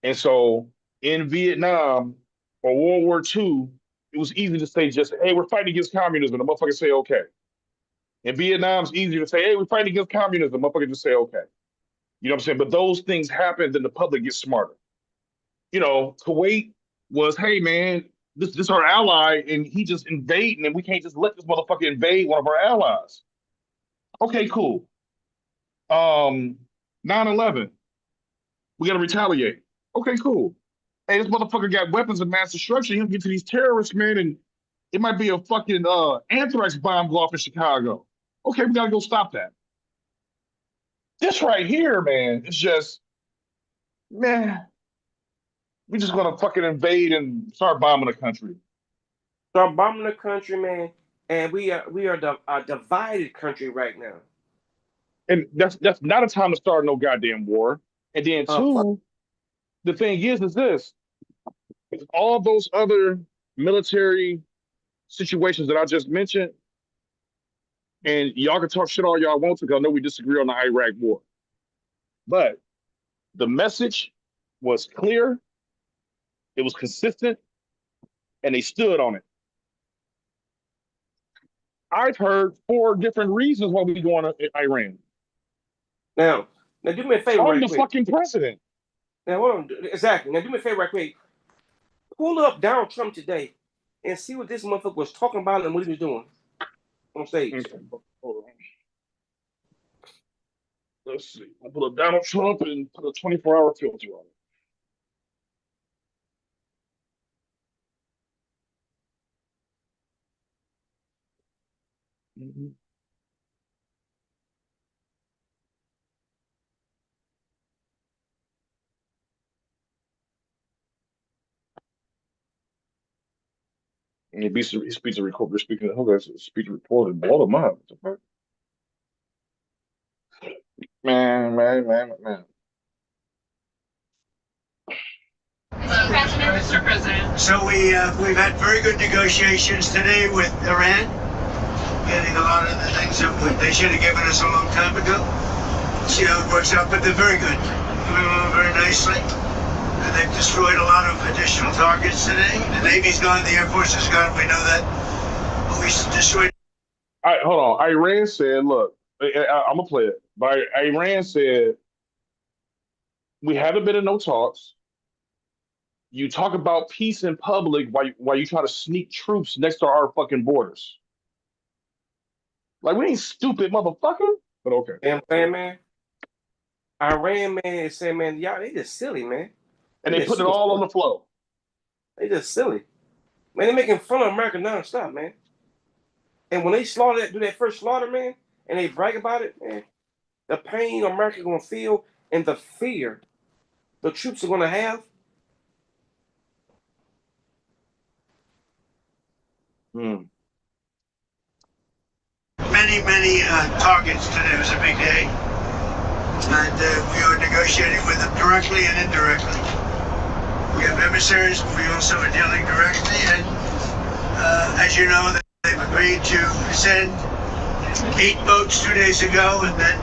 And so in Vietnam or World War II, it was easy to say just, hey, we're fighting against communism. The motherfucker say, okay. In Vietnam, it's easier to say, hey, we're fighting against communism. The motherfucker just say, okay. You know what I'm saying? But those things happen, then the public gets smarter. You know, Kuwait was, hey, man, this our ally, and he just invading, and we can't just let this motherfucker invade one of our allies. Okay, cool. 9/11, we got to retaliate. Okay, cool. Hey, this motherfucker got weapons of mass destruction. He'll get to these terrorists, man, and it might be a fucking anthrax bomb go off in Chicago. Okay, we got to go stop that. This right here, man, it's just, man, we just gonna fucking invade and start bombing the country. Start bombing the country, man, and we are a divided country right now. And that's not a time to start no goddamn war. And then two, the thing is this: all those other military situations that I just mentioned, and y'all can talk shit all y'all want to, because I know we disagree on the Iraq war, but the message was clear, it was consistent, and they stood on it. I've heard 4 different reasons why we go on Iran. Now do me a favor, I'm the fucking president. Now hold on, exactly. Now do me a favor, right quick. Pull up Donald Trump today and see what this motherfucker was talking about and what he was doing on stage. Okay. Hold on. Let's see. I'll pull up Donald Trump and put a 24-hour filter on it. Mm-hmm. And he speaks a recorder. Speaking of, okay, so speech reported, blow them up. Man. Mr. President. So we've had very good negotiations today with Iran, getting a lot of the things that they should have given us a long time ago. See how it works out, but they're very good. Moving along very nicely. And they've destroyed a lot of additional targets today. The Navy's gone, the Air Force is gone. We know that. But we destroyed. All right, hold on. Iran said, look, I'm going to play it. But Iran said, we haven't been in no talks. You talk about peace in public while you try to sneak troops next to our fucking borders. Like, we ain't stupid, motherfucker. But okay. You know what I'm saying, man? Iran, man, said, man, y'all, they just silly, man. And they put it all on the floor. They just silly. Man, they making fun of America nonstop, man. And when they do that first slaughter, man, and they brag about it, man, the pain America gonna feel and the fear the troops are gonna have. Mm. Many targets today. It was a big day. And we are negotiating with them directly and indirectly. We have emissaries, but we also are dealing directly. And as you know, they've agreed to send 8 boats 2 days ago, and then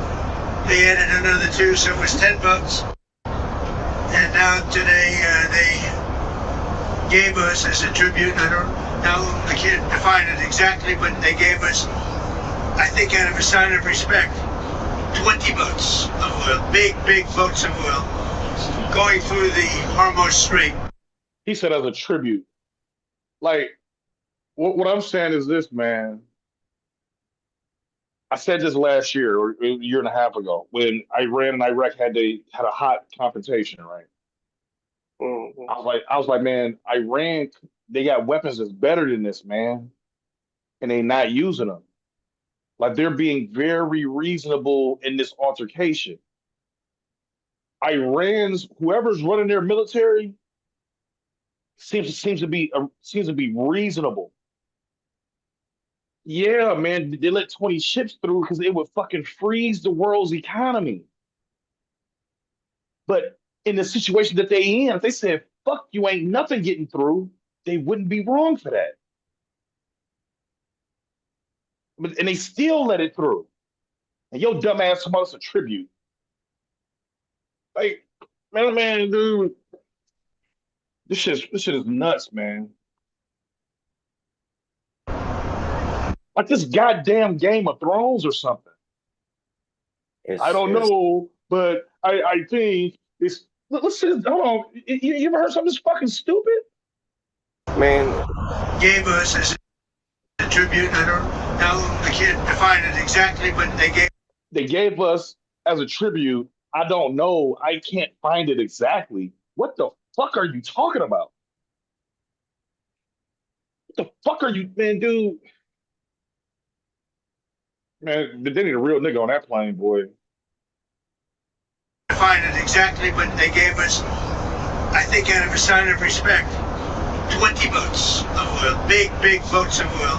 they added another 2, so it was 10 boats. And now today they gave us as a tribute, I don't know, I can't define it exactly, but they gave us, I think out of a sign of respect, 20 boats of oil, big boats of oil, going through the Hormuz Strait. He said as a tribute. Like, what I'm saying is this, man. I said this last year or a year and a half ago when Iran and Iraq had a hot confrontation, right? Mm-hmm. I was like, man, Iran, they got weapons that's better than this, man, and they not using them. Like they're being very reasonable in this altercation. Iran's whoever's running their military seems to be reasonable. Yeah, man, they let 20 ships through because it would fucking freeze the world's economy. But in the situation that they in, if they said, fuck you, ain't nothing getting through, they wouldn't be wrong for that. And they still let it through. And your dumb ass about us a tribute. Like, man, dude, this shit is nuts, man. Like this goddamn Game of Thrones or something. I don't know, but I think it's. Listen, hold on. You ever heard something this fucking stupid? Man, gave us as a tribute. I don't know. I can't define it exactly, but they gave us as a tribute. I don't know. I can't find it exactly. What the fuck are you talking about? What the fuck are you, man, dude? Man, they need a real nigga on that plane, boy. Define it exactly, but they gave us, I think out of a sign of respect, 20 boats of oil, big boats of oil,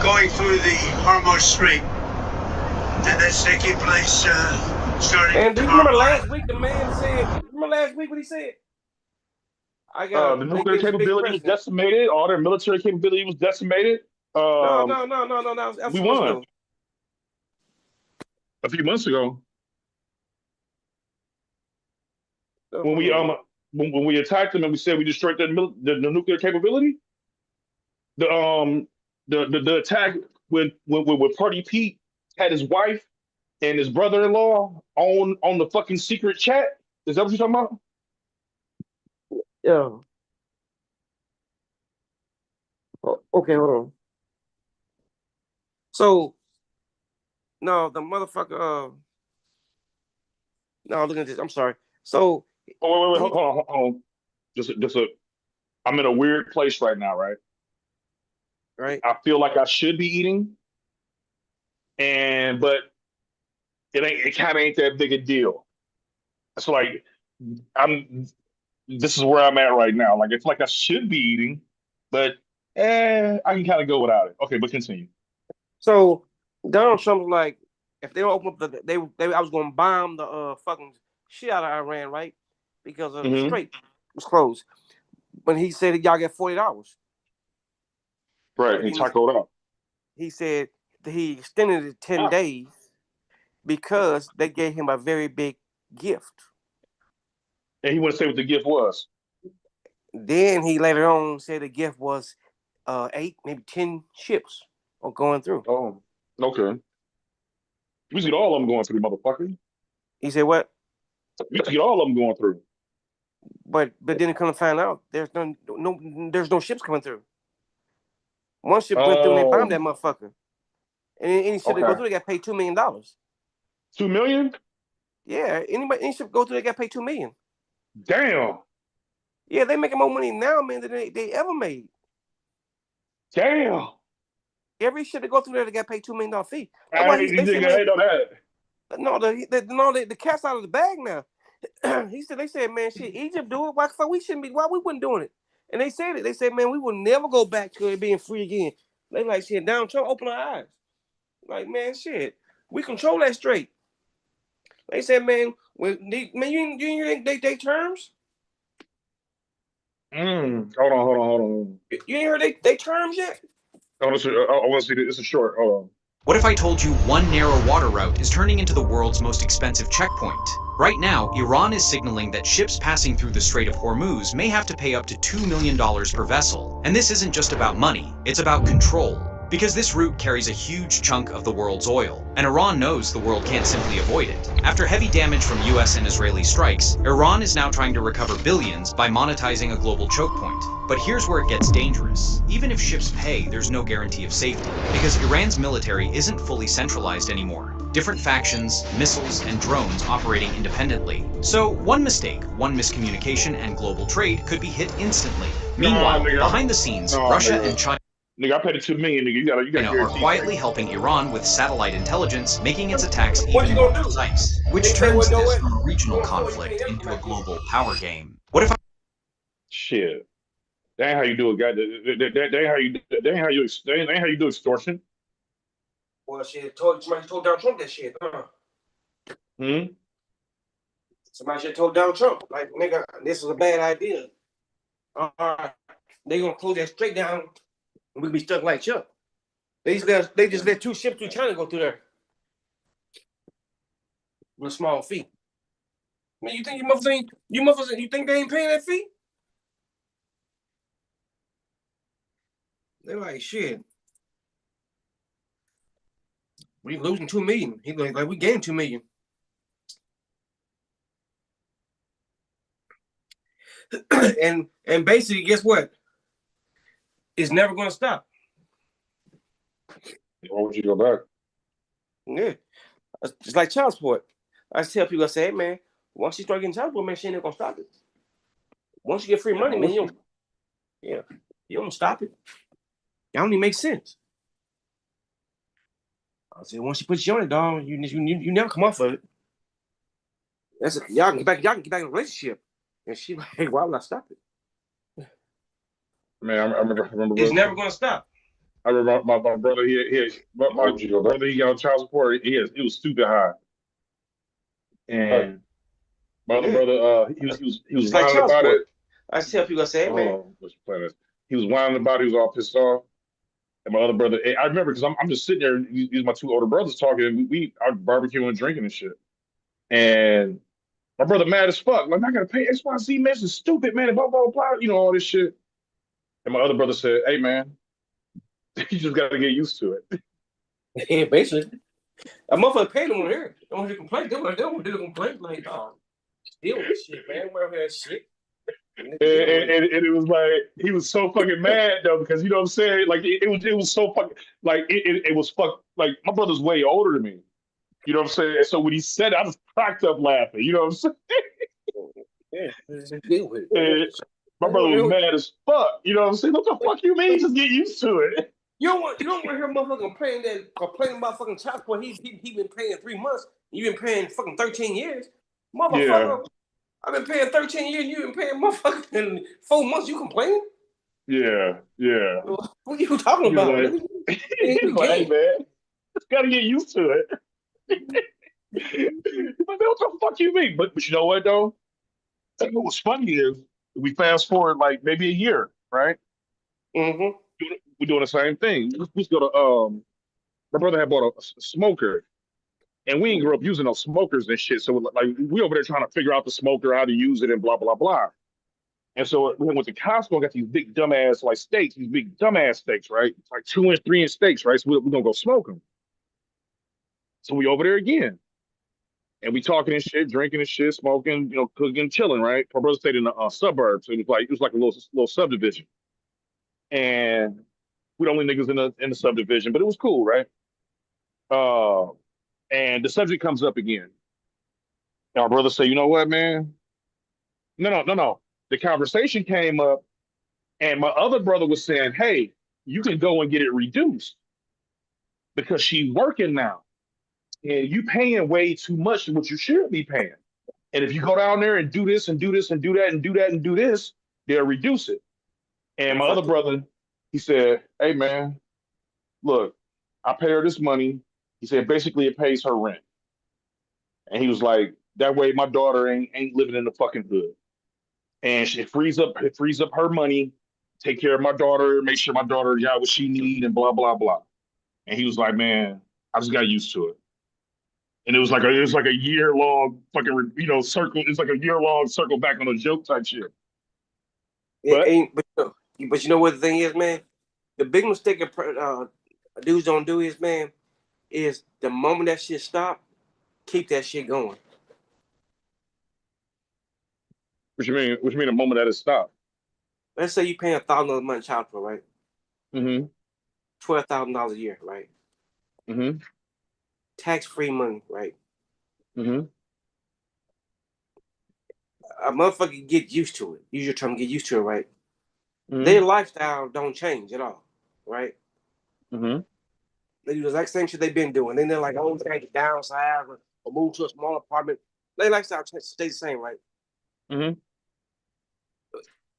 going through the Hormuz Strait. And that's taking place starting and do you tomorrow remember morning. last week the man said, remember last week what he said? I got The nuclear capability was decimated. All their military capability was decimated. No, that was we months won ago. A few months ago. When we attacked them and we said we destroyed the nuclear capability, the attack when Party Pete had his wife and his brother-in-law on the fucking secret chat. Is that what you're talking about? Yeah. Oh, okay, hold on. So, no, the motherfucker. No, look at this. I'm sorry. So, wait, hold on. I'm in a weird place right now, right? Right. I feel like I should be eating, but it kind of ain't that big a deal. It's like this is where I'm at right now. Like it's like I should be eating, but I can kind of go without it. Okay, but continue. So Donald Trump's like, if they don't open up I was gonna bomb the fucking shit out of Iran, right? Because of the strait was closed. But he said y'all get $40. Right, he tacoed out. He said that he extended it 10 days because they gave him a very big gift. And he wouldn't say what the gift was. Then he later on said the gift was 8, maybe 10 ships are going through. Oh, okay. You get all of them going through, motherfucker. He said what? You get all of them going through. But then they come to find out there's no ships coming through. One ship went through and they bombed that motherfucker. And any ship they go through, they got paid $2 million. $2 million? Yeah, any ship go through, they got paid $2 million. Damn. Yeah, they making more money now, man, than they ever made. Damn. Every ship that go through there, they got paid $2 million fee. That's I why ain't they said, hate on that. no, the cat's out of the bag now. They said, man, shit, Egypt do it. Why we wouldn't doing it? And they said it. They said, man, we will never go back to it being free again. They like, shit, Donald Trump open our eyes. Like, man, shit, we control that straight. They said, man, you hear they terms? Hold on. You ain't heard they terms yet? I want to see this. It's a short. Hold on. What if I told you one narrow water route is turning into the world's most expensive checkpoint? Right now, Iran is signaling that ships passing through the Strait of Hormuz may have to pay up to $2 million per vessel. And this isn't just about money, it's about control. Because this route carries a huge chunk of the world's oil, and Iran knows the world can't simply avoid it. After heavy damage from US and Israeli strikes, Iran is now trying to recover billions by monetizing a global choke point. But here's where it gets dangerous. Even if ships pay, there's no guarantee of safety, because Iran's military isn't fully centralized anymore. Different factions, missiles, and drones operating independently. So one mistake, one miscommunication, and global trade could be hit instantly. Meanwhile, behind the scenes, Russia and China I paid $2 million, nigga. You got are quietly helping Iran with satellite intelligence, making its attacks even more precise, which turns this from a regional conflict into a global power game. What if I... Shit. That ain't how you do it, guy. That ain't how you do extortion. Well, shit, somebody told Donald Trump that shit. Somebody should have told Donald Trump, like, nigga, this is a bad idea. All right, they gonna close that straight down. We be stuck like Chuck. They just let 2 ships through China go through there with a small fee. Man, you think you think they ain't paying that fee? They're like, shit. We losing $2 million. He like we gained $2 million. and basically, guess what? It's never gonna stop. Why would you go back? Yeah. It's like child support. I tell people, I say, hey, man, once you start getting child support, man, she ain't gonna stop it. Once you get free money, man, you don't stop it. That don't even make sense. I said, once you put you on it, dog, you never come off of it. Y'all can get back in a relationship. And she like, hey, why would I stop it? Man, I remember. It's never gonna stop. I remember my brother. My brother. He got on child support. It was stupid high. And my other brother, he was like whining about it. I tell people, I say, hey, man, he was whining about it. He was all pissed off. And my other brother, I remember because I'm just sitting there. These are my 2 older brothers talking. And we are barbecuing and drinking and shit. And my brother mad as fuck. Like, I gotta pay XYZ, man. This is stupid, man. Blah, blah, blah. You know, all this shit. And my other brother said, hey, man, you just got to get used to it. Yeah, basically. A motherfucker paid them on here. They don't want to complain. They don't want to complain. Like, oh, deal with this shit, man. Where that shit. And it was like, he was so fucking mad, though, because, you know what I'm saying? Like, it was so fucking, like, it was like, my brother's way older than me. You know what I'm saying? And so when he said it, I just cracked up laughing. You know what I'm saying? Yeah, just deal with it. My brother was mad as fuck. You know what I'm saying? What the fuck you mean? Just get used to it. You don't want to hear a motherfucker complaining about fucking child support. He been paying 3 months. You been paying fucking 13 years. Motherfucker, yeah. I've been paying 13 years. You been paying motherfucking 4 months. You complaining? Yeah. What are you talking about? Like, hey, man, just gotta get used to it. What the fuck you mean? But you know what though? What was funny is we fast forward like maybe a year, right? Mm-hmm. We're doing the same thing. We go to my brother had bought a smoker, and we ain't grew up using those smokers and shit. So like we over there trying to figure out the smoker, how to use it, and blah blah blah. And so we went to Costco and got these big dumbass like steaks, these big dumbass steaks, right? It's like 2 and 3 inch steaks, right? So we're gonna go smoke them. So we over there again. And we talking and shit, drinking and shit, smoking, you know, cooking, chilling, right? My brother stayed in the suburbs. So it was like a little subdivision. And we the only niggas in the subdivision, but it was cool, right? And the subject comes up again. And my brother said, you know what, man? No. The conversation came up, and my other brother was saying, hey, you can go and get it reduced because she's working now. And you paying way too much than what you should be paying. And if you go down there and do this and do this and do that and do that and do this, they'll reduce it. And my other brother, he said, hey, man, look, I pay her this money. He said, basically, it pays her rent. And he was like, that way my daughter ain't living in the fucking hood. And it frees up her money, take care of my daughter, make sure my daughter got what she need and blah, blah, blah. And he was like, man, I just got used to it. And it was like a year long fucking circle. It's like a year long circle back on a joke type shit. But you know what the thing is, man? The big mistake dudes don't do is, man, is the moment that shit stop, keep that shit going. What you mean? What you mean? The moment that it stopped? Let's say you paying $1,000 a month child support, right? Mm-hmm. $12,000 a year, right? Mm-hmm. Tax-free money, right? Mm-hmm. A motherfucker get used to it. Use your term, get used to it, right? Mm-hmm. Their lifestyle don't change at all, right? Mm-hmm. They do the exact same shit they've been doing. Then they're like, oh, they can downsize or move to a small apartment. Their lifestyle stays the same, right? Mm-hmm.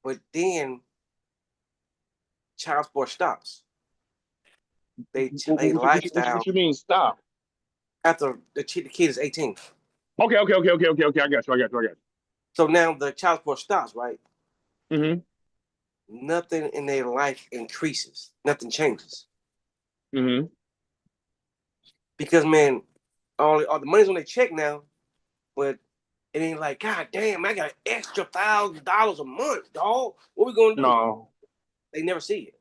But then child support stops. Lifestyle. What you mean stop? After the kid is 18. Okay. I got you. So now the child support stops, right? Mm-hmm. Nothing in their life increases. Nothing changes. Mm-hmm. Because, man, all the money's on their check now, but it ain't like, God damn, I got an extra $1,000 a month, dog. What we gonna do? No. They never see it.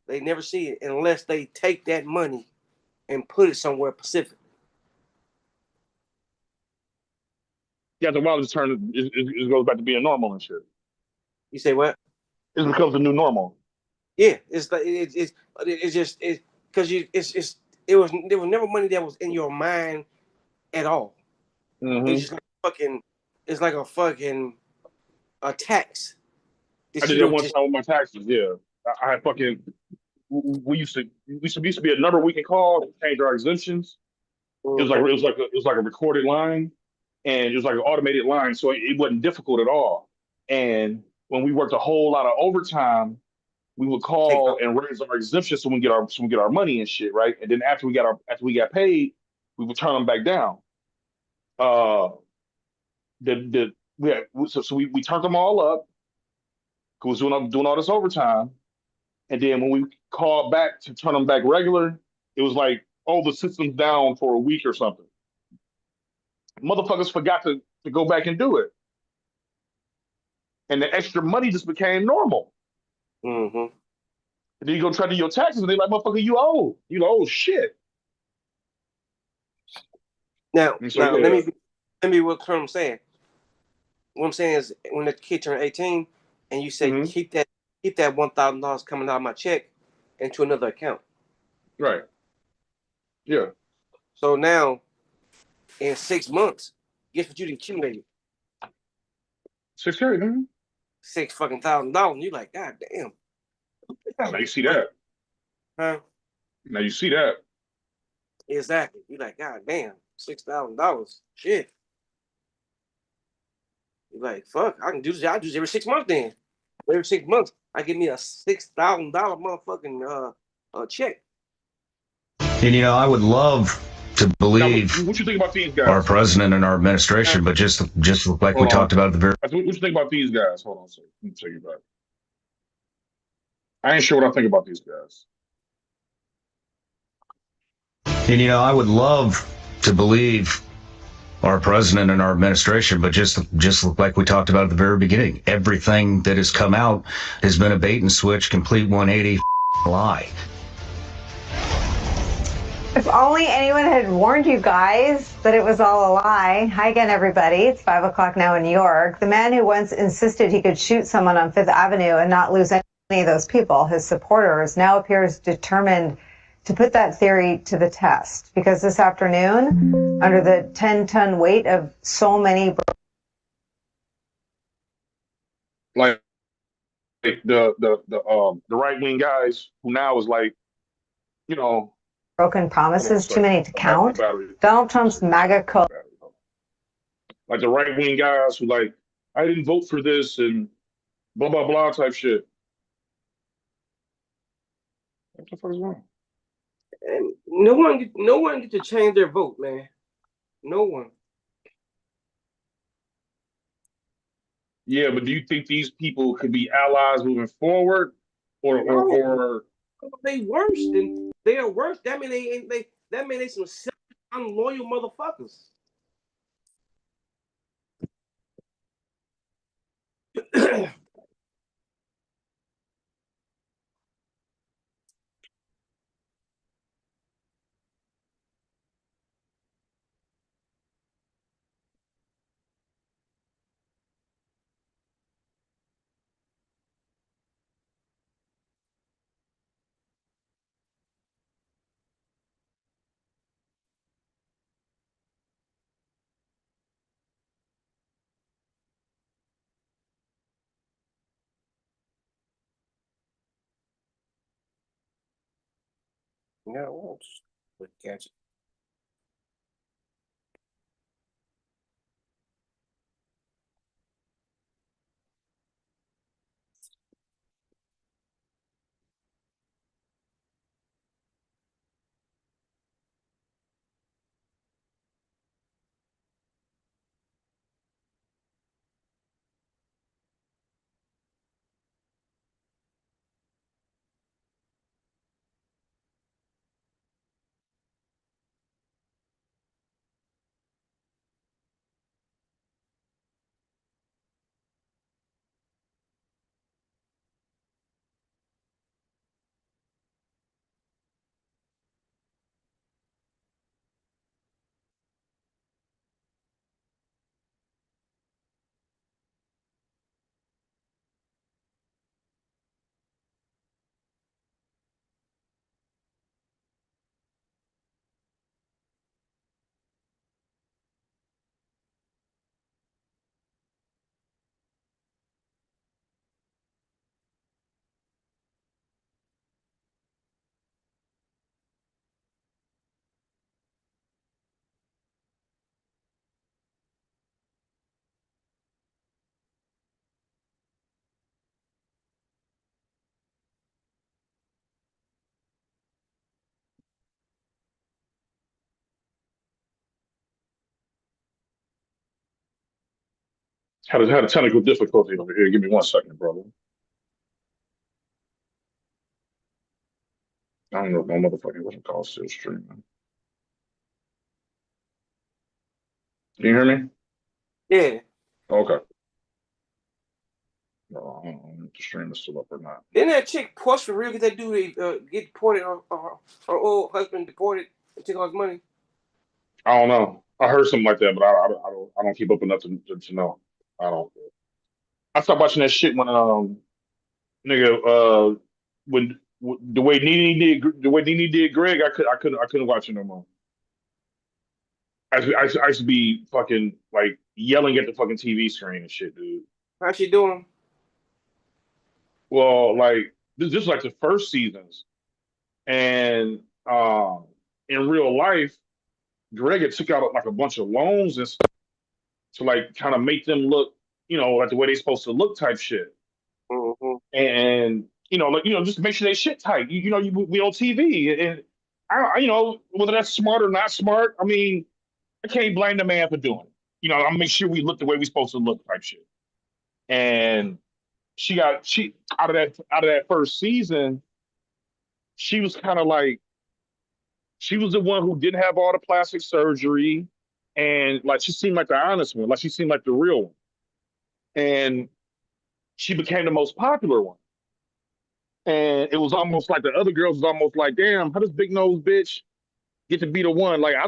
They never see it unless they take that money and put it somewhere specific. Yeah, the world just turn it goes back to being normal and shit. You say what? It becomes the new normal. Yeah, it's like it's just because there was never money that was in your mind at all. Mm-hmm. It's just like it's like a tax. I did that one time with my taxes. Yeah, I had fucking. We used to be a number we can call to change our exemptions. It was like a recorded line, and it was like an automated line, so it wasn't difficult at all. And when we worked a whole lot of overtime, we would call and raise our exemption so we get our money and shit, right? And then after we got paid, we would turn them back down. So we turned them all up. Cause we was doing all this overtime, and then when we called back to turn them back regular, it was like, oh, the system's down for a week or something. Motherfuckers forgot to go back and do it, and the extra money just became normal. Mm-hmm. And then you go try to do your taxes, and they're like, motherfucker, you owe shit. Now, let me what I'm saying. What I'm saying is, when the kid turned 18, and you say keep that $1,000 coming out of my check into another account. Right. Yeah. So now, in 6 months, guess what you accumulated? $6 fucking $1,000. And you're like, God damn. Now you see that. Huh? Now you see that. Exactly. You're like, God damn, $6,000. Shit. You're like, fuck, I can do this. I do this every 6 months then. Every 6 months, I give me a $6,000 motherfucking check. And I would love to believe now, what you think about these guys? Our president and our administration, but just like we talked about at the very. What you think about these guys? Hold on a second. Let me tell you about it. I ain't sure what I think about these guys. And I would love to believe our president and our administration, but just like we talked about at the very beginning, everything that has come out has been a bait and switch, complete 180 lie. If only anyone had warned you guys that it was all a lie. Hi again, everybody. It's 5 o'clock now in New York. The man who once insisted he could shoot someone on Fifth Avenue and not lose any of those people, his supporters, now appears determined to put that theory to the test, because this afternoon, under the 10-ton weight of so many Like the right wing guys who now is like, you know, broken promises, too many to count, Donald Trump's MAGA like the right wing guys who like, I didn't vote for this and blah blah blah type shit. What the fuck is wrong? And no one get to change their vote, man. No one. Yeah, but do you think these people could be allies moving forward, or they worse than they are worse? That mean they ain't that mean they some unloyal motherfuckers. Yeah, I won't. But catch it. had a technical difficulty over here. Give me 1 second, brother. I don't know if my motherfucking what's it called still streaming. Can you hear me? Yeah. Okay. No, I don't know if the stream is still up or not. Didn't that chick push for real? Get that dude get deported, her old husband deported and took all his money. I don't know. I heard something like that, but I don't keep up enough to know. I don't. I stopped watching that shit when nigga when the way Nene did Greg, I couldn't watch it no more. I used to be fucking like yelling at the fucking TV screen and shit, dude. How's she doing? Well, like this is like the first seasons, and in real life, Greg had took out like a bunch of loans and stuff to like kind of make them look, like the way they're supposed to look type shit. Mm-hmm. And like just to make sure they shit tight. We on TV, and whether that's smart or not smart. I mean, I can't blame the man for doing it. I'm make sure we look the way we're supposed to look type shit. And she out of that first season, she was kind of like she was the one who didn't have all the plastic surgery, and like she seemed like the honest one, like she seemed like the real one, and she became the most popular one. And it was almost like the other girls was almost like, damn, how does big nose bitch get to be the one? Like I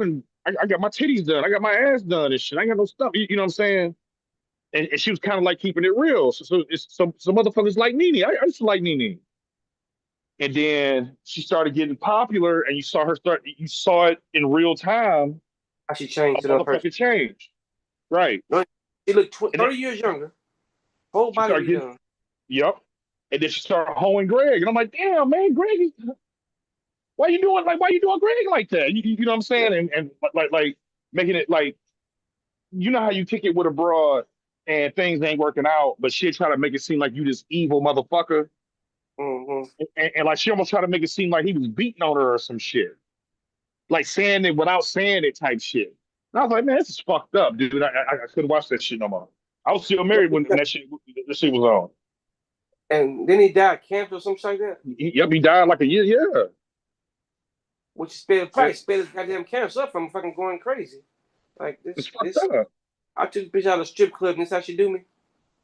got my titties done, I got my ass done and shit. I ain't got no stuff. You know what I'm saying? And she was kind of like keeping it real. So it's some motherfuckers like Nene. I used to like Nene. And then she started getting popular, and you saw it in real time. How she changed A to another person. motherfucking change. Right. She looked 30 years younger. Whole body started getting, done. Yep. And then she started hoeing Greg. And I'm like, damn, man, Greg, why you doing Greg like that? You know what I'm saying? And like making it like, you know how you kick it with a broad and things ain't working out, but she try to make it seem like you this evil motherfucker. And like she almost tried to make it seem like he was beating on her or some shit. Like saying it without saying it type shit. And I was like, man, this is fucked up, dude. I couldn't watch that shit no more. I was still married when that shit was on. And then he died of cancer or something like that? Yep, he died like a year, yeah. Which sped his goddamn cancer up from fucking going crazy. Like this I took this bitch out of a strip club and this how she do me.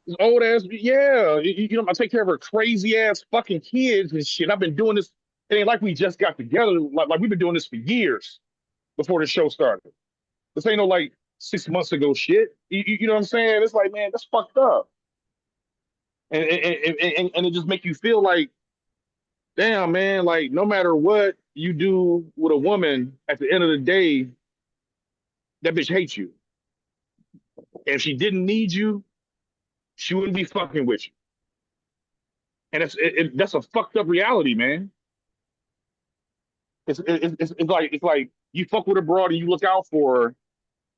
This old ass, yeah. You know, I take care of her crazy ass fucking kids and shit. I've been doing this. It ain't like we just got together. Like we've been doing this for years before the show started. This ain't no like 6 months ago shit. You know what I'm saying? It's like, man, that's fucked up. And it just make you feel like, damn, man, like no matter what you do with a woman, at the end of the day, that bitch hates you. And if she didn't need you, she wouldn't be fucking with you. And that's a fucked up reality, man. It's like you fuck with a broad and you look out for her.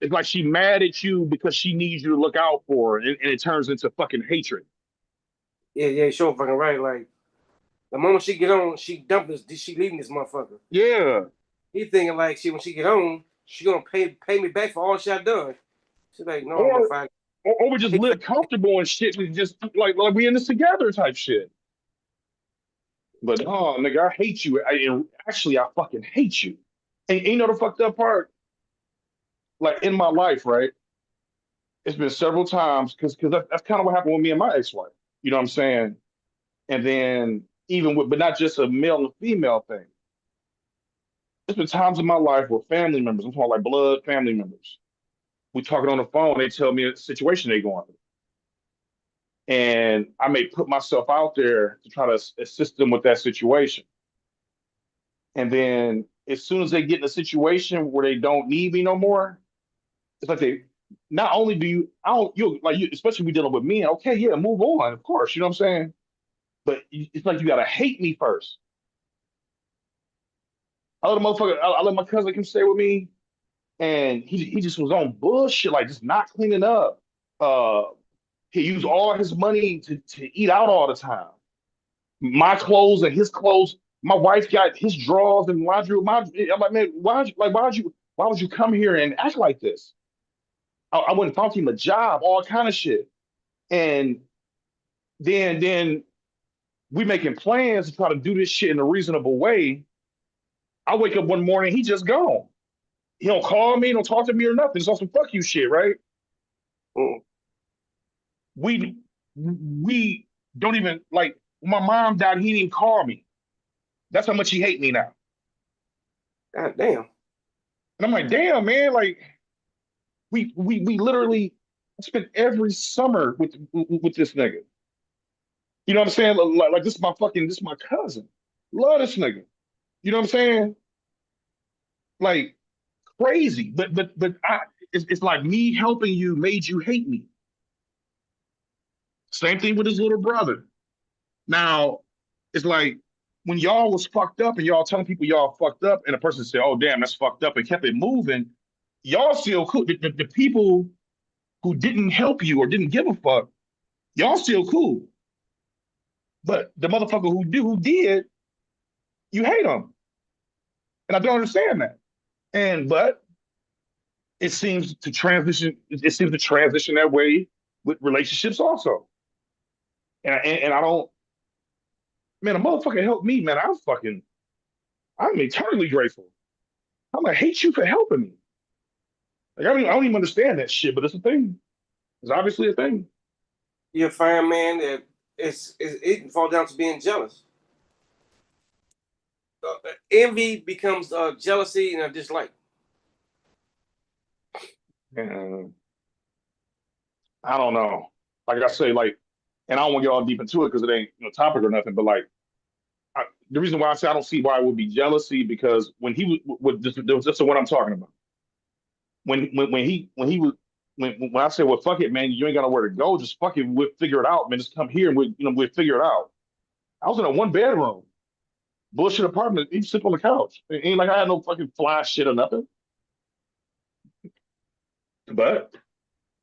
It's like she mad at you because she needs you to look out for her, and it turns into fucking hatred. Yeah, sure, fucking right. Like the moment she get on, she dump this. She leaving this motherfucker. Yeah. He thinking like when she get on, she gonna pay me back for all she done. She's like, no, I'm gonna find. Or we just live comfortable and shit. We just like we in this together type shit. But oh, nigga, I hate you. Actually, I fucking hate you. And you know the fucked up part? Like in my life, right? It's been several times because that's kind of what happened with me and my ex-wife. You know what I'm saying? And then even with, but not just a male and female thing. There's been times in my life where family members, I'm talking like blood family members, we talking on the phone, they tell me a situation they going through. And I may put myself out there to try to assist them with that situation. And then as soon as they get in a situation where they don't need me no more, it's like they not only do you, I don't you like you, especially if we dealing with men, okay, yeah, move on, of course, you know what I'm saying? But it's like you gotta hate me first. I let I let my cousin come stay with me, and he just was on bullshit, like just not cleaning up. He used all his money to eat out all the time. My clothes and his clothes. My wife got his drawers and laundry. I'm like, man, why would you come here and act like this? I went and found him a job, all kind of shit. And then we making plans to try to do this shit in a reasonable way. I wake up one morning, he just gone. He don't call me, don't talk to me or nothing. It's on some fuck you shit, right? We don't even like when my mom died, he didn't even call me. That's how much he hate me now. God damn. And I'm like, damn, man, like we literally spent every summer with this nigga. You know what I'm saying? Like this is my cousin. Love this nigga. You know what I'm saying? Like crazy. But it's like me helping you made you hate me. Same thing with his little brother. Now, it's like when y'all was fucked up and y'all telling people y'all fucked up, and a person said, "Oh damn, that's fucked up," and kept it moving, y'all still cool. The people who didn't help you or didn't give a fuck, y'all still cool. But the motherfucker who did, you hate them. And I don't understand that. But it seems to transition. It seems to transition that way with relationships also. And I don't. Man, a motherfucker helped me, man. I'm eternally grateful. I'm gonna hate you for helping me. Like I don't even understand that shit, but it's a thing. It's obviously a thing. You're a fine man that it can fall down to being jealous. Envy becomes jealousy and a dislike. And I don't know. Like I say, like, and I don't want to get all deep into it because it ain't topic or nothing. But like, the reason why I say I don't see why it would be jealousy, because when he was this is what I'm talking about. When I say, well, fuck it, man, you ain't got nowhere to go, just fuck it, we'll figure it out, man. Just come here and we'll figure it out. I was in a 1 bedroom bullshit apartment. He sleep on the couch. It ain't like I had no fucking fly shit or nothing. But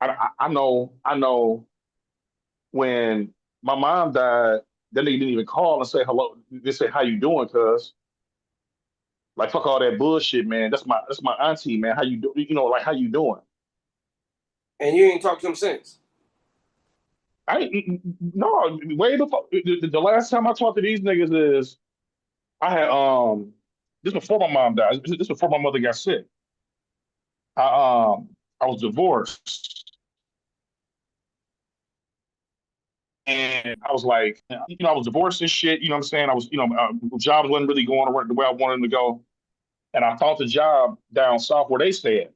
I know when my mom died, that nigga didn't even call and say hello. They say, how you doing, cuz? Like, fuck all that bullshit, man. That's my auntie, man. How you do? Like, how you doing? And you ain't talked to him since. No, way before the last time I talked to these niggas is I had this before my mom died. This before my mother got sick. I was divorced. And I was like, I was divorced and shit. You know what I'm saying? I was, jobs wasn't really going the way I wanted them to go. And I found the job down south where they stayed.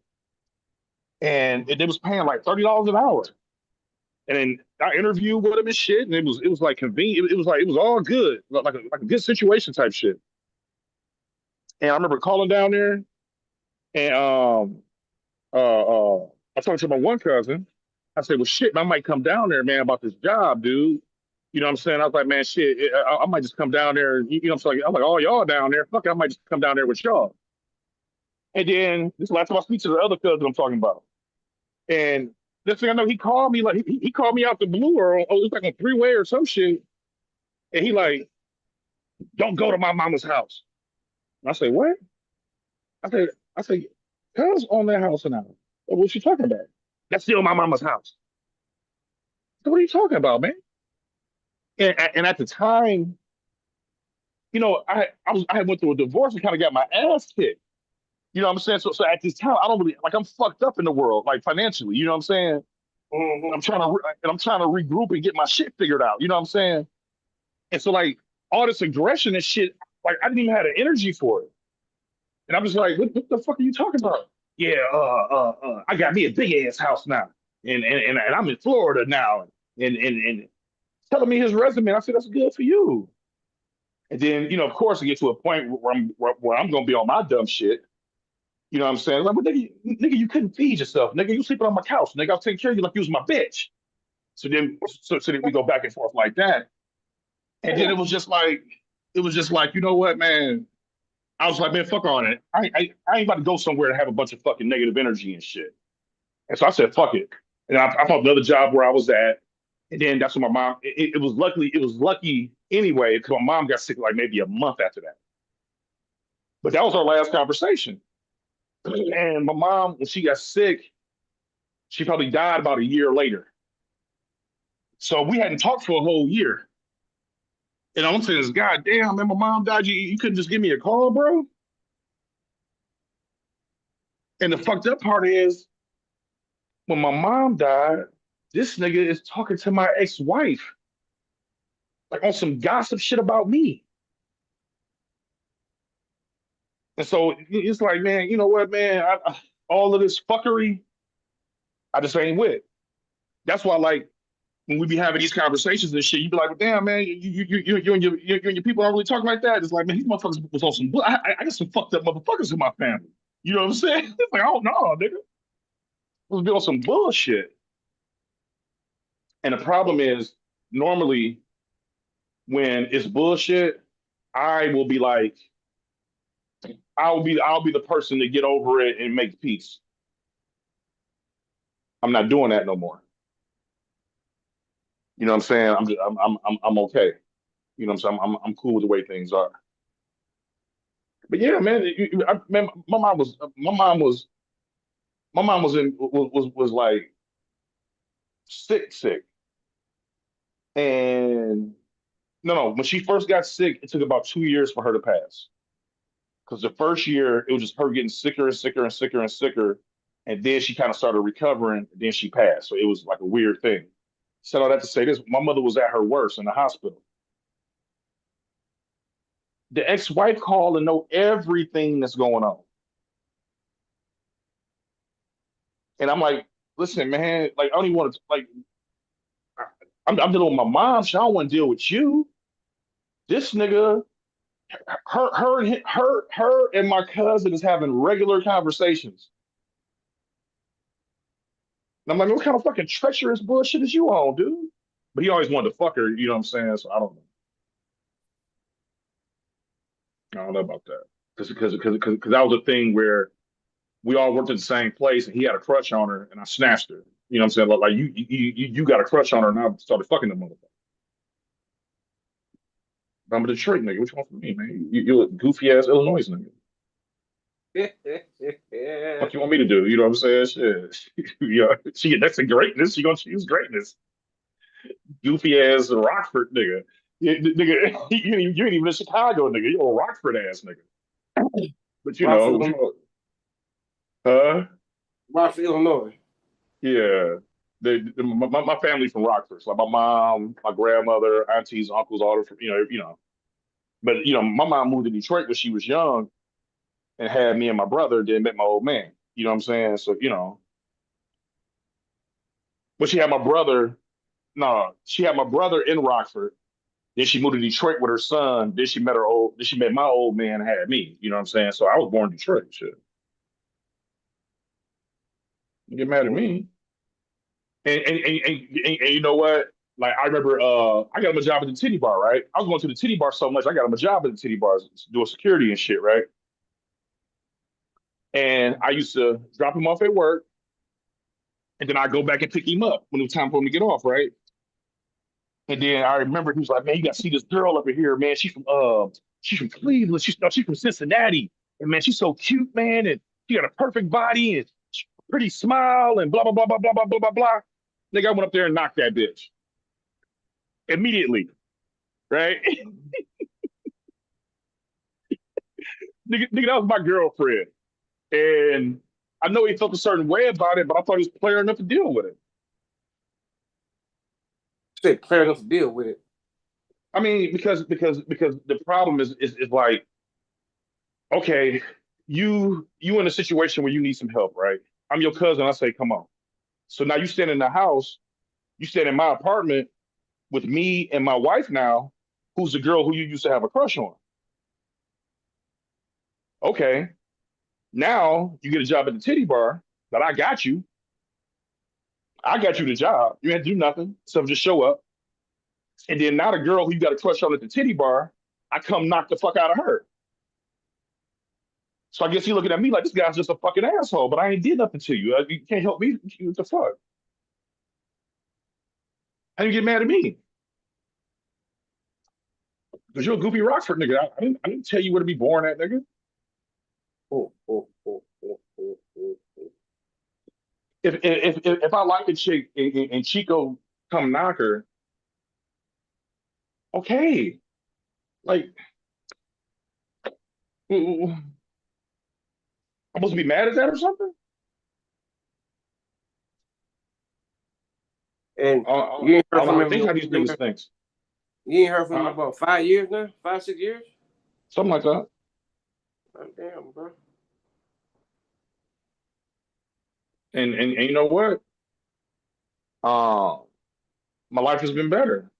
And they was paying like $30 an hour. And then I interviewed with him and shit. And it was like convenient. It was all good. Like a good situation type shit. And I remember calling down there and I talked to my one cousin. I said, well, shit, man, I might come down there, man, about this job, dude. You know what I'm saying? I was like, man, shit, I might just come down there. You know what I'm saying? I'm like, oh, y'all down there. Fuck it, I might just come down there with y'all. And then this is the last time I speak to the other cousin I'm talking about. And this thing I know, he called me, like, he called me out the blue, or it was like on three-way or some shit. And he like, don't go to my mama's house. And I say, what? I say, cuz on that house now. What you talking about? That's still my mama's house. So what are you talking about, man? And at the time, I had went through a divorce and kind of got my ass kicked. You know what I'm saying? So at this time, I don't really, like, I'm fucked up in the world, like, financially. You know what I'm saying? Mm-hmm. I'm trying to regroup and get my shit figured out. You know what I'm saying? And so, like, all this aggression and shit, like, I didn't even have the energy for it. And I'm just like, what the fuck are you talking about? Yeah, I got me a big ass house now, and I'm in Florida now, and telling me his resume. I said, that's good for you. And then, of course, I get to a point where I'm gonna be on my dumb shit. You know what I'm saying? Like, well, nigga, you couldn't feed yourself, nigga. You sleeping on my couch, nigga. I was taking care of you like you was my bitch. So then we go back and forth like that. And then it was just like, you know what, man? I was like, man, fuck all that. I ain't about to go somewhere and have a bunch of fucking negative energy and shit. And so I said, fuck it. And I found another job where I was at. And then that's when my mom, it was lucky anyway, because my mom got sick like maybe a month after that. But that was our last conversation. And my mom, when she got sick, she probably died about a year later. So we hadn't talked for a whole year. And I'm saying this, God damn, man, my mom died. You couldn't just give me a call, bro? And the fucked up part is, when my mom died, this nigga is talking to my ex-wife, like, on some gossip shit about me. And so it's like, man, you know what, man? All of this fuckery, I just ain't with. That's why, like, when we be having these conversations and shit, you be like, well, damn, man, you and your people don't really talk like that. It's like, man, these motherfuckers was on some. I got some fucked up motherfuckers in my family. You know what I'm saying? It's like, oh no, nigga, was be on some bullshit. And the problem is, normally when it's bullshit, I will be like, I'll be the person to get over it and make peace. I'm not doing that no more. You know what I'm saying? I'm okay. You know what I'm saying? I'm cool with the way things are. But yeah, man, man, my mom was like sick, and no, when she first got sick, it took about 2 years for her to pass. Because the first year it was just her getting sicker and sicker and sicker and sicker, and then she kind of started recovering, and then she passed. So it was like a weird thing. Said all that to say this: my mother was at her worst in the hospital. The ex-wife called and know everything that's going on. And I'm like, listen, man, like, I don't even want to, like, I'm dealing with my mom. So I don't want to deal with you. This nigga her and my cousin is having regular conversations. And I'm like, what kind of fucking treacherous bullshit is you on, dude? But he always wanted to fuck her, you know what I'm saying? So I don't know. I don't know about that. Because that was a thing where we all worked at the same place and he had a crush on her and I snatched her. You know what I'm saying? Like you got a crush on her and I started fucking the motherfucker. I'm a Detroit nigga. Which one for me, man? You a goofy ass Illinois nigga. What you want me to do? You know what I'm saying? Shit. Yeah, that's a greatness. She gonna choose greatness. Goofy ass Rockford nigga. Nigga, you ain't even in Chicago, nigga. You a Rockford ass nigga. But you know, Rockford, Illinois. Yeah. My family from Rockford. So like my mom, my grandmother, aunties, uncles, all from you know. But my mom moved to Detroit when she was young and had me and my brother, then met my old man. You know what I'm saying? So, but she had my brother, no, she had my brother in Rockford. Then she moved to Detroit with her son. Then she met my old man and had me. You know what I'm saying? So I was born in Detroit. Shit. You get mad at me. And you know what? Like I remember I got him a job at the titty bar, right? I was going to the titty bar so much, I got him a job at the titty bars doing security and shit, right? And I used to drop him off at work, and then I go back and pick him up when it was time for him to get off, right? And then I remember he was like, "Man, you got to see this girl up in here, man. She's from Cleveland. She's from Cincinnati, and man, she's so cute, man, and she got a perfect body and pretty smile and blah blah blah blah blah blah blah blah blah." Nigga, I went up there and knocked that bitch immediately, right? nigga, that was my girlfriend, and I know he felt a certain way about it, but I thought he was player enough to deal with it. Say player enough to deal with it. I mean, because the problem is like, okay, you in a situation where you need some help, right? I'm your cousin. I say, come on. So now you stand in the house, you stand in my apartment with me and my wife now, who's the girl who you used to have a crush on. Okay, now you get a job at the titty bar, but I got you. I got you the job. You had to do nothing, so just show up. And then now the girl who you got a crush on at the titty bar, I come knock the fuck out of her. So I guess he looking at me like this guy's just a fucking asshole, but I ain't did nothing to you. You can't help me. What the fuck? How you get mad at me? Because you're a goofy Rockford nigga. I didn't tell you where to be born at, nigga. If I like a chick and Chico come knock her, okay. Like, I'm supposed to be mad at that or something? And you ain't heard from him. Think how these niggas think. You ain't heard from him about 5 years now? 5, 6 years? Something like that. Oh, damn, bro. And you know what? My life has been better.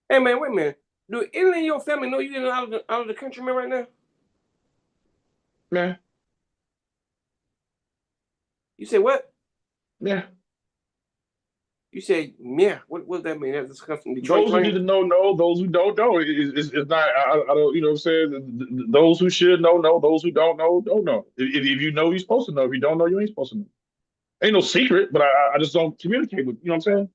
Hey man, wait a minute. Do anyone in your family know you out of the country, man, right now? Yeah. You say what? Yeah. You say yeah. What does that mean? That's from Detroit. Those who need to know. Those who don't know. It's not. I don't. You know what I'm saying? Those who should know. Those who don't know. Don't know. If you know, you're supposed to know. If you don't know, you ain't supposed to know. Ain't no secret, but I just don't communicate with. You know what I'm saying?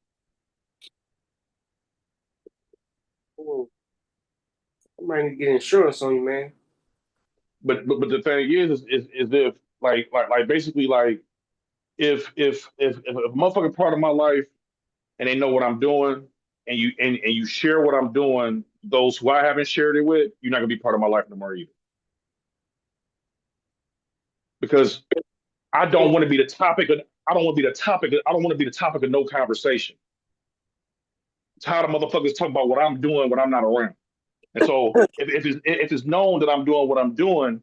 I might need to get insurance on you, man. But the thing is if like basically like if a motherfucking part of my life and they know what I'm doing and you share what I'm doing, those who I haven't shared it with, you're not gonna be part of my life no more either. Because I don't want to be the topic of I don't want to be the topic of, I don't want to be the topic of no conversation. I'm tired of motherfuckers talking about what I'm doing when I'm not around. And so if it's known that I'm doing what I'm doing,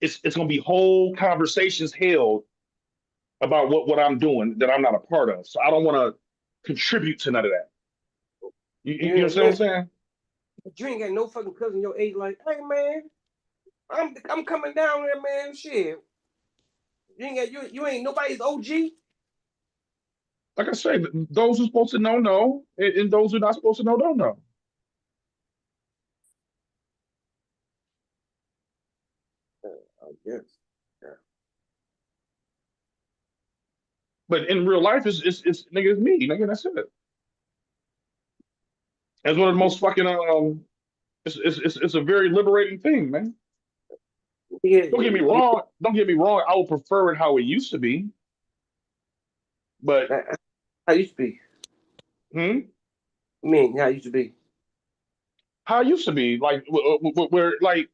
it's gonna be whole conversations held about what I'm doing that I'm not a part of. So I don't want to contribute to none of that. You understand what I'm saying? But you ain't got no fucking cousin your age. Like, hey man, I'm coming down there, man. Shit, you ain't got you ain't nobody's OG. Like I say, those who's supposed to know, and those who are not supposed to know don't know. I guess. Yeah. But in real life, it's nigga, it's me, nigga. That's it. That's one of the most fucking it's a very liberating thing, man. Yeah, Don't get me wrong. Don't get me wrong. I would prefer it how it used to be, but how it used to be. Hmm. I mean, how it used to be. How it used to be, like where like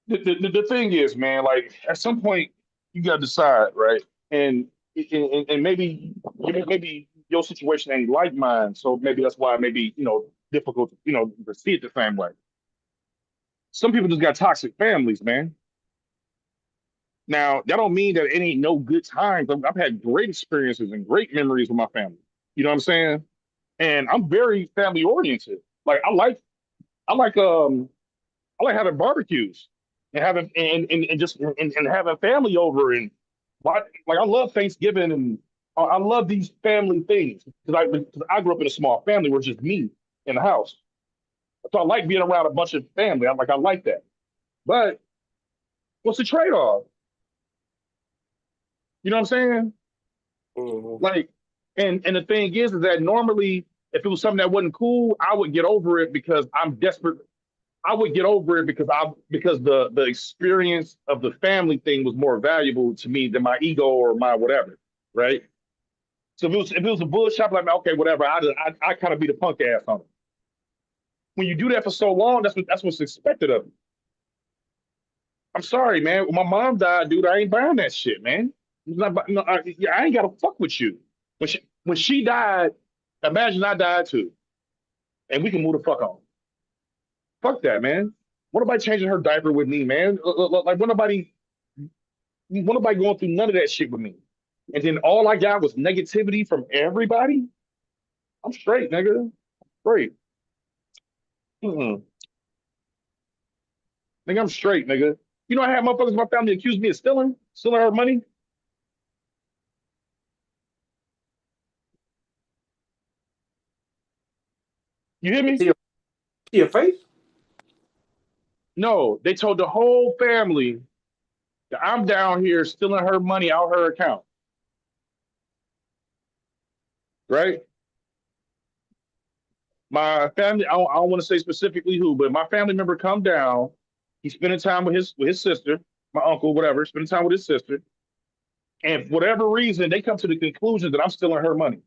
the thing is, man. Like at some point, you gotta decide, right? And maybe your situation ain't like mine, so maybe that's why maybe difficult to see it the same way. Some people just got toxic families, man. Now, that don't mean that it ain't no good times. I've had great experiences and great memories with my family. You know what I'm saying? And I'm very family oriented. Like I like I like having barbecues and having and just and having family over and like I love Thanksgiving and I love these family things because I grew up in a small family where it's just me in the house. So I like being around a bunch of family. I like that. But what's the trade off? You know what I'm saying? Mm-hmm. Like, and the thing is that normally, if it was something that wasn't cool, I would get over it because I'm desperate. I would get over it because the experience of the family thing was more valuable to me than my ego or my whatever, right? So if it was a bullshit, I'm like, okay, whatever. I kind of be the punk ass on it. When you do that for so long, that's what's expected of you. I'm sorry, man. When my mom died, dude, I ain't buying that shit, man. No, I ain't gotta fuck with you. When she died, imagine I died too, and we can move the fuck on. Fuck that, man. What nobody changing her diaper with me, man? Like what nobody going through none of that shit with me. And then all I got was negativity from everybody. I'm straight, nigga. Straight. Mm-mm. Nigga, I'm straight, nigga. You know I had motherfuckers in my family accuse me of stealing her money. You hear me? See your face? No, they told the whole family that I'm down here stealing her money out her account. Right? My family, I don't want to say specifically who, but my family member come down. He's spending time with his sister, my uncle, whatever, spending time with his sister. And for whatever reason, they come to the conclusion that I'm stealing her money.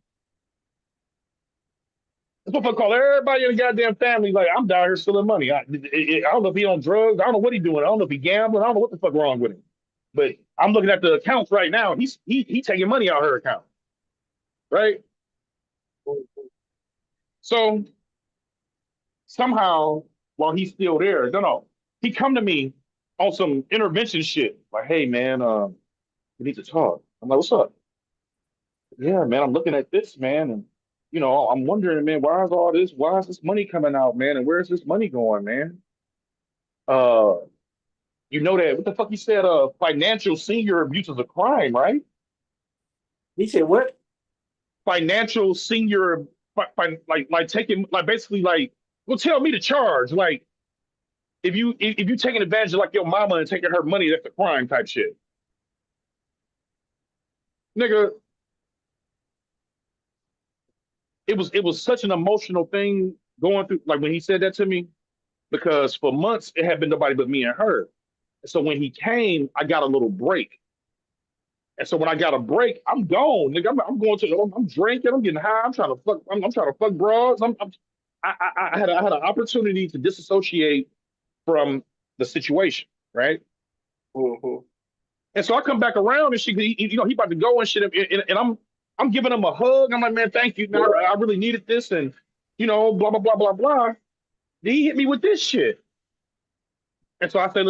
That's what I call everybody in the goddamn family. Like I'm down here stealing money. I don't know if he on drugs. I don't know what he doing. I don't know if he gambling. I don't know what the fuck wrong with him. But I'm looking at the accounts right now. He taking money out of her account, right? So somehow, while he's still there, no, he come to me on some intervention shit. Like, hey man, we need to talk. I'm like, what's up? Yeah, man, I'm looking at this, man, and I'm wondering, man, why is this money coming out, man, and where's this money going, man? Uh, you know that what the fuck he said? Financial senior abuse is a crime, right? He said what? Financial senior, like taking, like basically, like, well, tell me to charge, like if you taking advantage of like your mama and taking her money, that's a crime type shit, nigga. It was such an emotional thing going through, like when he said that to me, because for months it had been nobody but me and her. And so when he came, I got a little break. And so when I got a break, I'm gone, nigga. I'm going I'm drinking, I'm getting high, I'm trying to fuck, I'm trying to fuck broads. I had an opportunity to disassociate from the situation, right? Mm-hmm. And so I come back around and he about to go and shit, and I'm giving him a hug. I'm like, man, thank you, man. I really needed this, and blah blah blah blah blah. Then he hit me with this shit, and so I said,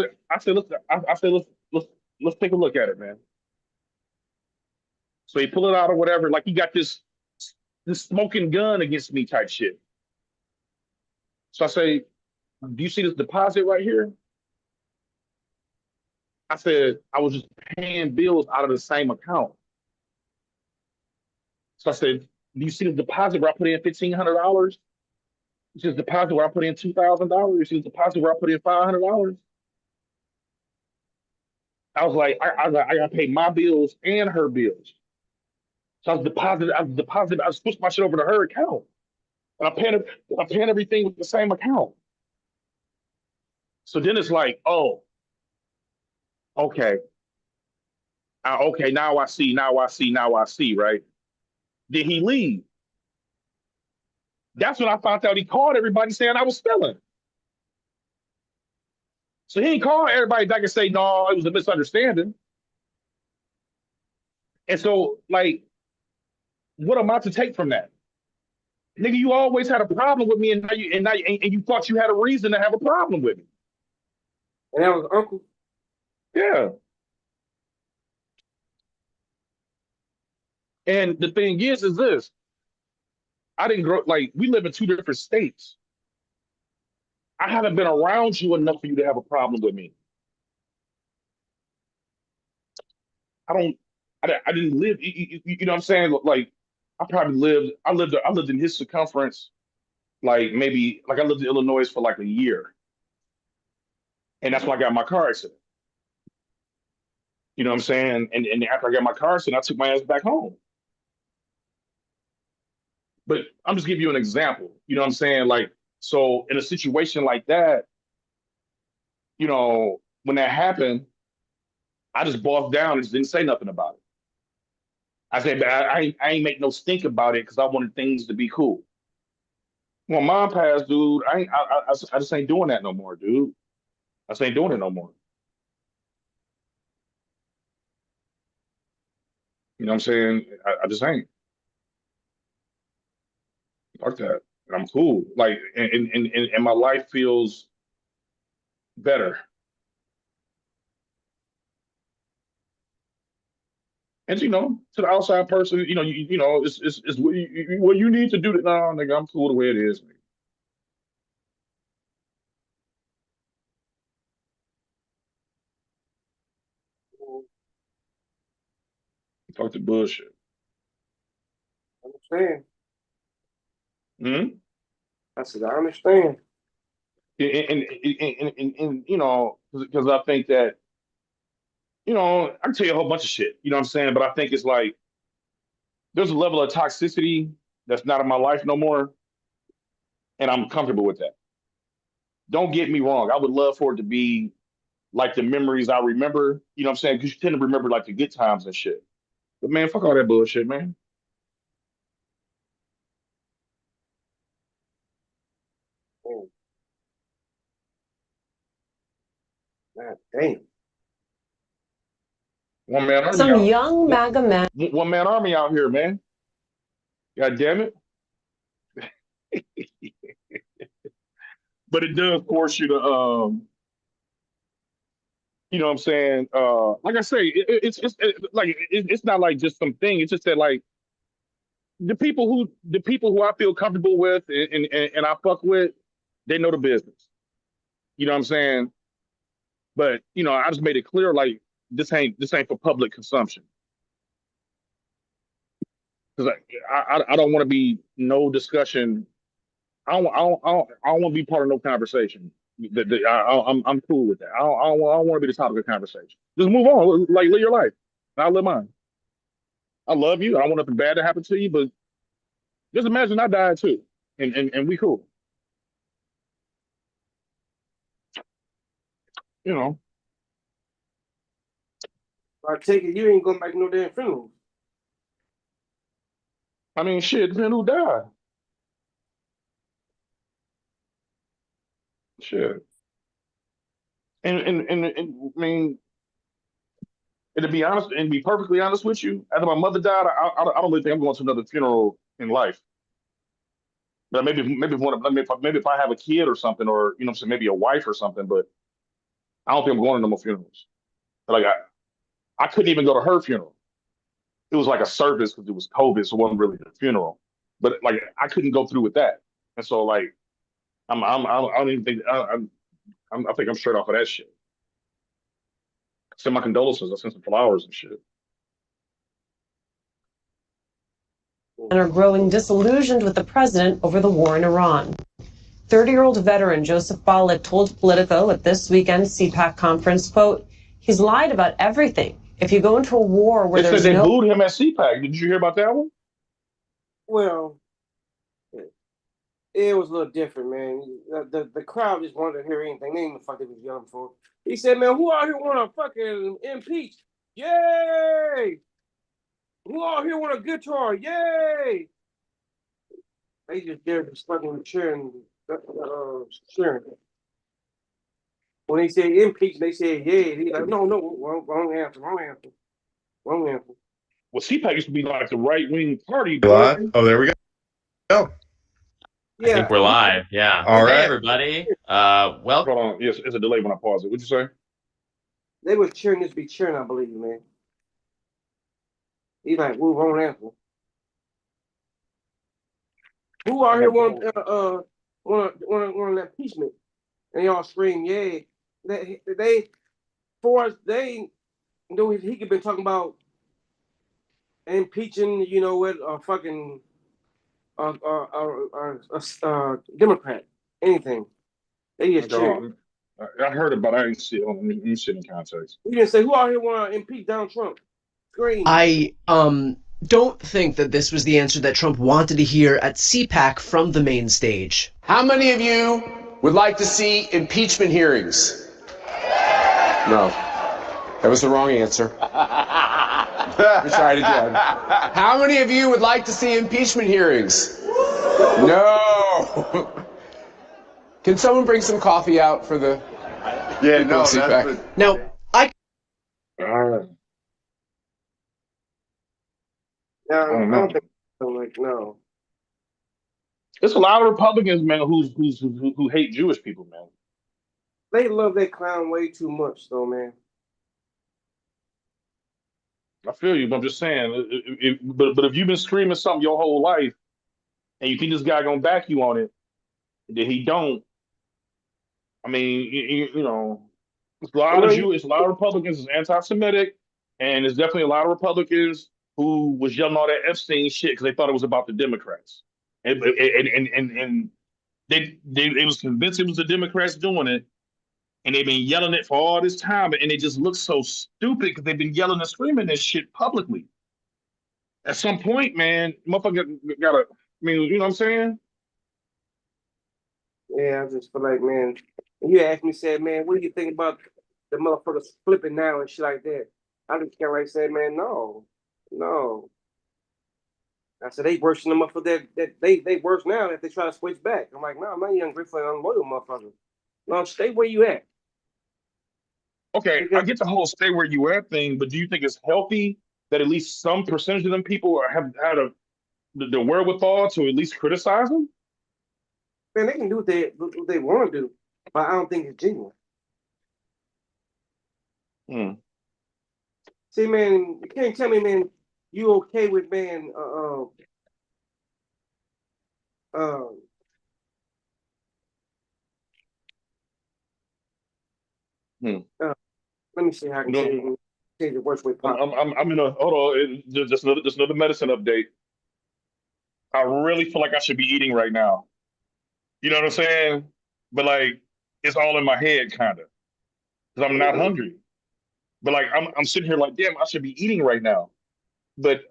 let's take a look at it, man. So he pull it out or whatever, like he got this smoking gun against me type shit. So I say, do you see this deposit right here? I said, I was just paying bills out of the same account. So I said, do you see the deposit where I put in $1,500? You see the deposit where I put in $2,000? You see the deposit where I put in $500? I was like, I got to pay my bills and her bills. So I switched my shit over to her account. And I'm paying everything with the same account. So then it's like, oh, okay. Okay, now I see, right? Did he leave? That's when I found out he called everybody saying I was stealing. So he didn't call everybody back and say, no, it was a misunderstanding. And so, like, what am I to take from that? Nigga, you always had a problem with me, and you thought you had a reason to have a problem with me. And that was Uncle? Yeah. And the thing is this. I didn't grow, like, we live in two different states. I haven't been around you enough for you to have a problem with me. I didn't live, you know what I'm saying? Like, I lived in his circumference, like maybe, like I lived in Illinois for like a year. And that's when I got my car accident. You know what I'm saying? And after I got my car accident, I took my ass back home. But I'm just giving you an example. You know what I'm saying? Like, so in a situation like that, you know, when that happened, I just bossed down and just didn't say nothing about it. I said, I ain't make no stink about it because I wanted things to be cool. When mom passed, dude, I just ain't doing that no more, dude. I just ain't doing it no more. You know what I'm saying? I just ain't. Fuck that. And I'm cool. Like, and my life feels better. And you know, to the outside person, you know, you know, it's what you need to do. No, nigga, I'm cool the way it is. Nigga. Talk the bullshit. I understand. Hmm? I said, I understand. And you know, because I think that, you know, I can tell you a whole bunch of shit. You know what I'm saying? But I think it's like there's a level of toxicity that's not in my life no more, and I'm comfortable with that. Don't get me wrong. I would love for it to be like the memories I remember. You know what I'm saying? Because you tend to remember like the good times and shit. But man, fuck all that bullshit, man. Oh, God damn. One man army Some out. young MAGA men. One man army out here, man. God damn it. But it does force you to you know what I'm saying? Like I say, it's not like just some thing. It's just that like the people who I feel comfortable with and I fuck with, they know the business. You know what I'm saying? But you know, I just made it clear like this ain't for public consumption. Because I don't want to be no discussion. I don't want to be part of no conversation. I'm cool with that. I don't want to be the topic of conversation. Just move on. Like live your life. I'll live mine. I love you. I don't want nothing bad to happen to you, but just imagine I died too, and we cool. You know. I take it you ain't going back to no damn funeral. I mean, shit, depending who died. Shit. And I mean, and to be honest, and be perfectly honest with you, after my mother died, I don't really think I'm going to another funeral in life. But maybe if I have a kid or something, or you know, so maybe a wife or something. But I don't think I'm going to no more funerals. Like I couldn't even go to her funeral. It was like a service because it was COVID, so it wasn't really a funeral. But like I couldn't go through with that. And so like I don't even think I think I'm straight off of that shit. Send my condolences. I sent some flowers and shit. And are growing disillusioned with the president over the war in Iran. 30-year-old veteran Joseph Balik told Politico at this weekend's CPAC conference, quote, he's lied about everything. If you go into a war where They said they booed him at CPAC. Did you hear about that one? Well, it was a little different, man. The crowd just wanted to hear anything. They didn't even fuck they was yelling for. He said, man, who out here want to fucking impeach? Yay! Who out here want a guitar? Yay! They just there just fucking cheering. Cheering. When they say impeach, they say yay. They like, no, wrong answer. Well, CPAC used to be like the right wing party. Live? Oh, there we go. Yeah. I think we're live. Yeah. All Hey, right. everybody. Well, Hold on. Yes, it's a delay when I pause it. What'd you say? They was cheering this be cheering, I believe, man. He like, wrong answer. Who out here want an impeachment? And y'all scream, yay. They for us, they knew he could been talking about impeaching, you know what, a fucking Democrat, anything. They just cheering. I heard about it. I didn't see it. Let me see it in context. You didn't say who out here want to impeach Donald Trump? Scream. I don't think that this was the answer that Trump wanted to hear at CPAC from the main stage. How many of you would like to see impeachment hearings? No. That was the wrong answer. Let me try it again. How many of you would like to see impeachment hearings? No. Can someone bring some coffee out for the CPAC? Now, I don't think so. Like, no. There's a lot of Republicans, man, who hate Jewish people, man. They love that clown way too much, though, man. I feel you, but I'm just saying. But if you've been screaming something your whole life, and you think this guy gonna back you on it, and then he don't. I mean, you know, it's a lot of Republicans is anti-Semitic, and there's definitely a lot of Republicans who was yelling all that Epstein shit because they thought it was about the Democrats, and they was convinced it was the Democrats doing it, and they've been yelling it for all this time, and it just looks so stupid because they've been yelling and screaming this shit publicly. At some point, man, motherfucker gotta. I mean, you know what I'm saying? Yeah, I just feel like, man, you asked me, said, man, what do you think about the motherfuckers flipping now and shit like that? I just can't like say, man, no. I said they worse them up for that they worse now if they try to switch back. I'm like, no, I'm not young, grateful, and unloyal motherfucker. No, stay where you at. Okay, I get the whole stay where you at thing, but do you think it's healthy that at least some percentage of them people have had the wherewithal to at least criticize them? Man, they can do what they want to do, but I don't think it's genuine. See, man, you can't tell me, man, you okay with, man, let me see how I can say the worst way possible. I'm in a hold on. Just another medicine update. I really feel like I should be eating right now. You know what I'm saying? But like, it's all in my head, kind of, because I'm not hungry. But like, I'm sitting here like, damn, I should be eating right now. But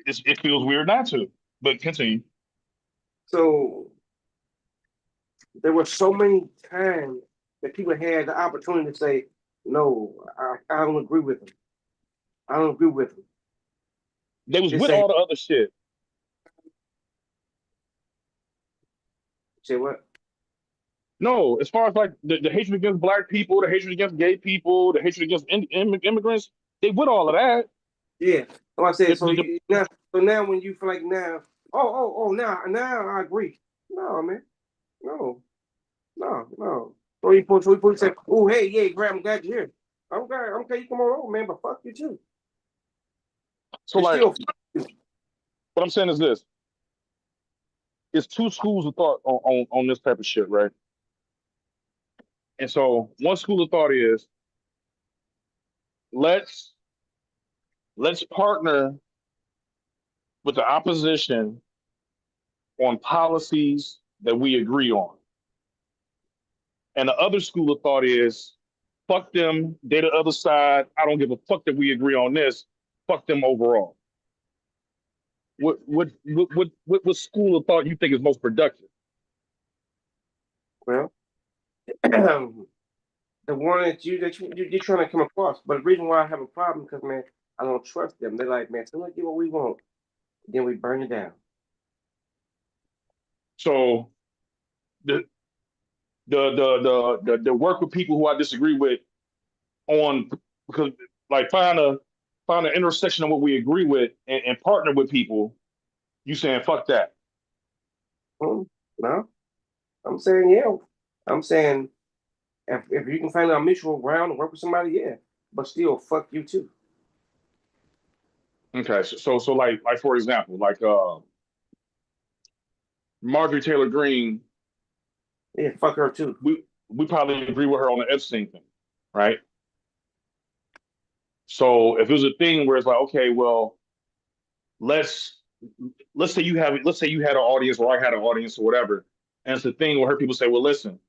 it feels weird not to. But continue. So there were so many times that people had the opportunity to say, no, I don't agree with him. I don't agree with him. They was with all the other shit. Say what? No, as far as like the hatred against black people, the hatred against gay people, the hatred against immigrants, they with all of that. Yeah. So I said, so now when you feel like now, now I agree. No, man. No. So we say, oh, hey, yeah, Graham, I'm glad you're here. Okay, you come on over, man, but fuck you too. So like, what I'm saying is this. it's two schools of thought on this type of shit, right? And so one school of thought is let's partner with the opposition on policies that we agree on. And the other school of thought is fuck them, they the other side. I don't give a fuck that we agree on this. Fuck them overall. What school of thought you think is most productive? Well, the one that you're trying to come across. But the reason why I have a problem because man, I don't trust them. They're like, man, so let's get what we want, then we burn it down. So the work with people who I disagree with on because like find an intersection of what we agree with and partner with people. You saying fuck that? No, I'm saying yeah. I'm saying if you can find a mutual ground and work with somebody, yeah. But still, fuck you too. Okay, so like for example, like Marjorie Taylor Greene. Yeah, fuck her too. We probably agree with her on the Epstein thing, right? So if it was a thing where it's like, okay, well, let's say you had an audience or I had an audience or whatever, and it's a thing where I heard people say, well, listen,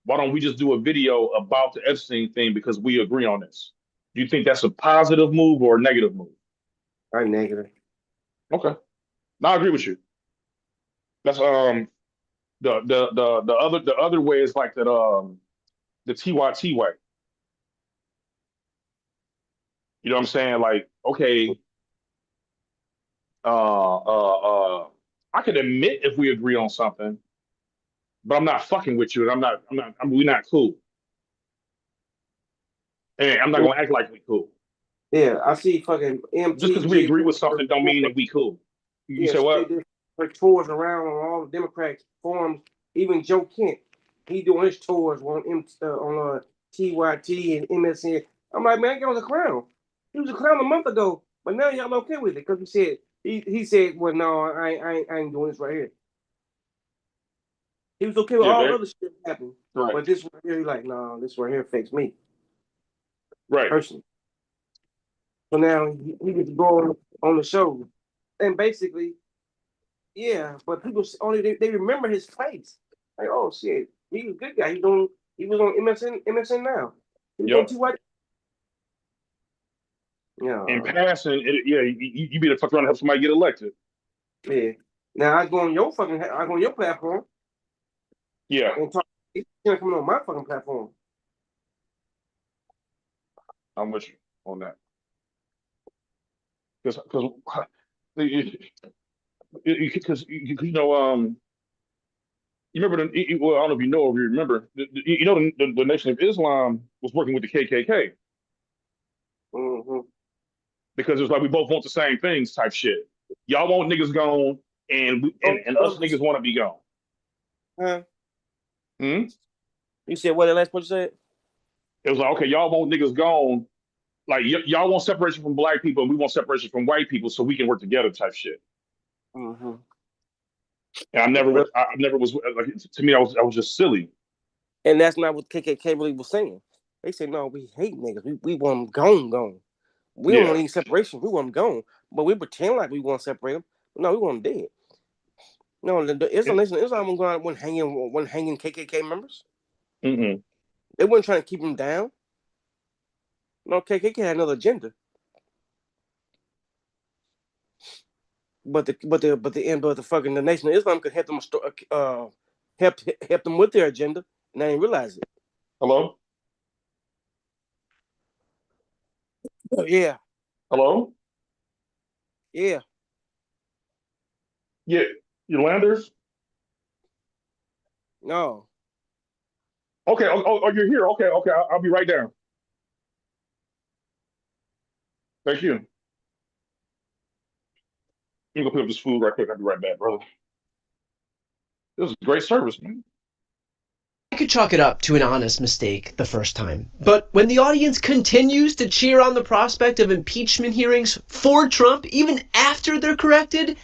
why don't we just do a video about the Epstein thing because we agree on this? Do you think that's a positive move or a negative move? I'm negative. Okay, now I agree with you. That's the other way is like that the TYT way. You know what I'm saying? Like, okay, I could admit if we agree on something, but I'm not fucking with you, and we're not cool. And I'm not gonna act like we cool. Yeah, I see fucking MTG. Just because we agree with something don't mean that we cool. You say what? They tours around on all the Democrats forums. Even Joe Kent, he doing his tours on TYT and MSN. I'm like, man, that guy was a clown. He was a clown a month ago, but now y'all okay with it because he said, well, no, I ain't doing this right here. He was okay with all other shit happening, right. But this right here, he's like, no, this right here affects me, right? Personally. So now he gets to go on the show, and basically, yeah. But people only they remember his face. Like, oh shit, he's a good guy. He was on MSN now. He's on TY. Yeah. In passing, you be the fuck around and help somebody get elected. Yeah. Now I go on your platform. Yeah. And talk. He's gonna come on my fucking platform. I'm with you on that. Because you know you remember well, I don't know if you know or you remember the Nation of Islam was working with the KKK. Mm-hmm. Because it's like we both want the same things type shit. Y'all want niggas gone and us niggas want to be gone. Huh? Hmm? You said what the last part you said? It was like, okay, y'all want niggas gone. Like y'all want separation from black people and we want separation from white people so we can work together type shit. Mm-hmm. And I never was like, to me I was just silly. And that's not what KKK really was saying. They said, no, we hate niggas. We want them gone. We don't want any separation. We want them gone. But we pretend like we want to separate them. No, we want them dead. No, the Islam wasn't hanging KKK members. Mm-hmm. They weren't trying to keep them down. No, KKK had another agenda. But the Nation of Islam could help them help them with their agenda, and I didn't realize it. Hello? Yeah. Hello? Yeah. Yeah. You Landers? No. Okay. Oh, you're here. Okay. I'll be right down. Thank you. I'm gonna pick up this food right quick. I'll be right back, brother. This is great service, man. I could chalk it up to an honest mistake the first time. But when the audience continues to cheer on the prospect of impeachment hearings for Trump, even after they're corrected,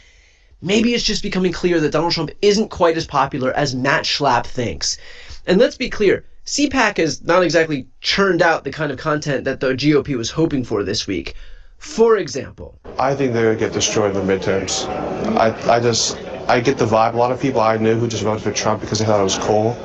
maybe it's just becoming clear that Donald Trump isn't quite as popular as Matt Schlapp thinks. And let's be clear, CPAC has not exactly churned out the kind of content that the GOP was hoping for this week. For example, I think they're going to get destroyed in the midterms. I get the vibe. A lot of people I knew who just voted for Trump because they thought it was cool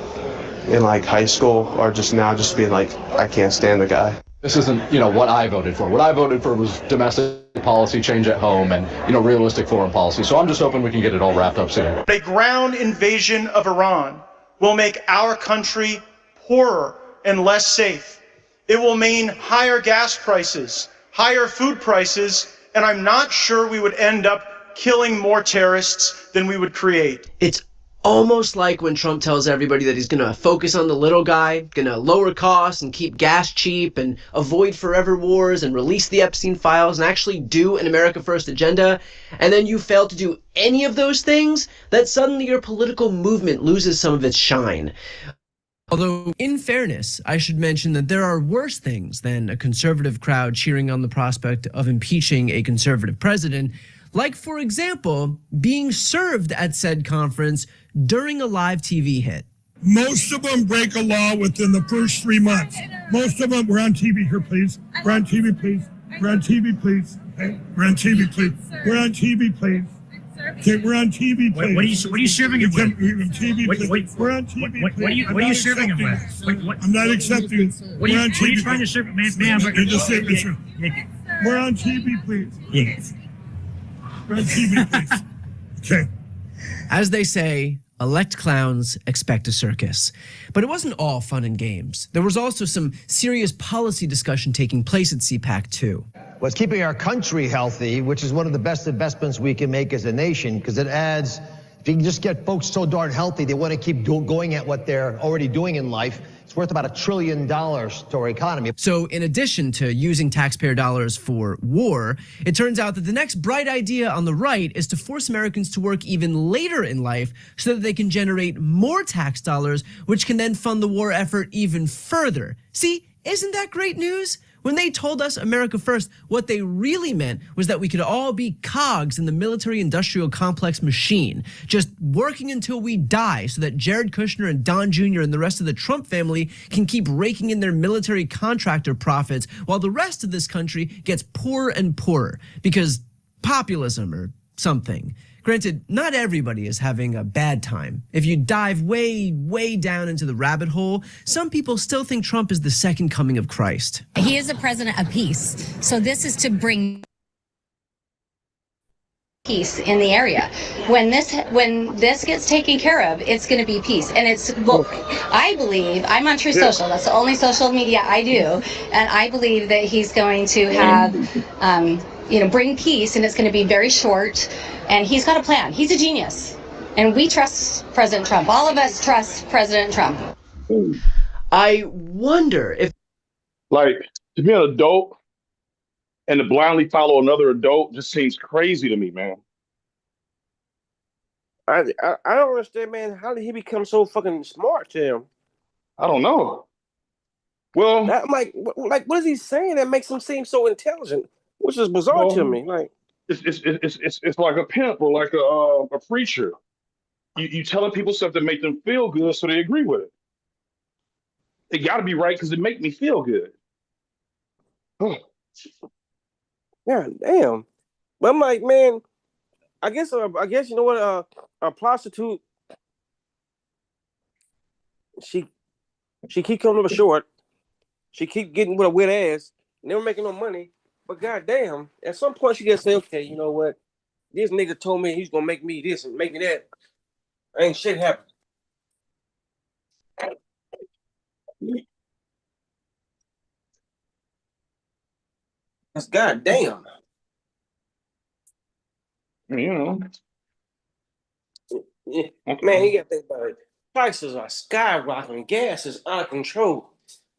in like high school are just now just being like, I can't stand the guy. This isn't, what I voted for. What I voted for was domestic policy, change at home, and, realistic foreign policy. So I'm just hoping we can get it all wrapped up soon. A ground invasion of Iran will make our country poorer and less safe. It will mean higher gas prices, higher food prices, and I'm not sure we would end up killing more terrorists than we would create. It's almost like when Trump tells everybody that he's going to focus on the little guy, going to lower costs and keep gas cheap and avoid forever wars and release the Epstein files and actually do an America First agenda, and then you fail to do any of those things, that suddenly your political movement loses some of its shine. Although, in fairness, I should mention that there are worse things than a conservative crowd cheering on the prospect of impeaching a conservative president, like, for example, being served at said conference during a live TV hit. Most of them break a law within the first 3 months. Most of them, we're on TV here, please. We're on TV, please. We're on TV, please. Okay, we're on TV, please. We're on TV, please. Okay, we're on TV, please. What are you serving him with? TV, please. We're on TV, please. What are you serving him with? I'm not accepting. What are you trying to serve? Ma'am, we're on TV, please. Yes. We're on TV, please. Okay. As they say, elect clowns, expect a circus. But it wasn't all fun and games. There was also some serious policy discussion taking place at CPAC too. Was keeping our country healthy, which is one of the best investments we can make as a nation, because it adds, if you can just get folks so darn healthy, they want to keep going at what they're already doing in life. It's worth about $1 trillion to our economy. So in addition to using taxpayer dollars for war, it turns out that the next bright idea on the right is to force Americans to work even later in life so that they can generate more tax dollars, which can then fund the war effort even further. See, isn't that great news? When they told us America First, what they really meant was that we could all be cogs in the military-industrial complex machine, just working until we die so that Jared Kushner and Don Jr. and the rest of the Trump family can keep raking in their military contractor profits while the rest of this country gets poorer and poorer because populism or something. Granted, not everybody is having a bad time. If you dive way, way down into the rabbit hole, some people still think Trump is the second coming of Christ. He is the president of peace. So this is to bring peace in the area. When this gets taken care of, it's going to be peace. And it's, look, I believe, I'm on True Social. That's the only social media I do. And I believe that he's going to have, bring peace, and it's going to be very short. And he's got a plan. He's a genius. And we trust President Trump. All of us trust President Trump. I wonder if... Like, to be an adult and to blindly follow another adult just seems crazy to me, man. I don't understand, man. How did he become so fucking smart to him? I don't know. Well, that, like what is he saying that makes him seem so intelligent? Which is bizarre to me. Like, it's like a pimp or like a preacher. You telling people stuff that make them feel good, so they agree with it. It got to be right because it make me feel good. Yeah, damn. But I'm like, man, I guess you know what? A prostitute, she keep coming up short. She keep getting with a wet ass, never making no money. But goddamn, at some point she gets say, okay, you know what? This nigga told me he's gonna make me this and make me that. Ain't shit happen. That's goddamn. Yeah. Man, you gotta think about it. Prices are skyrocketing. Gas is out of control.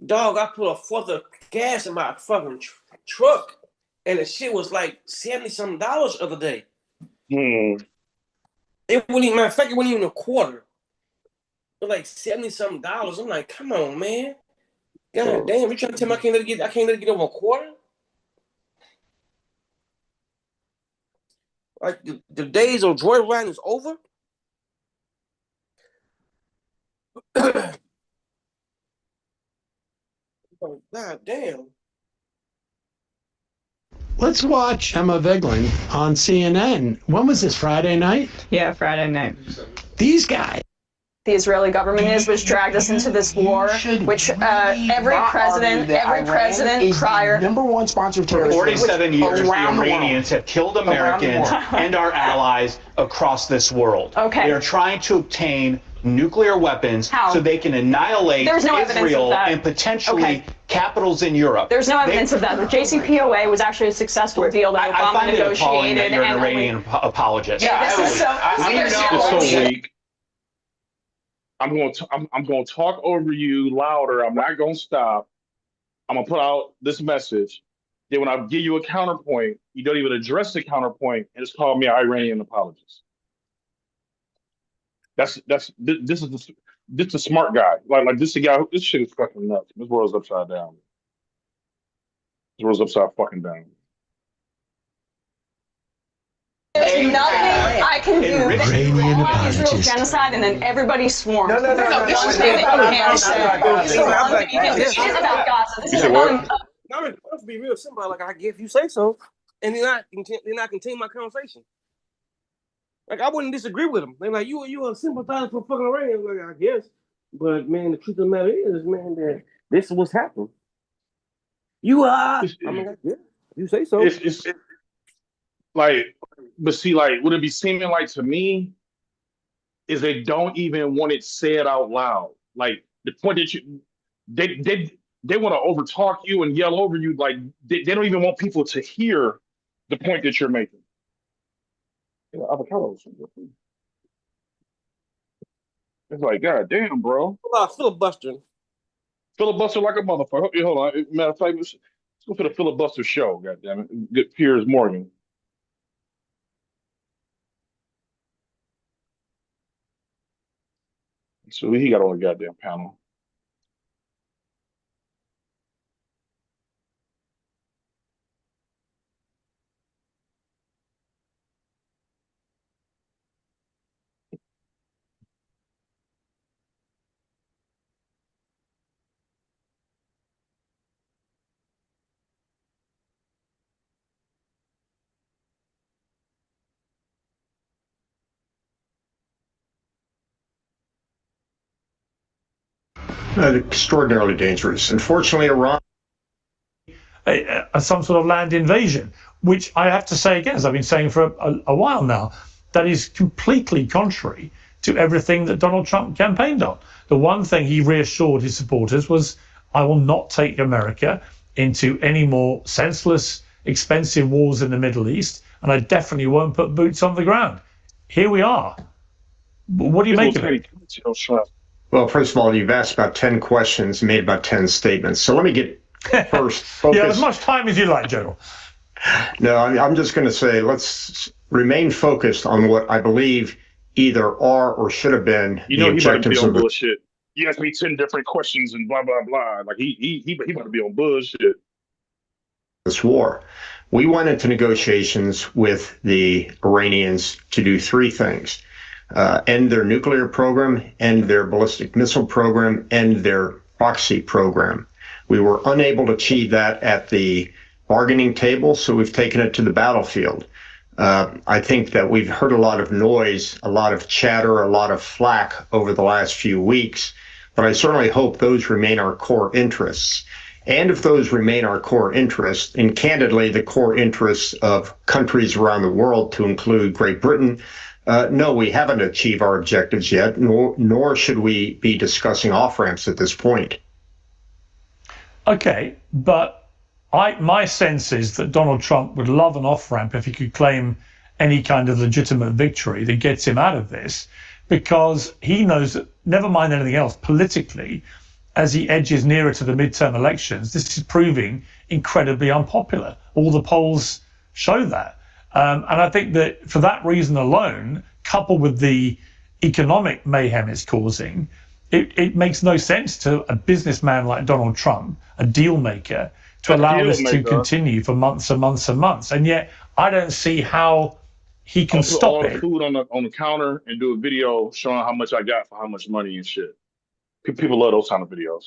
Dog, I put a fourth of gas in my fucking truck, and the shit was like $70-something the other day. It wasn't even, matter of fact, it wasn't even a quarter. It was like $70-something. I'm like, come on, man. God damn, you trying to tell me I can't let it get over a quarter? Like the days of joyriding is over. Oh, God damn. Let's watch Emma Vigeland on CNN. When was this, Friday night? Yeah, Friday night. These guys. The Israeli government is, which dragged us into this war, which every president prior. Number one sponsor of terrorism. For 47 years, the Iranians have killed Americans and our allies across this world. Okay. They are trying to obtain nuclear weapons so they can annihilate Israel and potentially capitals in Europe. There's no evidence of that. The JCPOA was actually a successful deal that Obama negotiated. That you're an Iranian apologist. Yeah, this is so weak. I'm going to talk over you louder. I'm not going to stop. I'm going to put out this message. Then when I give you a counterpoint, you don't even address the counterpoint and just call me an Iranian apologist. This is a smart guy. Like this is a guy. This shit is fucking nuts. This world's upside down. This world's upside fucking down. There's nothing I can do. Israel's genocide, and then everybody swarms. No. One thing that you can't say. This is about Gaza. This is about. No, let's be real simple. Like I give you say so, and then I continue my conversation. Like I wouldn't disagree with them. They're like, you a sympathizer for fucking Iran. Like I guess, but man, the truth of the matter is, man, that this is what's happening. You are. I mean, yeah, you say so. It's like, but see, like, would it be seeming like to me is they don't even want it said out loud. Like the point that they want to overtalk you and yell over you. Like they don't even want people to hear the point that you're making. Avocados. It's like, God damn, bro. Filibustering. Filibuster like a motherfucker. Hold on. Matter of fact, let's go for the filibuster show, God damn it. Get Piers Morgan. So he got on the goddamn panel. Extraordinarily dangerous. Unfortunately, Iran. Some sort of land invasion, which I have to say again, as I've been saying for a while now, that is completely contrary to everything that Donald Trump campaigned on. The one thing he reassured his supporters was, I will not take America into any more senseless, expensive wars in the Middle East, and I definitely won't put boots on the ground. Here we are. What do you make of it? Well, first of all, you've asked about 10 questions, made about 10 statements. So let me get first focused. Yeah, as much time as you like, General. No, I'm just going to say let's remain focused on what I believe either are or should have been the objectives of bullshit. You asked me 10 different questions and blah blah blah. Like he about to be on bullshit. This war. We went into negotiations with the Iranians to do three things. End their nuclear program, end their ballistic missile program, end their proxy program. We were unable to achieve that at the bargaining table, so we've taken it to the battlefield. I think that we've heard a lot of noise, a lot of chatter, a lot of flack over the last few weeks, but I certainly hope those remain our core interests. And if those remain our core interests, and candidly the core interests of countries around the world, to include Great Britain, no, we haven't achieved our objectives yet, nor should we be discussing off-ramps at this point. Okay, but my sense is that Donald Trump would love an off-ramp if he could claim any kind of legitimate victory that gets him out of this, because he knows that, never mind anything else, politically, as he edges nearer to the midterm elections, this is proving incredibly unpopular. All the polls show that. And I think that for that reason alone, coupled with the economic mayhem it's causing, it makes no sense to a businessman like Donald Trump, a deal maker, to allow this to continue for months and months and months. And yet I don't see how he can I'll put stop all the it. food on the counter and do a video showing how much I got for how much money and shit. People love those kind of videos.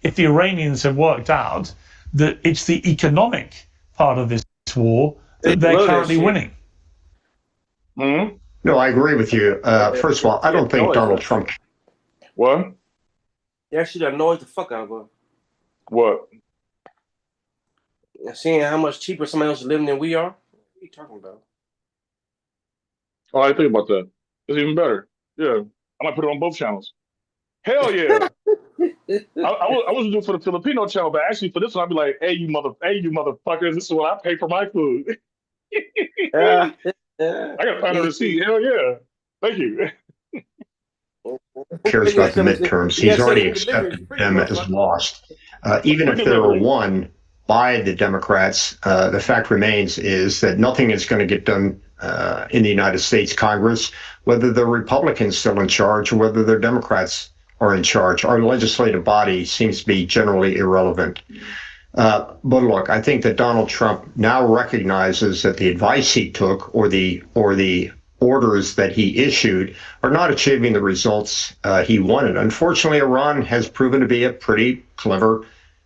If the Iranians have worked out that it's the economic part of this war that they're currently winning. Hmm? No, I agree with you. First of all, I don't think Donald Trump. What? That shit annoys the fuck out of her. What? Seeing how much cheaper somebody else is living than we are. What are you talking about? Oh, I think about that. It's even better. Yeah, I might put it on both channels. Hell yeah! I wasn't doing it for the Filipino channel, but actually for this one, I'd be like, "Hey, you motherfuckers! This is what I pay for my food." I gotta find a receipt. Hell yeah! Thank you. Cares about the midterms. He's already accepted them as lost. Even if they were won by the Democrats, the fact remains is that nothing is going to get done in the United States Congress, whether the Republicans still in charge or whether they're Democrats are in charge. Our legislative body seems to be generally irrelevant. But look, I think that Donald Trump now recognizes that the advice he took or the orders that he issued are not achieving the results he wanted. Unfortunately, Iran has proven to be a pretty clever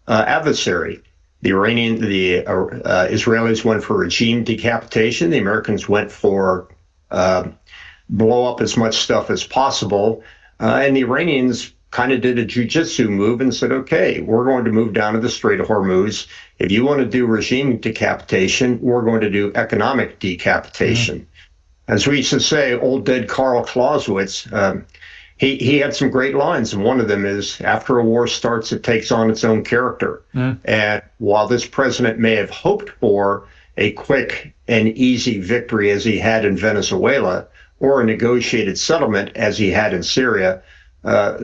adversary. The Israelis went for regime decapitation. The Americans went for blow up as much stuff as possible. And the Iranians kind of did a jujitsu move and said, okay, we're going to move down to the Strait of Hormuz. If you want to do regime decapitation, we're going to do economic decapitation. As we used to say, old dead Karl Clausewitz, he had some great lines. And one of them is, after a war starts, it takes on its own character. And while this president may have hoped for a quick and easy victory as he had in Venezuela, or a negotiated settlement as he had in Syria,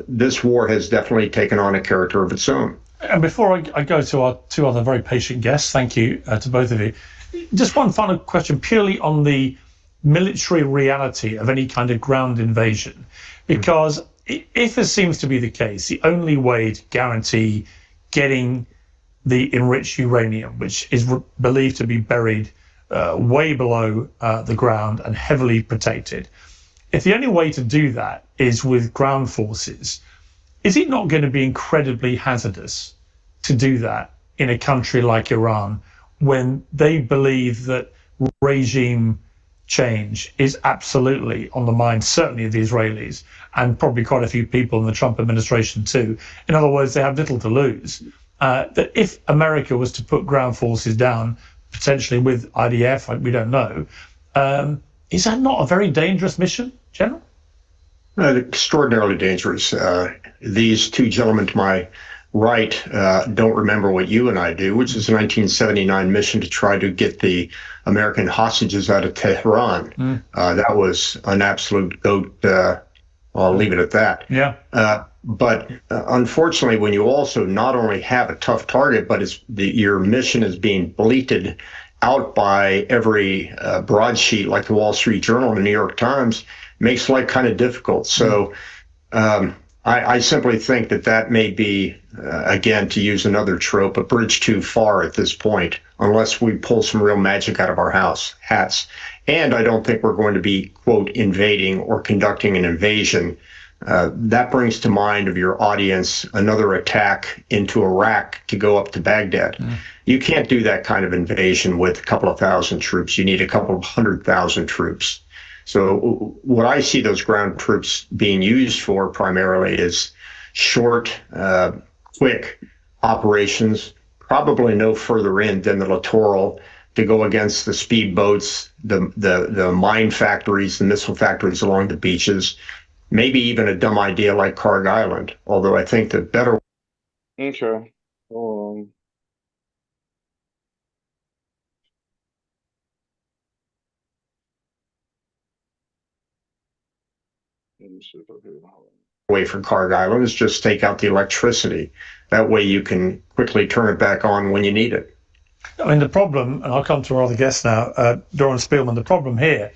this war has definitely taken on a character of its own. And before I go to our two other very patient guests, thank you to both of you. Just one final question, purely on the military reality of any kind of ground invasion. Because if, as seems to be the case, the only way to guarantee getting the enriched uranium, which is believed to be buried way below the ground and heavily protected, if the only way to do that is with ground forces, is it not going to be incredibly hazardous to do that in a country like Iran when they believe that regime change is absolutely on the mind, certainly of the Israelis, and probably quite a few people in the Trump administration too? In other words, they have little to lose. That if America was to put ground forces down, potentially with IDF, we don't know, is that not a very dangerous mission, General? Extraordinarily dangerous. These two gentlemen to my right don't remember what you and I do, which is a 1979 mission to try to get the American hostages out of Tehran. That was an absolute goat. I'll leave it at that. Yeah. But unfortunately, when you also not only have a tough target, but your mission is being bleated out by every broadsheet like the Wall Street Journal and the New York Times, makes life kind of difficult. So I simply think that may be, again, to use another trope, a bridge too far at this point, unless we pull some real magic out of our hats. And I don't think we're going to be, quote, invading or conducting an invasion. That brings to mind of your audience another attack into Iraq to go up to Baghdad. You can't do that kind of invasion with a couple of thousand troops. You need a couple of 100,000 troops. So what I see those ground troops being used for primarily is short, quick operations, probably no further in than the littoral, to go against the speedboats, the mine factories, the missile factories along the beaches. Maybe even a dumb idea like Karg Island, although I think the better. Okay. Way for Karg Island is just take out the electricity. That way you can quickly turn it back on when you need it. I mean, the problem, and I'll come to our other guest now, Doran Spielman, the problem here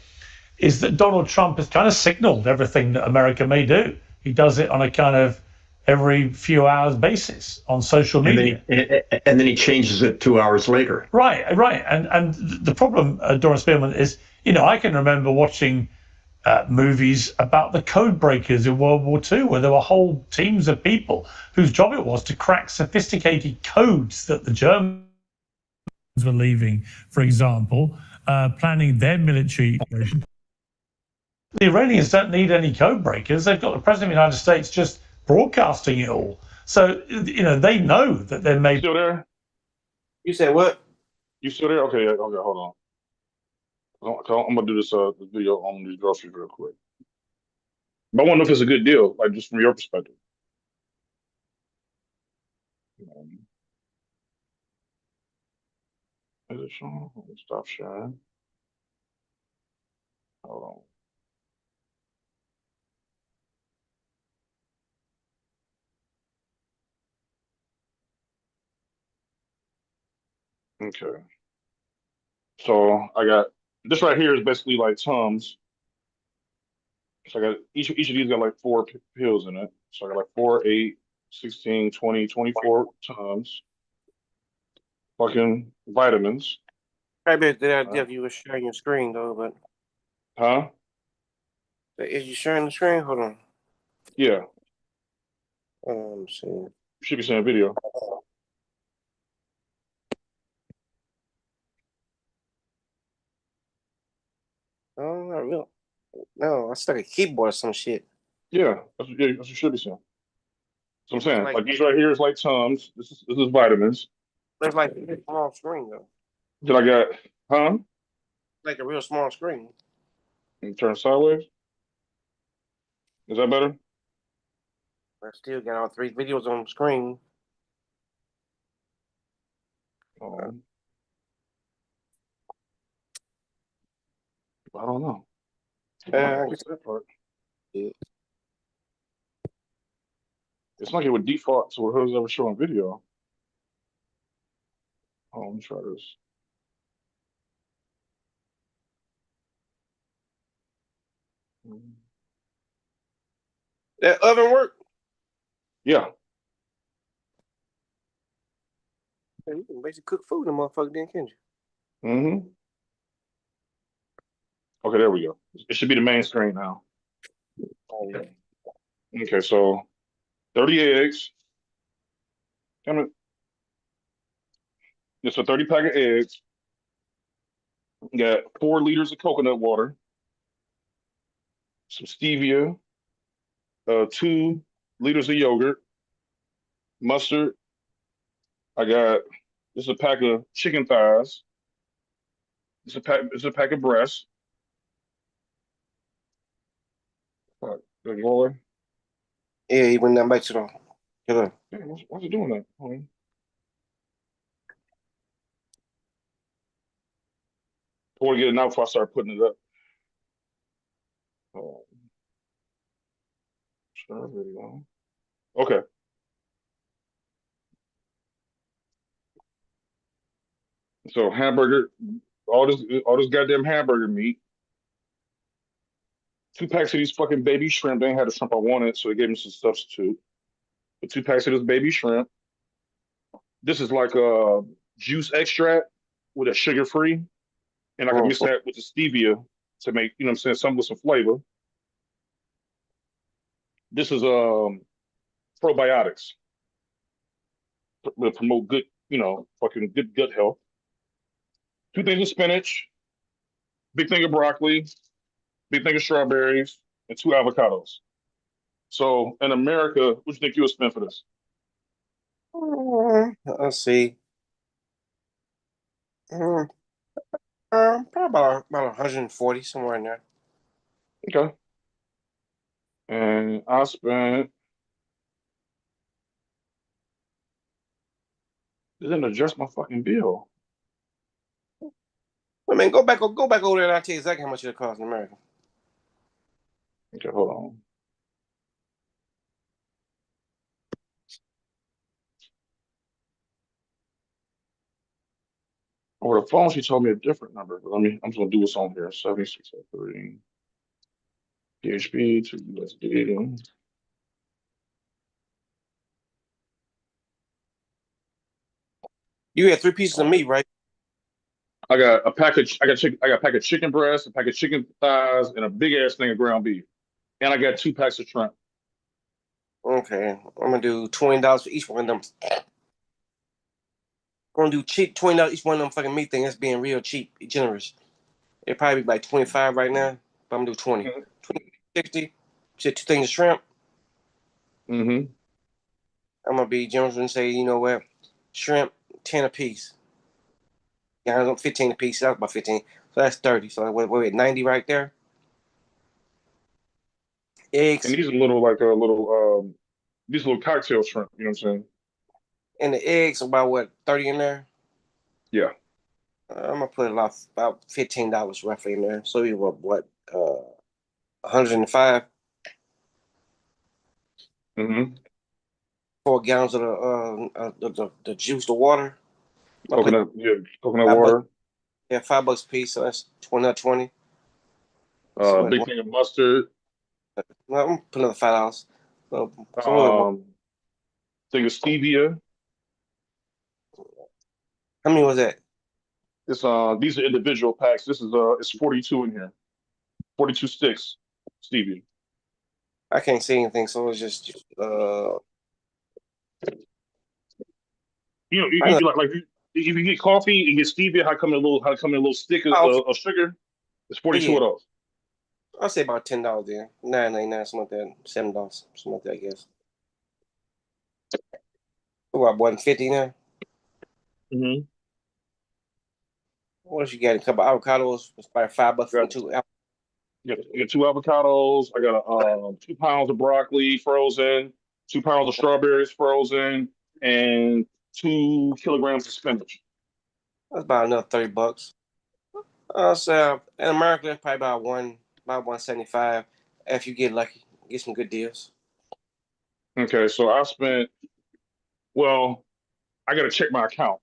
is that Donald Trump has kind of signaled everything that America may do. He does it on a kind of every few hours basis on social media. And then he changes it 2 hours later. Right. And the problem, Doran Spearman, is, I can remember watching movies about the code breakers in World War II, where there were whole teams of people whose job it was to crack sophisticated codes that the Germans were leaving, for example, planning their military operation. The Iranians don't need any code breakers. They've got the President of the United States just broadcasting it all. So, they know that there may be... Still there? You said what? You still there? Okay, hold on. I'm going to do this video on these groceries real quick. But I want to know if it's a good deal, like just from your perspective. Is it showing? Stop sharing. Hold on. Okay. So I got this right here is basically like Tums. So I got each of these got like 4 pills in it. So I got like 4, 8, 16, 20, 24 Tums. Fucking vitamins. I bet that idea if you were sharing your screen though, but Huh? Is you sharing the screen? Hold on. Yeah. Let me see. You should be seeing a video. Oh, not real. No, I stuck a keyboard or some shit. Yeah, that's what you should be seeing. So I'm saying, like these right here is like Tums. This is vitamins. It's like a small screen though. Then I got, huh? Like a real small screen. And turn sideways. Is that better? I still got all 3 videos on the screen. I don't know. I guess that part. Yeah. It's like it would default to whoever's ever showing video. Oh, let me try this. That oven work? Yeah. Hey, you can basically cook food in motherfucker then, can't you? Mm-hmm. Okay, there we go. It should be the main screen now. Oh, yeah. Okay, so 30 eggs. Damn it. It's a 30 pack of eggs. You got 4 liters of coconut water. Some stevia. 2 liters of yogurt. Mustard. I got this is a pack of chicken thighs. It's a pack of breasts. Good Lord. Yeah, he went down back to the. Yeah, why's it doing that? Hold on. I want to get it now before I start putting it up. Sure, video. Okay. So hamburger, all this goddamn hamburger meat. 2 packs of these fucking baby shrimp. They ain't had the shrimp I wanted, so they gave me some substitute. But 2 packs of this baby shrimp. This is like a juice extract with a sugar free, and I can mix that with the stevia to make, you know what I'm saying, something with some flavor. This is probiotics to promote good, fucking good gut health. 2 things of spinach, big thing of broccoli, big thing of strawberries, and 2 avocados. So in America, what do you think you would spend for this? Let's see. Probably about 140, somewhere in there. Okay. And I spent. It didn't adjust my fucking bill. I mean, go back over there and I'll tell you exactly how much it costs in America. Okay, hold on. Over the phone, she told me a different number, but I'm just gonna do what's on here. 7603 PHP to USD. You had 3 pieces of meat, right? I got a package. I got a pack of chicken breast, a pack of chicken thighs, and a big ass thing of ground beef. And I got 2 packs of shrimp. Okay, I'm gonna do $20 for each one of them. I'm gonna do cheap $20 each one of them fucking meat thing. That's being real cheap, generous. It probably be like 25 right now, but I'm gonna do 20. 20, 60. Shit, 2 things of shrimp. Mm-hmm. I'm gonna be generous and say, you know what, shrimp 10 a piece. Yeah, I'm 15 a piece. That's about 15. So that's 30. So we're at 90 right there. Eggs. And these are little cocktail shrimp. You know what I'm saying? And the eggs about what, 30 in there? Yeah. I'm gonna put about $15 roughly in there. So we what 105. Mm-hmm. 4 gallons of the juice, the water. Coconut water. Yeah, $5 a piece. So that's 20. So Big thing of mustard. Well, I'm gonna put another $5. So Thing of stevia. How many was that? It's these are individual packs. This is it's 42 in here. 42 sticks, stevia. I can't see anything, so it's just if you get coffee and get stevia, how come in a little stick of sugar? It's 42 of those. I'll say about $10 then. $9.99, something like that. $7, something like that, I guess. What, more than 50 now? Mm-hmm. What else you got? A couple avocados. It's about $5 for 2. You got 2 avocados. I got 2 pounds of broccoli frozen, 2 pounds of strawberries frozen, and 2 kilograms of spinach. That's about another $30. So in America, that's probably about 175 if you get lucky, get some good deals. Okay, so I got to check my account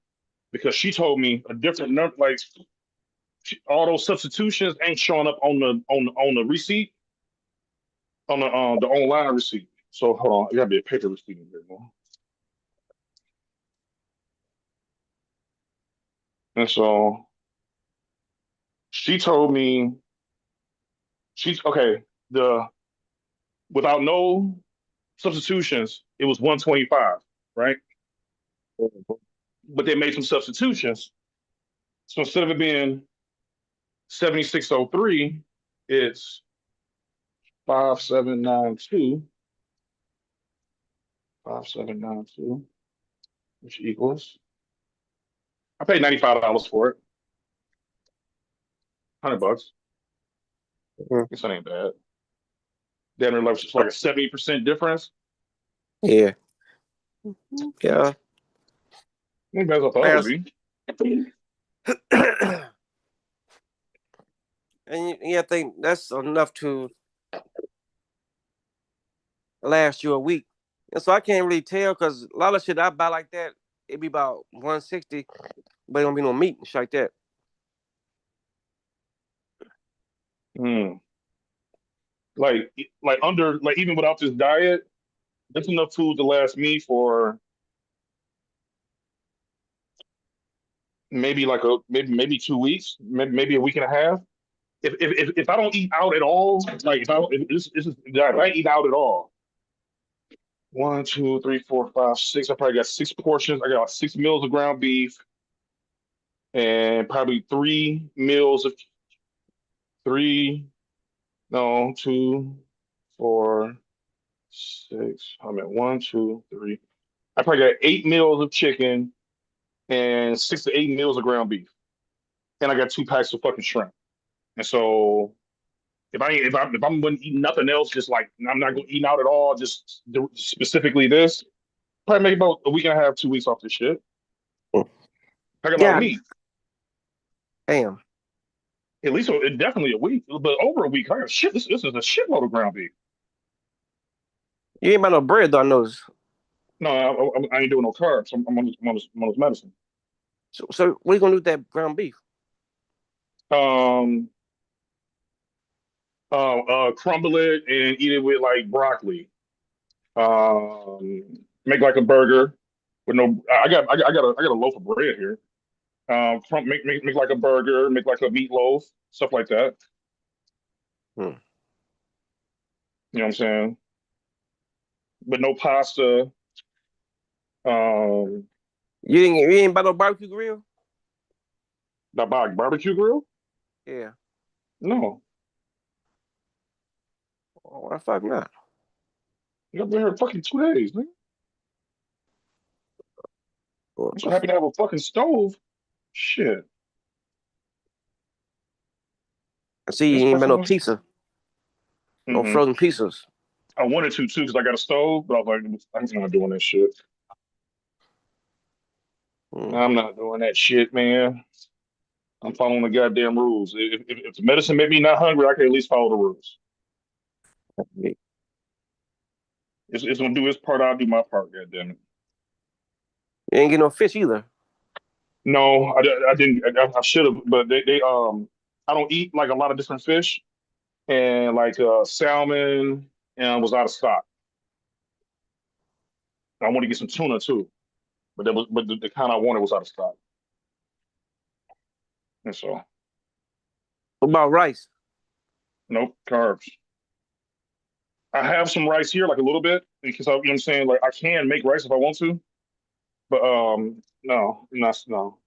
because she told me a different number. Like all those substitutions ain't showing up on the receipt, on the online receipt. So hold on, it gotta be a paper receipt in here, man. And so she told me without no substitutions, it was 125, right? But they made some substitutions. So instead of it being 7603, it's 5792. 5792, which equals I paid $95 for it. $100. Guess that ain't bad. Then it's like a 70% difference. Yeah. Yeah. Ain't bad as I thought it would be. And I think that's enough to last you a week. And so I can't really tell because a lot of shit I buy like that, it be about 160, but it don't be no meat and shit like that. Like even without this diet, that's enough food to last me for maybe maybe 2 weeks, maybe a week and a half. If I don't eat out at all, like if I eat out at all, 1, 2, 3, 4, 5, 6. I probably got 6 portions. I got 6 meals of ground beef, and probably 3 meals of 2, 4, 6. I'm at 1, 2, 3. I probably got 8 meals of chicken and 6 to 8 meals of ground beef, and I got 2 packs of fucking shrimp. And so if I'm going to eat nothing else, just like I'm not going to eat out at all, just specifically this, probably make about a week and a half, 2 weeks off this shit. I got a lot of meat. Damn. At least definitely a week, but over a week. I got shit. This is a shitload of ground beef. You ain't about no bread though, I notice. No, I ain't doing no carbs. I'm on this medicine. So what are you gonna do with that ground beef? Crumble it and eat it with like broccoli. Make like a burger with no. I got a loaf of bread here. Make like a burger, make like a meatloaf, stuff like that. Hmm. You know what I'm saying? But no pasta. You ain't buy no barbecue grill? Not buy a barbecue grill? Yeah. No. Oh, why the fuck not? You got been here fucking 2 days, man. Well, I'm so happy to have a fucking stove. Shit. I see you ain't buy no pizza. No frozen pizzas. I wanted to too because I got a stove, but I was like, I'm not doing that shit. I'm not doing that shit, man. I'm following the goddamn rules. If the medicine made me not hungry, I can at least follow the rules. It's gonna do its part. I'll do my part. Goddamn it. You ain't get no fish either. No, I didn't. I should have, but they I don't eat like a lot of different fish, and like salmon and was out of stock. I want to get some tuna too, but the kind I wanted was out of stock, and so What about rice? nope, carbs. I have some rice here, like a little bit, because you know what I'm saying. Like I can make rice if I want to, but no, no.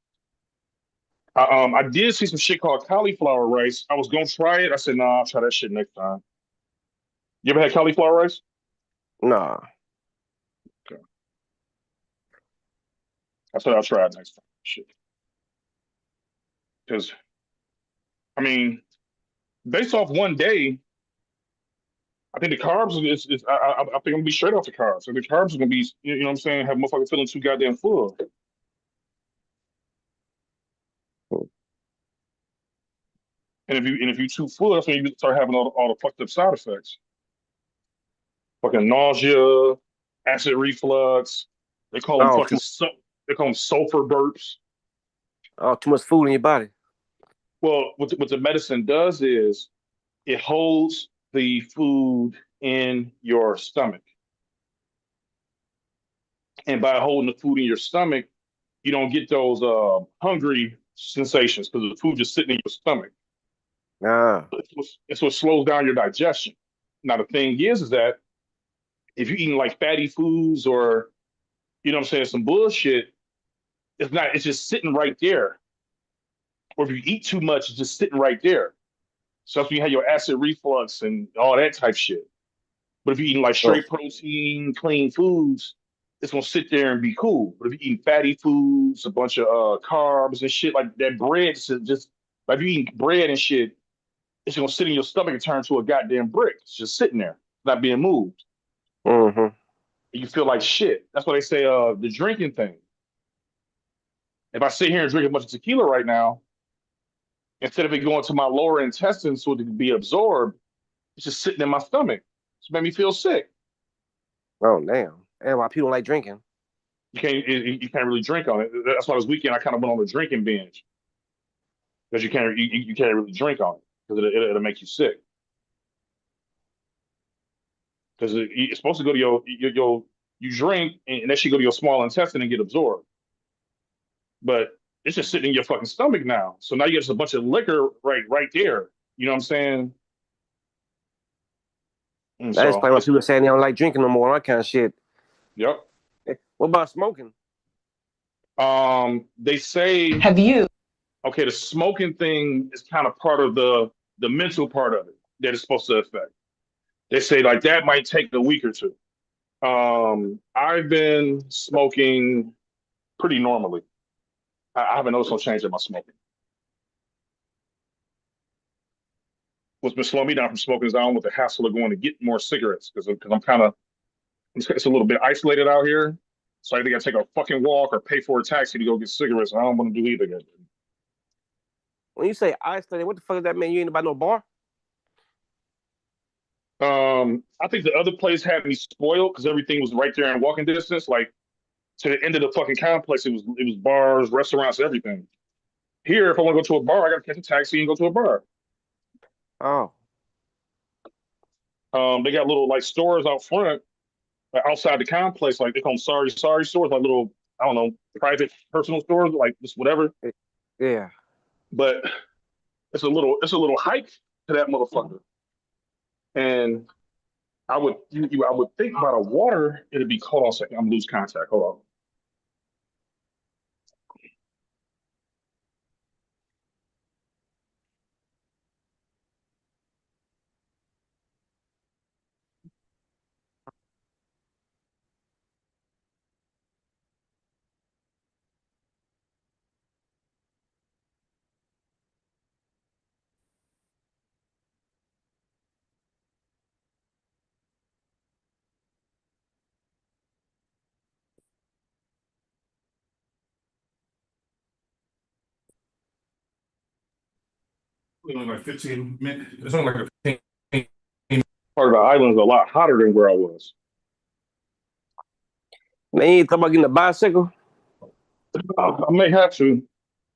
I did see some shit called cauliflower rice. I was gonna try it. I said, nah, I'll try that shit next time. You ever had cauliflower rice? Nah. Okay. I said I'll try it next time. Shit. Because, I mean, based off one day, I think the carbs I think I'm gonna be straight off the carbs. So the carbs are gonna be, you know what I'm saying, have motherfuckers feeling too goddamn full. And if you too full, that's when you start having all the fucked up side effects. Fucking nausea, acid reflux. They call them fucking they call them sulfur burps. Oh, too much food in your body. Well, what the medicine does is it holds the food in your stomach. And by holding the food in your stomach, you don't get those hungry sensations because the food just sitting in your stomach. Ah. It's what slows down your digestion. Now the thing is that if you're eating like fatty foods or you know what I'm saying, some bullshit, it's just sitting right there. Or if you eat too much, it's just sitting right there. So that's when you have your acid reflux and all that type shit. But if you're eating like straight protein, clean foods, it's gonna sit there and be cool. But if you're eating fatty foods, a bunch of carbs and shit like that, bread, just like if you eat bread and shit, it's gonna sit in your stomach and turn to a goddamn brick. It's just sitting there, not being moved. Mm-hmm. You feel like shit. That's why they say the drinking thing. If I sit here and drink a bunch of tequila right now, instead of it going to my lower intestines so it can be absorbed, it's just sitting in my stomach. It's made me feel sick. Oh damn! And why people like drinking? You can't really drink on it. That's why this weekend I kind of went on a drinking binge because you can't really drink on it because it'll make you sick. Because it's supposed to go to your you drink and that should go to your small intestine and get absorbed. But it's just sitting in your fucking stomach now. So now you get just a bunch of liquor right there. You know what I'm saying? And That's probably why people saying they don't like drinking no more. That kind of shit. Yep. What about smoking? They say. Have you? Okay, the smoking thing is kind of part of the mental part of it that it's supposed to affect. They say like that might take a week or two. I've been smoking pretty normally. I haven't noticed no change in my smoking. What's been slowing me down from smoking is I don't want the hassle of going to get more cigarettes because I'm kind of it's a little bit isolated out here. So I think I take a fucking walk or pay for a taxi to go get cigarettes. I don't want to do either. When you say isolated, what the fuck does that mean? You ain't about no bar? I think the other place had me spoiled because everything was right there in walking distance. Like to the end of the fucking complex, it was bars, restaurants, everything. Here, if I want to go to a bar, I got to catch a taxi and go to a bar. Oh. They got little like stores out front, like outside the complex, like they call them sorry stores, like little I don't know, private personal stores, like just whatever. Yeah. But it's a little hike to that motherfucker. And I would think about a water, it'd be hold on a second. I'm lose contact. Hold on. Only like 15 minutes. It's only like a 15 part of the island is a lot hotter than where I was. Man, you ain't talking about getting a bicycle? I may have to.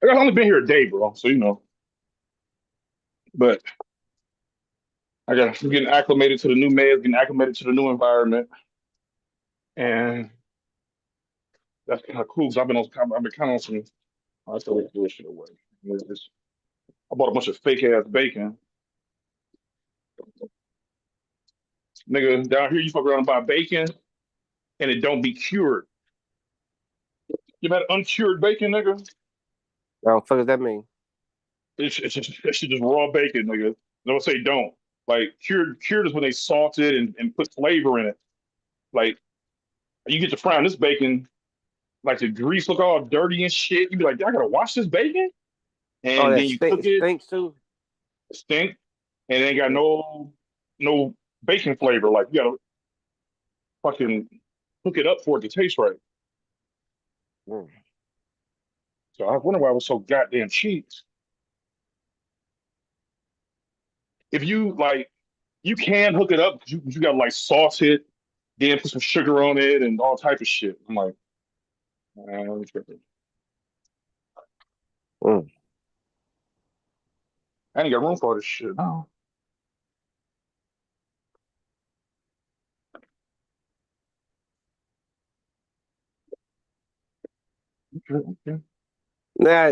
I've only been here a day, bro. So you know. But I'm getting acclimated to the new meds, getting acclimated to the new environment, and that's kind of cool. Cause I've been kind of on some. I still do this shit away. I bought a bunch of fake ass bacon. Nigga, down here you fuck around and buy bacon, and it don't be cured. You had uncured bacon, nigga? What the fuck does that mean? It's just raw bacon, nigga. Don't say don't. Like cured is when they salt it and put flavor in it. Like you get to frying this bacon, like the grease look all dirty and shit. You be like, I gotta wash this bacon, and then you cook it. Stinks too. Stink, and it ain't got no bacon flavor. Like you gotta fucking cook it up for it to taste right. So I wonder why it was so goddamn cheap. If you like, you can hook it up. You gotta like sauce it, then put some sugar on it and all type of shit. I'm like, I'm tripping. I ain't got room for all this shit. No. Okay. Now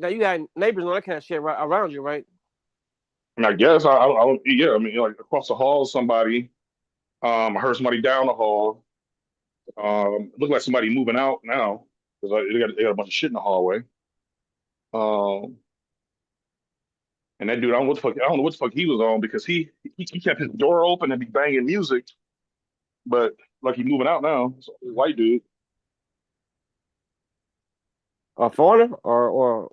you got neighbors and all that kind of shit around you, right? And I guess I don't. Yeah, I mean, like across the hall, somebody. I heard somebody down the hall. Looked like somebody moving out now because they got a bunch of shit in the hallway. And that dude, I don't know what the fuck he was on because he kept his door open and be banging music, but like he moving out now. So, white dude. A foreigner or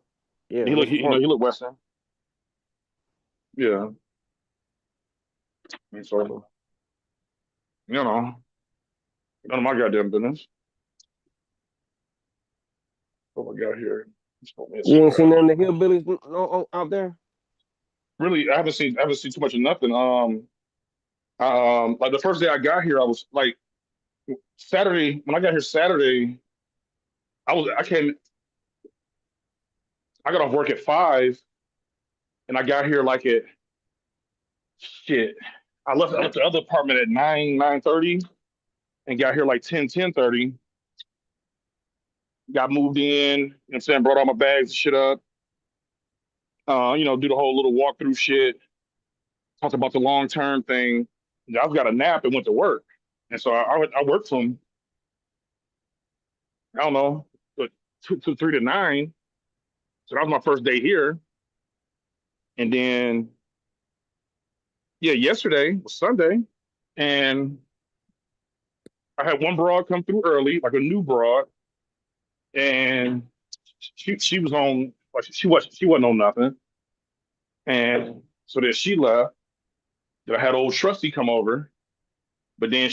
yeah. He look Western. Yeah. And so, none of my goddamn business. What we got here? You ain't seen none of the hillbillies out there? Really, I haven't seen too much of nothing. Like the first day I got here, I was like Saturday when I got here Saturday, I got off work at 5, and I got here like at shit. I left the other apartment at 9:30, and got here like 10:30. Got moved in, you know what I'm saying, brought all my bags and shit up. Do the whole little walkthrough shit. Talked about the long-term thing. I got a nap and went to work. And so I worked from, I don't know, 3 to 9. So that was my first day here. And then, yeah, yesterday was Sunday. And I had one broad come through early, like a new broad. And she was on, like she wasn't on nothing. And so then she left. Then I had old Trusty come over. But then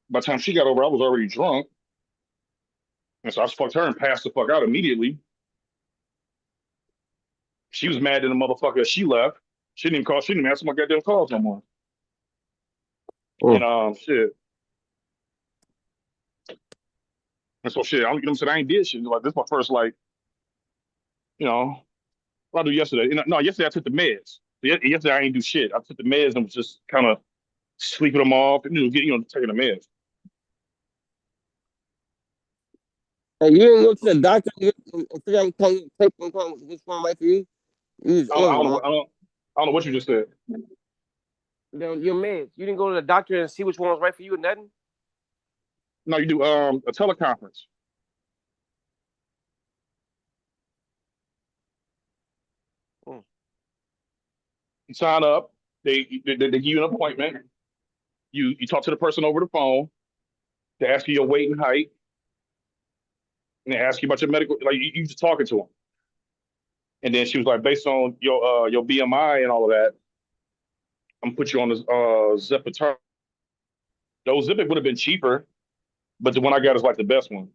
by the time she got over, I was already drunk. And so I just fucked her and passed the fuck out immediately. She was mad at the motherfucker. She left. She didn't even answer my goddamn calls no more. And shit. And so shit, I ain't did shit. Like this is my first what I do yesterday. No, yesterday I took the meds. Yesterday I ain't do shit. I took the meds and was just kind of sleeping them off and taking the meds. Hey, you didn't go to the doctor and figure out which one right for you? You was on one. I don't know what you just said. Your meds. You didn't go to the doctor and see which one was right for you or nothing? No, you do a teleconference. You sign up. They give you an appointment. You talk to the person over the phone. They ask you your weight and height, and they ask you about your medical. Like you just talking to them. And then she was like, based on your BMI and all of that, I'm gonna put you on this Zepatol. Those Ozempic would have been cheaper, but the one I got is like the best one.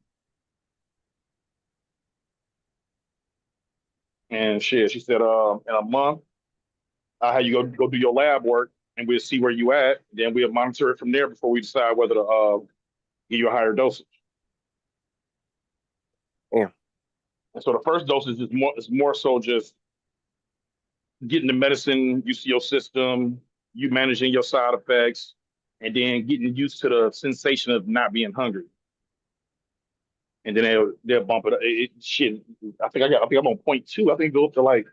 And shit, she said, in a month, I'll have you go do your lab work, and we'll see where you at. Then we'll monitor it from there before we decide whether to give you a higher dosage. Yeah. And so the first dosage is more so just getting the medicine used to your system, you managing your side effects, and then getting used to the sensation of not being hungry. And then they'll bump it up. Shit, I think I'm on 0.2. I think go up to like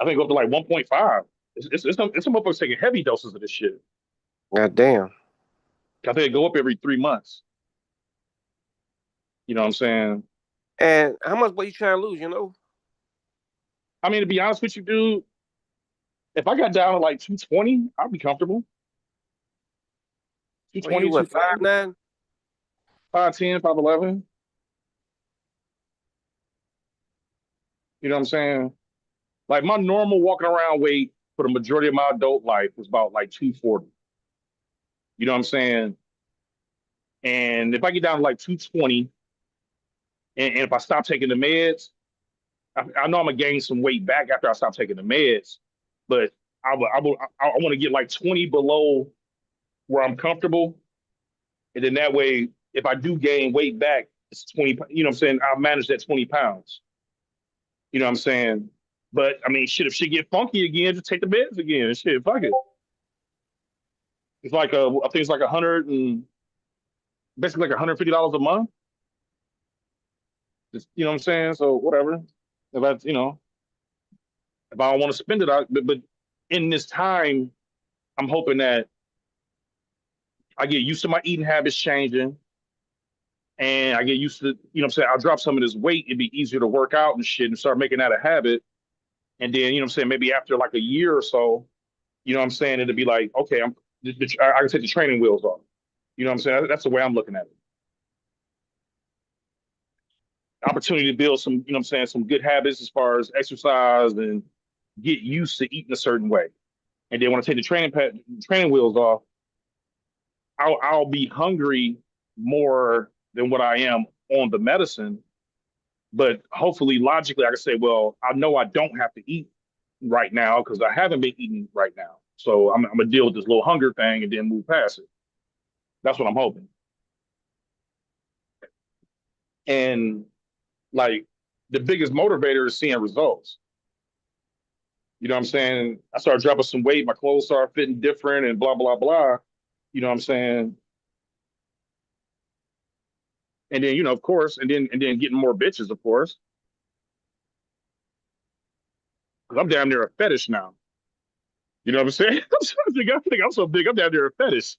1.5. It's some motherfuckers taking heavy doses of this shit. God damn. I think they go up every 3 months. You know what I'm saying? And how much weight you trying to lose, you know? I mean, to be honest with you, dude, if I got down to like 220, I'd be comfortable. 220, what, 5'9"? 5'10", 5'11". You know what I'm saying? Like my normal walking around weight for the majority of my adult life was about like 240. You know what I'm saying? And if I get down to like 220, and if I stop taking the meds, I know I'm gonna gain some weight back after I stop taking the meds, but I want to get like 20 below where I'm comfortable, and then that way, if I do gain weight back, it's 20. You know what I'm saying? I'll manage that 20 pounds. You know what I'm saying? But I mean, shit, if shit get funky again, just take the meds again. Shit, fuck it. It's like I think it's like basically like $150 a month. Just, you know what I'm saying? So whatever. If I don't want to spend it out, but in this time, I'm hoping that I get used to my eating habits changing, and I get used to, you know what I'm saying? I'll drop some of this weight. It'd be easier to work out and shit and start making that a habit. And then, you know what I'm saying? Maybe after like a year or so, you know what I'm saying? It'd be like, okay, I can take the training wheels off. You know what I'm saying? That's the way I'm looking at it. Opportunity to build some, you know what I'm saying, some good habits as far as exercise and get used to eating a certain way. And then when I take the training wheels off, I'll be hungry more than what I am on the medicine. But hopefully, logically, I can say, well, I know I don't have to eat right now because I haven't been eating right now. So I'm gonna deal with this little hunger thing and then move past it. That's what I'm hoping. And like the biggest motivator is seeing results. You know what I'm saying? I started dropping some weight, my clothes started fitting different and blah, blah, blah. You know what I'm saying? And then, of course, and then getting more bitches, of course. Because I'm damn near a fetish now. You know what I'm saying? I think I'm so big, I'm down there a fetish.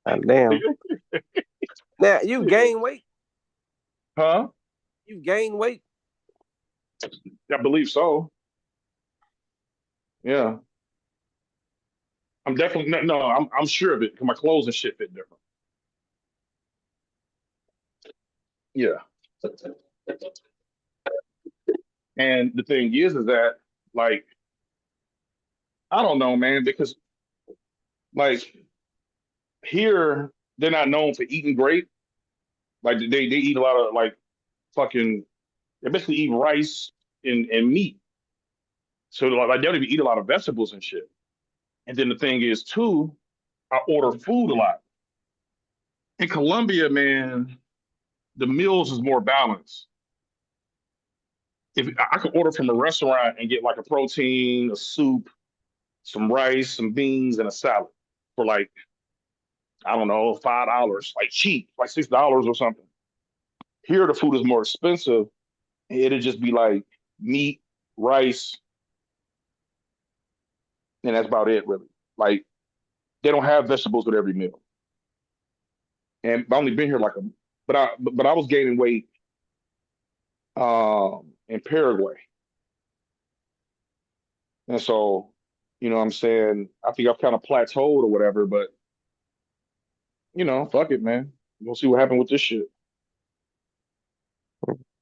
God damn. Now, you gain weight? Huh? You gain weight? I believe so. Yeah. I'm definitely, no, I'm sure of it because my clothes and shit fit different. Yeah. And the thing is that, like, I don't know, man, because like here they're not known for eating great. Like they eat a lot of like fucking they basically eat rice and meat. So like they don't even eat a lot of vegetables and shit. And then the thing is too, I order food a lot. In Colombia, man, the meals is more balanced. If I could order from a restaurant and get like a protein, a soup, some rice, some beans, and a salad for like I don't know, $5, like cheap, like $6 or something. Here, the food is more expensive. It'd just be like meat, rice, and that's about it, really. Like, they don't have vegetables with every meal. And I've only been here like but I was gaining weight in Paraguay. And so, you know what I'm saying? I think I've kind of plateaued or whatever, but, you know, fuck it, man. We'll see what happens with this shit.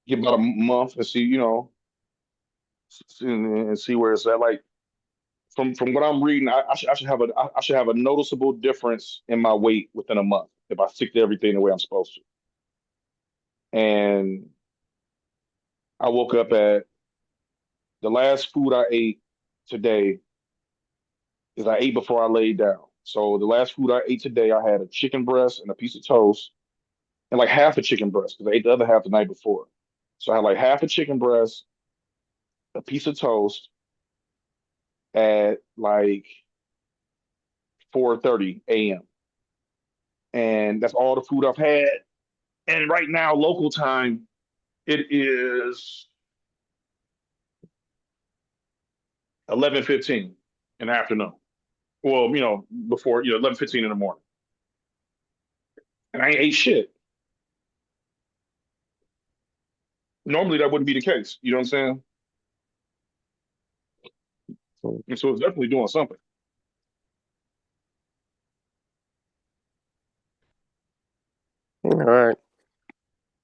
Give about a month and see, you know, and see where it's at. Like, from what I'm reading, I should have a noticeable difference in my weight within a month if I stick to everything the way I'm supposed to. And I woke up at the last food I ate today is I ate before I laid down. So the last food I ate today, I had a chicken breast and a piece of toast, and like half a chicken breast because I ate the other half the night before. So I had like half a chicken breast, a piece of toast at like 4:30 a.m. And that's all the food I've had. And right now, local time, it is 11:15 in the afternoon. Well, you know, before, you know, 11:15 in the morning. And I ain't ate shit. Normally that wouldn't be the case. You know what I'm saying? And so it's definitely doing something. All right.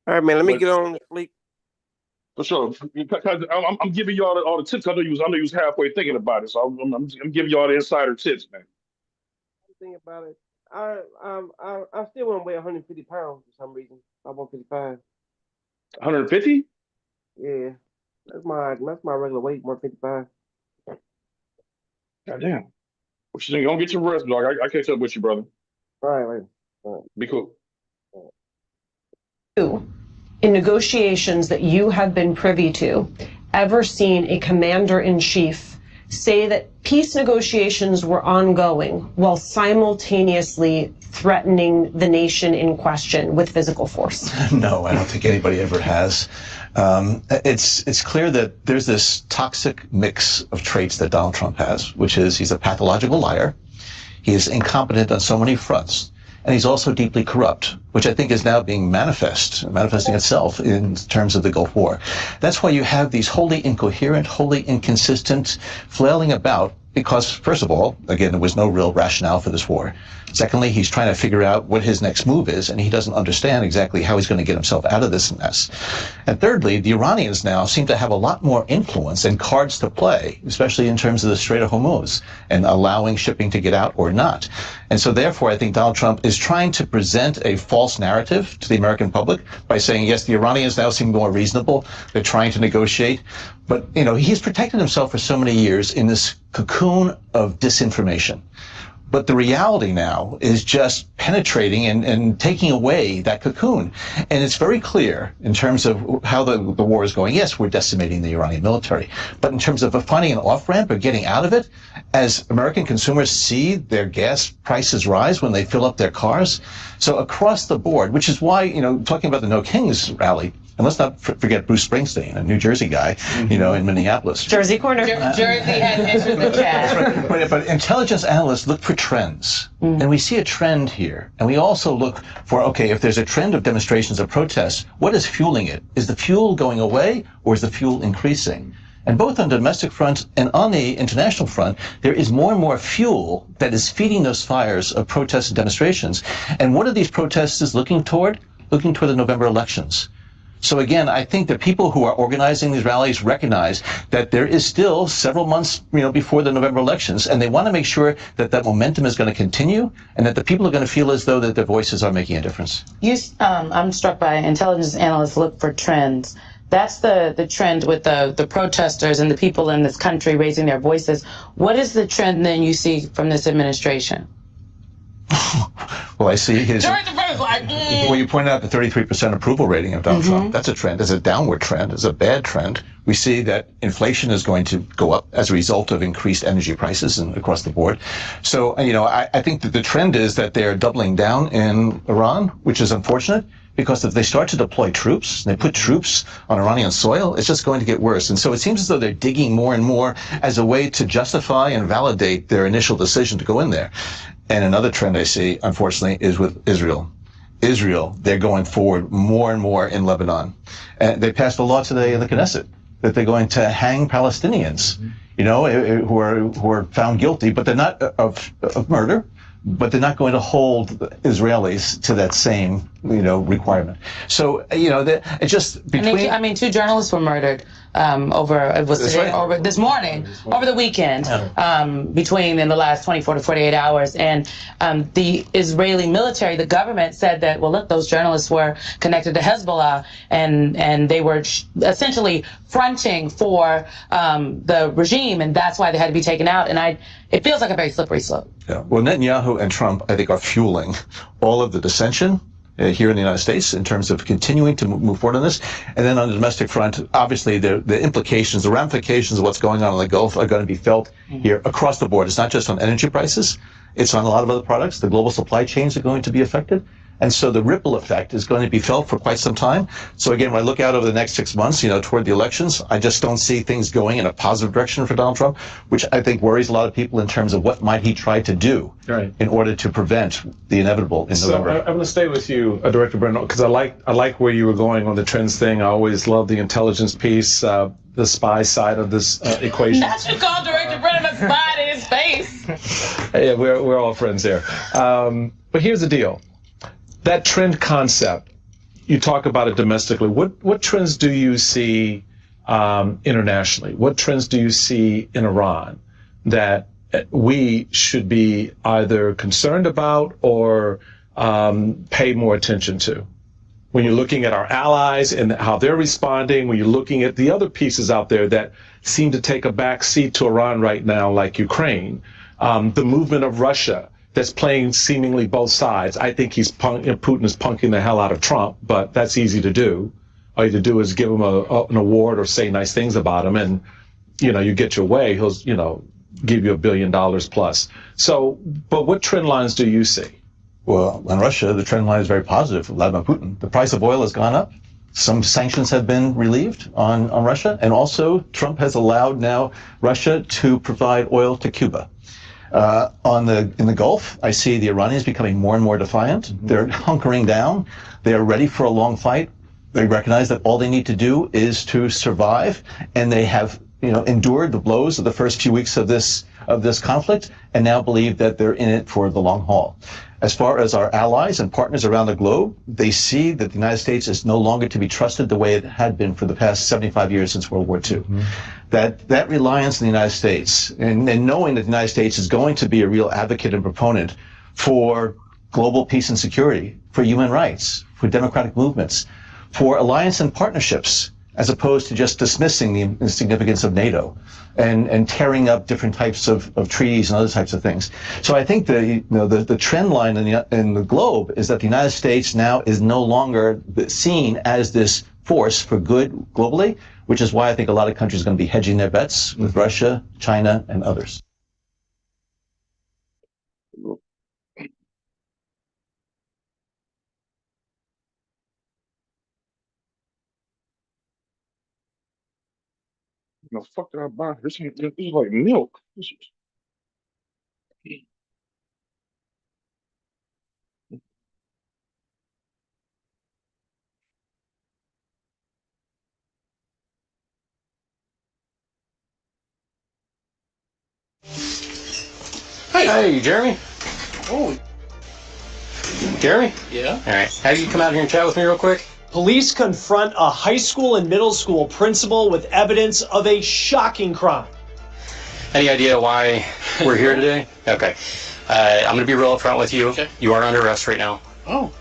All right, man. Let me get on to sleep. For sure. I'm giving you all the tips. I know you was halfway thinking about it, so I'm giving you all the insider tips, man. Think about it. I still want to weigh 150 pounds for some reason. I'm 155. 150? Yeah, that's my regular weight, 155. Goddamn. Well, you don't get your rest, dog. I catch up with you, brother. All right. Be cool. In negotiations that you have been privy to, ever seen a commander-in-chief say that peace negotiations were ongoing while simultaneously threatening the nation in question with physical force? No, I don't think anybody ever has. It's clear that there's this toxic mix of traits that Donald Trump has, which is he's a pathological liar, he is incompetent on so many fronts, and he's also deeply corrupt, which I think is now being manifesting itself in terms of the Gulf War. That's why you have these wholly incoherent, wholly inconsistent flailing about, because, first of all, again, there was no real rationale for this war. Secondly, he's trying to figure out what his next move is, and he doesn't understand exactly how he's going to get himself out of this mess. And thirdly, the Iranians now seem to have a lot more influence and cards to play, especially in terms of the Strait of Hormuz and allowing shipping to get out or not. And so therefore, I think Donald Trump is trying to present a false narrative to the American public by saying, yes, the Iranians now seem more reasonable. They're trying to negotiate. But, you know, he's protected himself for so many years in this cocoon of disinformation. But the reality now is just penetrating and taking away that cocoon. And it's very clear in terms of how the war is going. Yes, we're decimating the Iranian military. But in terms of finding an off-ramp or getting out of it, as American consumers see their gas prices rise when they fill up their cars. So across the board, which is why, you know, talking about the No Kings rally, and let's not forget Bruce Springsteen, a New Jersey guy, you know, in Minneapolis. Jersey corner. Jersey has entered the chat. But intelligence analysts look for trends. And we see a trend here. And we also look for, okay, if there's a trend of demonstrations of protests, what is fueling it? Is the fuel going away or is the fuel increasing? And both on the domestic front and on the international front, there is more and more fuel that is feeding those fires of protests and demonstrations. And what are these protesters looking toward? Looking toward the November elections. So again, I think that people who are organizing these rallies recognize that there is still several months, you know, before the November elections, and they want to make sure that that momentum is going to continue and that the people are going to feel as though that their voices are making a difference. I'm struck by intelligence analysts look for trends. That's the trend with the protesters and the people in this country raising their voices. What is the trend then you see from this administration? Well, I see his. George Bush like. Well, you pointed out the 33% approval rating of Donald Trump. That's a trend. It's a downward trend. It's a bad trend. We see that inflation is going to go up as a result of increased energy prices and across the board. So, I think that the trend is that they're doubling down in Iran, which is unfortunate. Because if they start to deploy troops, they put troops on Iranian soil, it's just going to get worse. And so it seems as though they're digging more and more as a way to justify and validate their initial decision to go in there. And another trend I see, unfortunately, is with Israel. Israel, they're going forward more and more in Lebanon. And they passed a law today in the Knesset that they're going to hang Palestinians, who are found guilty, but they're not of murder. But they're not going to hold Israelis to that same, requirement. So, it's just between. I mean, 2 journalists were murdered over this morning, over the weekend, between in the last 24 to 48 hours. And the Israeli military, the government said that, well, look, those journalists were connected to Hezbollah and they were essentially fronting for the regime, and that's why they had to be taken out. And it feels like a very slippery slope. Yeah. Well, Netanyahu and Trump, I think, are fueling all of the dissension here in the United States in terms of continuing to move forward on this. And then on the domestic front, obviously the implications, the ramifications of what's going on in the Gulf are going to be felt here across the board. It's not just on energy prices. It's on a lot of other products. The global supply chains are going to be affected. And so the ripple effect is going to be felt for quite some time. So again, when I look out over the next 6 months, toward the elections, I just don't see things going in a positive direction for Donald Trump, which I think worries a lot of people in terms of what might he try to do in order to prevent the inevitable in November. I'm going to stay with you, Director Brennan, because I like where you were going on the trends thing. I always love the intelligence piece, the spy side of this equation. Not you call Director Brennan a spy to his face. Yeah, we're all friends here. But here's the deal. That trend concept, you talk about it domestically. What trends do you see internationally? What trends do you see in Iran that we should be either concerned about or pay more attention to? When you're looking at our allies and how they're responding, when you're looking at the other pieces out there that seem to take a back seat to Iran right now, like Ukraine, the movement of Russia, that's playing seemingly both sides. I think Putin is punking the hell out of Trump, but that's easy to do. All you have to do is give him an award or say nice things about him, and you get your way. He'll give you $1 billion plus. So, but what trend lines do you see? Well, in Russia, the trend line is very positive for Vladimir Putin. The price of oil has gone up. Some sanctions have been relieved on Russia, and also Trump has allowed now Russia to provide oil to Cuba. In the Gulf, I see the Iranians becoming more and more defiant. They're hunkering down. They're ready for a long fight. They recognize that all they need to do is to survive, and they have, endured the blows of the first few weeks of this conflict, and now believe that they're in it for the long haul. As far as our allies and partners around the globe, they see that the United States is no longer to be trusted the way it had been for the past 75 years since World War II. That reliance on the United States and knowing that the United States is going to be a real advocate and proponent for global peace and security, for human rights, for democratic movements, for alliance and partnerships, as opposed to just dismissing the significance of NATO and tearing up different types of treaties and other types of things. So I think the trend line in the globe is that the United States now is no longer seen as this force for good globally, which is why I think a lot of countries are going to be hedging their bets with Russia, China, and others. No, fuck did I buy? This is like milk. Hey, Jeremy. Oh. Jeremy? Yeah? All right. Have you come out here and chat with me real quick? Police confront a high school and middle school principal with evidence of a shocking crime. Any idea why we're here today? Okay. I'm going to be real upfront with you. Okay. You are under arrest right now. Oh.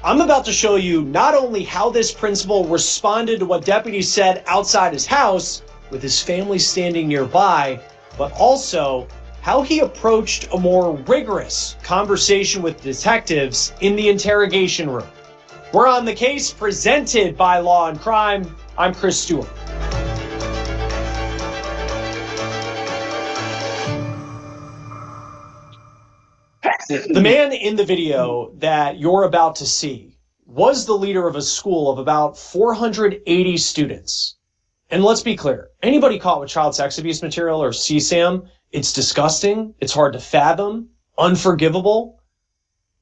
I'm about to show you not only how this principal responded to what deputies said outside his house, with his family standing nearby, but also how he approached a more rigorous conversation with detectives in the interrogation room. We're on the case presented by Law and Crime. I'm Chris Stewart. The man in the video that you're about to see was the leader of a school of about 480 students. And let's be clear, anybody caught with child sex abuse material or CSAM, it's disgusting, it's hard to fathom, unforgivable.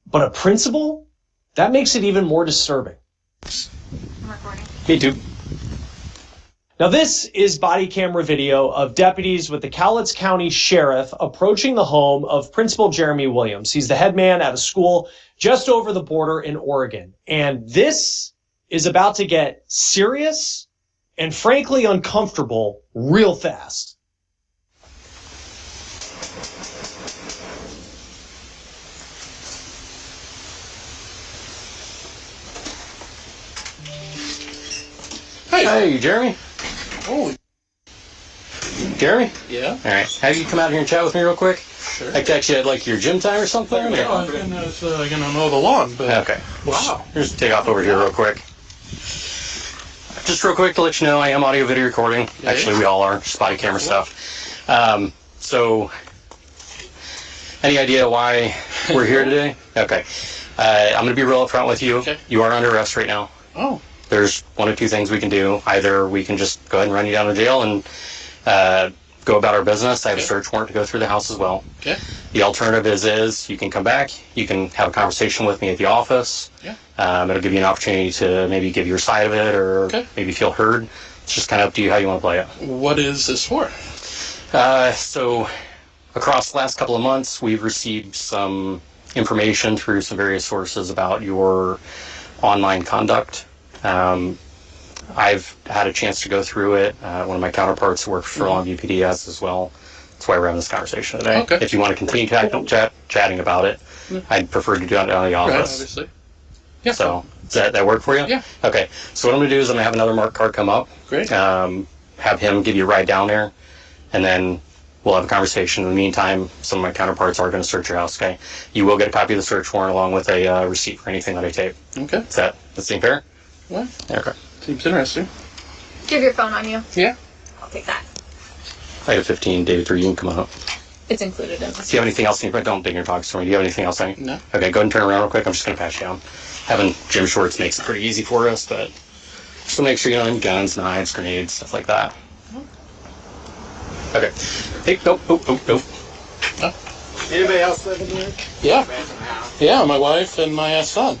But a principal? That makes it even more disturbing. I'm recording. Me too. Now this is body camera video of deputies with the Cowlitz County Sheriff approaching the home of Principal Jeremy Williams. He's the head man at a school just over the border in Oregon. And this is about to get serious and frankly uncomfortable real fast. Hey, Jeremy. Oh. Jeremy? Yeah? All right. Have you come out here and chat with me real quick? Sure. I catch you at like your gym time or something? Yeah, I'm gonna mow the lawn, but... Okay. Wow. Just take off over here real quick. Just real quick to let you know, I am audio video recording. Yeah. Actually, we all are. Just body camera stuff. So, any idea why we're here today? Okay. I'm going to be real upfront with you. Okay. You are under arrest right now. Oh. There's one of two things we can do. Either we can just go ahead and run you down to jail and go about our business. I have a search warrant to go through the house as well. Okay. The alternative is you can come back, you can have a conversation with me at the office. Yeah. It'll give you an opportunity to maybe give your side of it or maybe feel heard. It's just kind of up to you how you want to play it. What is this for? So across the last couple of months, we've received some information through some various sources about your online conduct. I've had a chance to go through it. One of my counterparts who works for Longview PD has as well. That's why we're having this conversation today. Okay. If you want to continue chatting about it, I'd prefer to do it out of the office. Right, obviously. Yeah. So, does that work for you? Yeah. Okay. So what I'm going to do is I'm going to have another marked card come up. Great. Have him give you a ride down there, and then we'll have a conversation. In the meantime, some of my counterparts are going to search your house, okay? You will get a copy of the search warrant along with a receipt for anything that I tape. Okay. That seem fair? Well, Okay. seems interesting. Do you have your phone on you? Yeah. I'll take that. Item 15, David 3, you can come on up. It's included in this. Do you have anything else in your don't dig in your pockets for me? Do you have anything else on you? No. Okay, go ahead and turn around real quick. I'm just going to pass you down. Having gym shorts makes it pretty easy for us, but just to make sure you don't have any guns, knives, grenades, stuff like that. Okay. Hey, nope. Anybody else living here? Yeah. Yeah, my wife and my son.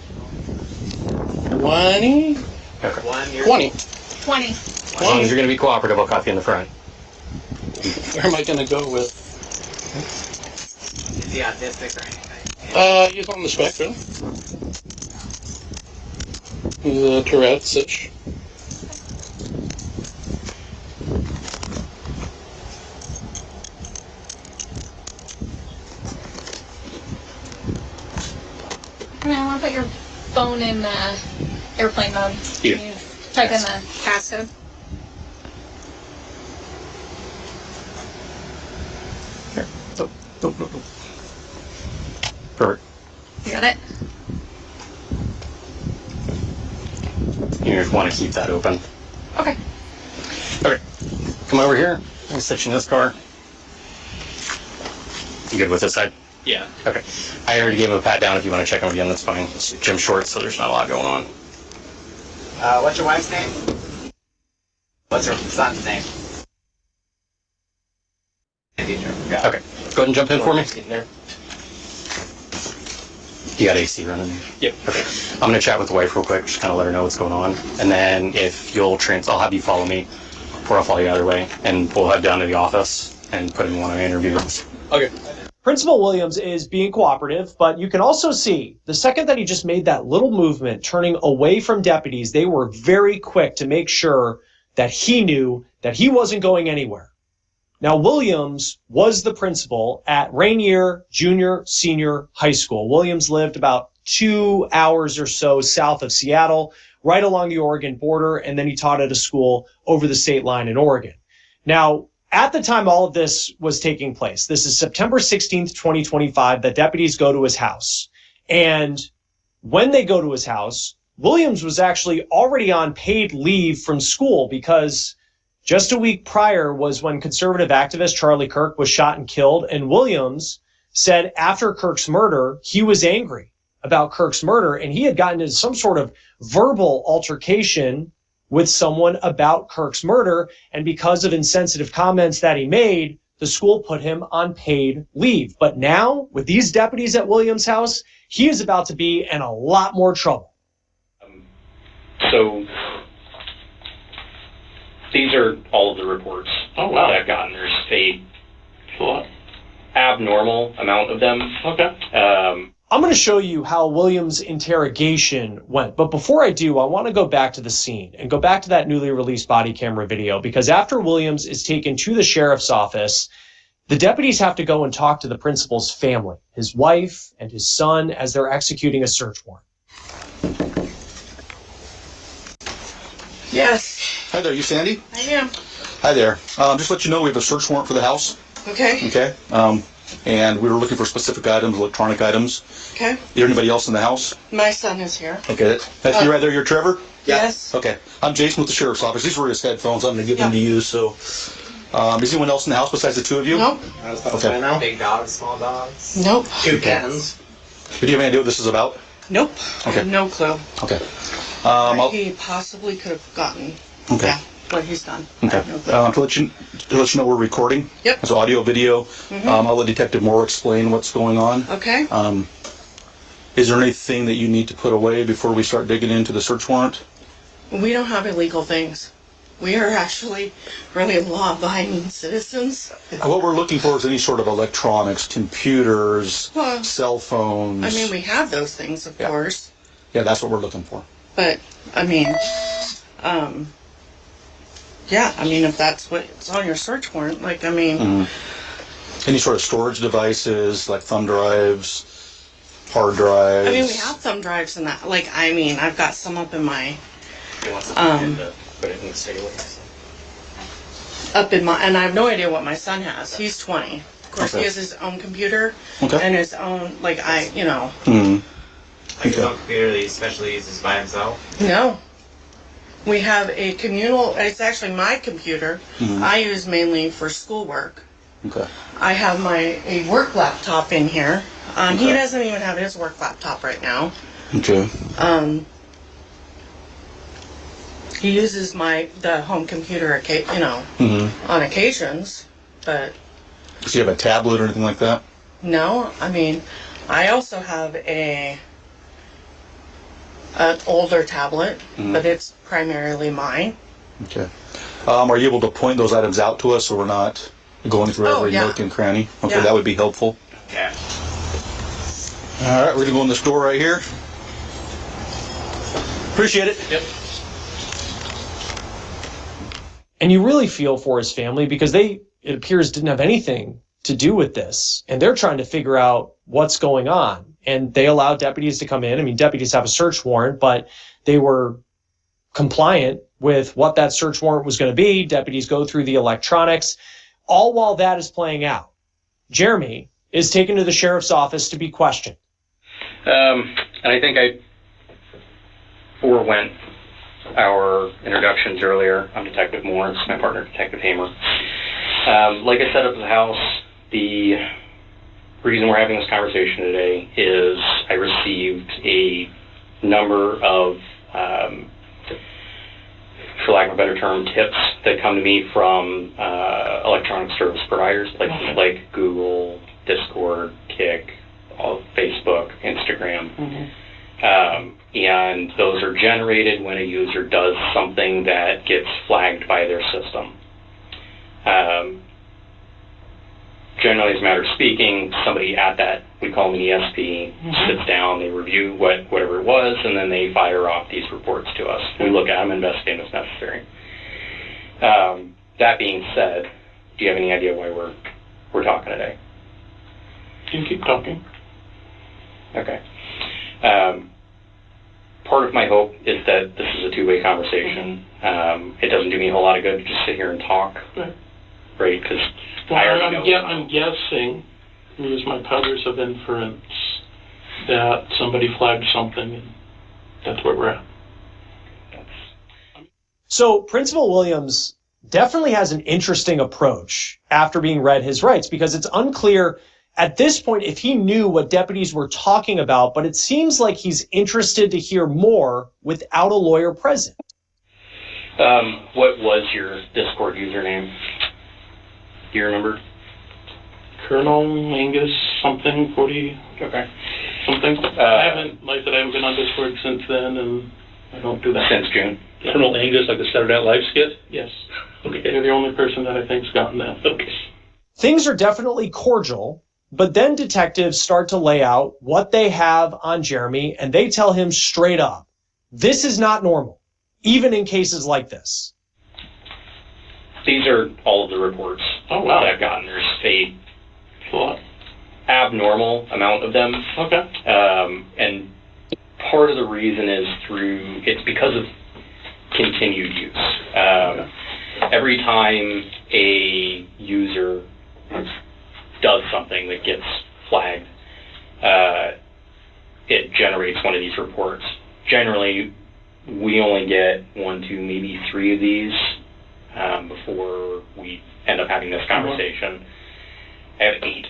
20? Okay. 20. 20. As long as you're going to be cooperative, I'll copy in the front. Where am I going to go with? Is he autistic or anything? He's on the spectrum. He's Tourette's-ish. I want to put your phone in airplane mode. Yeah. Can you type in the passcode? Here. No. Perfect. You got it? You just want to keep that open. Okay. Okay. Come over here. I'll sit you in this car. You good with this side? Yeah. Okay. I already gave him a pat down. If you want to check him again, that's fine. It's gym shorts, so there's not a lot going on. What's your wife's name? What's her son's name? Okay. Go ahead and jump in for me. You got AC running? Yep. Okay. I'm going to chat with the wife real quick, just kind of let her know what's going on. And then if you'll I'll have you follow me, or I'll follow you either way, and we'll head down to the office and put in one of my interviews. Okay. Principal Williams is being cooperative, but you can also see the second that he just made that little movement, turning away from deputies, they were very quick to make sure that he knew that he wasn't going anywhere. Now, Williams was the principal at Rainier Junior Senior High School. Williams lived about 2 hours or so south of Seattle, right along the Oregon border, and then he taught at a school over the state line in Oregon. Now, at the time all of this was taking place, this is September 16th, 2025, that deputies go to his house. And when they go to his house, Williams was actually already on paid leave from school because just a week prior was when conservative activist Charlie Kirk was shot and killed. And Williams said after Kirk's murder, he was angry about Kirk's murder, and he had gotten into some sort of verbal altercation with someone about Kirk's murder. And because of insensitive comments that he made, the school put him on paid leave. But now, with these deputies at Williams' house, he is about to be in a lot more trouble. So these are all of the reports that I've gotten. There's a abnormal amount of them. Okay. I'm going to show you how Williams' interrogation went. But before I do, I want to go back to the scene and go back to that newly released body camera video, because after Williams is taken to the sheriff's office, the deputies have to go and talk to the principal's family, his wife and his son, as they're executing a search warrant. Yes. Hi there, you Sandy? I am. Hi there. Just to let you know, we have a search warrant for the house. Okay. Okay. And we were looking for specific items, electronic items. Okay. Is there anybody else in the house? My son is here. Okay. That's you right there. You're Trevor? Yes. Okay. I'm Jason with the sheriff's office. These were his headphones. I'm going to give them to you. So, is anyone else in the house besides the two of you? Nope. Okay. Big dogs, small dogs. Nope. Two kittens. Do you have any idea what this is about? Nope. I Okay. have no clue. Okay. Where he possibly could have gotten. Okay. Yeah, what he's done. Okay. To let you know, we're recording. Yep. It's audio, video. Mhm. I'll let Detective Moore explain what's going on. Okay. Is there anything that you need to put away before we start digging into the search warrant? We don't have illegal things. We are actually really law-abiding citizens. What we're looking for is any sort of electronics, computers, Well, cell phones. I mean, we have those things, of course. Yeah, that's what we're looking for. But, I mean, yeah, I mean, if that's what's on your search warrant, like, I mean, Any sort of storage devices, like thumb drives, hard drives. I mean, we have thumb drives and that. Like, I mean, I've got some up in my, Put it in the cigarettes. up in my, and I have no idea what my son has. He's 20. Of course, he Okay. has his own computer Okay. and his own, like, you know. Like his own computer that he especially uses by himself? No. We have a communal, it's actually my computer. I use mainly for schoolwork. Okay. I have a work laptop in here. He Okay. doesn't even have his work laptop right now. Okay. He uses the home computer, you know, on occasions, but Does he have a tablet or anything like that? no. I mean, I also have an older tablet, but it's primarily mine. Okay. Are you able to point those items out to us so we're not going through Oh, every yeah. nook and cranny? Okay, Yeah. that would be helpful. Yeah. All right, we're going to go in this door right here. Appreciate it. Yep. And you really feel for his family because they, it appears, didn't have anything to do with this. And they're trying to figure out what's going on. And they allowed deputies to come in. I mean, deputies have a search warrant, but they were compliant with what that search warrant was going to be. Deputies go through the electronics. All while that is playing out, Jeremy is taken to the sheriff's office to be questioned. And I think I forewent our introductions earlier. I'm Detective Moore. It's my partner, Detective Hamer. Like I said up at the house, the reason we're having this conversation today is I received a number of, for lack of a better term, tips that come to me from electronic service providers, places like Google, Discord, Kik, Facebook, Instagram. And those are generated when a user does something that gets flagged by their system. Generally, as a matter of speaking, somebody at that, we call them an ESP, sits down, they review whatever it was, and then they fire off these reports to us. We look at them, investigate as necessary. That being said, do you have any idea why we're talking today? You can keep talking. Okay. Part of my hope is that this is a two-way conversation. It doesn't do me a whole lot of good to just sit here and talk. right? Because I'm guessing, use my powers of inference, that somebody flagged something, and that's where we're at. So Principal Williams definitely has an interesting approach after being read his rights, because it's unclear at this point if he knew what deputies were talking about, but it seems like he's interested to hear more without a lawyer present. What was your Discord username? Do you remember? Colonel Angus something 40. Okay. Something. I haven't been on Discord since then, and I don't do that since June. Yeah. Colonel Angus, like the Saturday Night Live skit? Yes. Okay. You're the only person that I think's gotten that. Okay. Things are definitely cordial, but then detectives start to lay out what they have on Jeremy, and they tell him straight up, this is not normal, even in cases like this. These are all of the reports that I've gotten. There's a abnormal amount of them. Okay. And part of the reason is it's because of continued use. Every time a user does something that gets flagged, it generates one of these reports. Generally, we only get 1, 2, maybe 3 of these before we end up having this conversation. I have 8.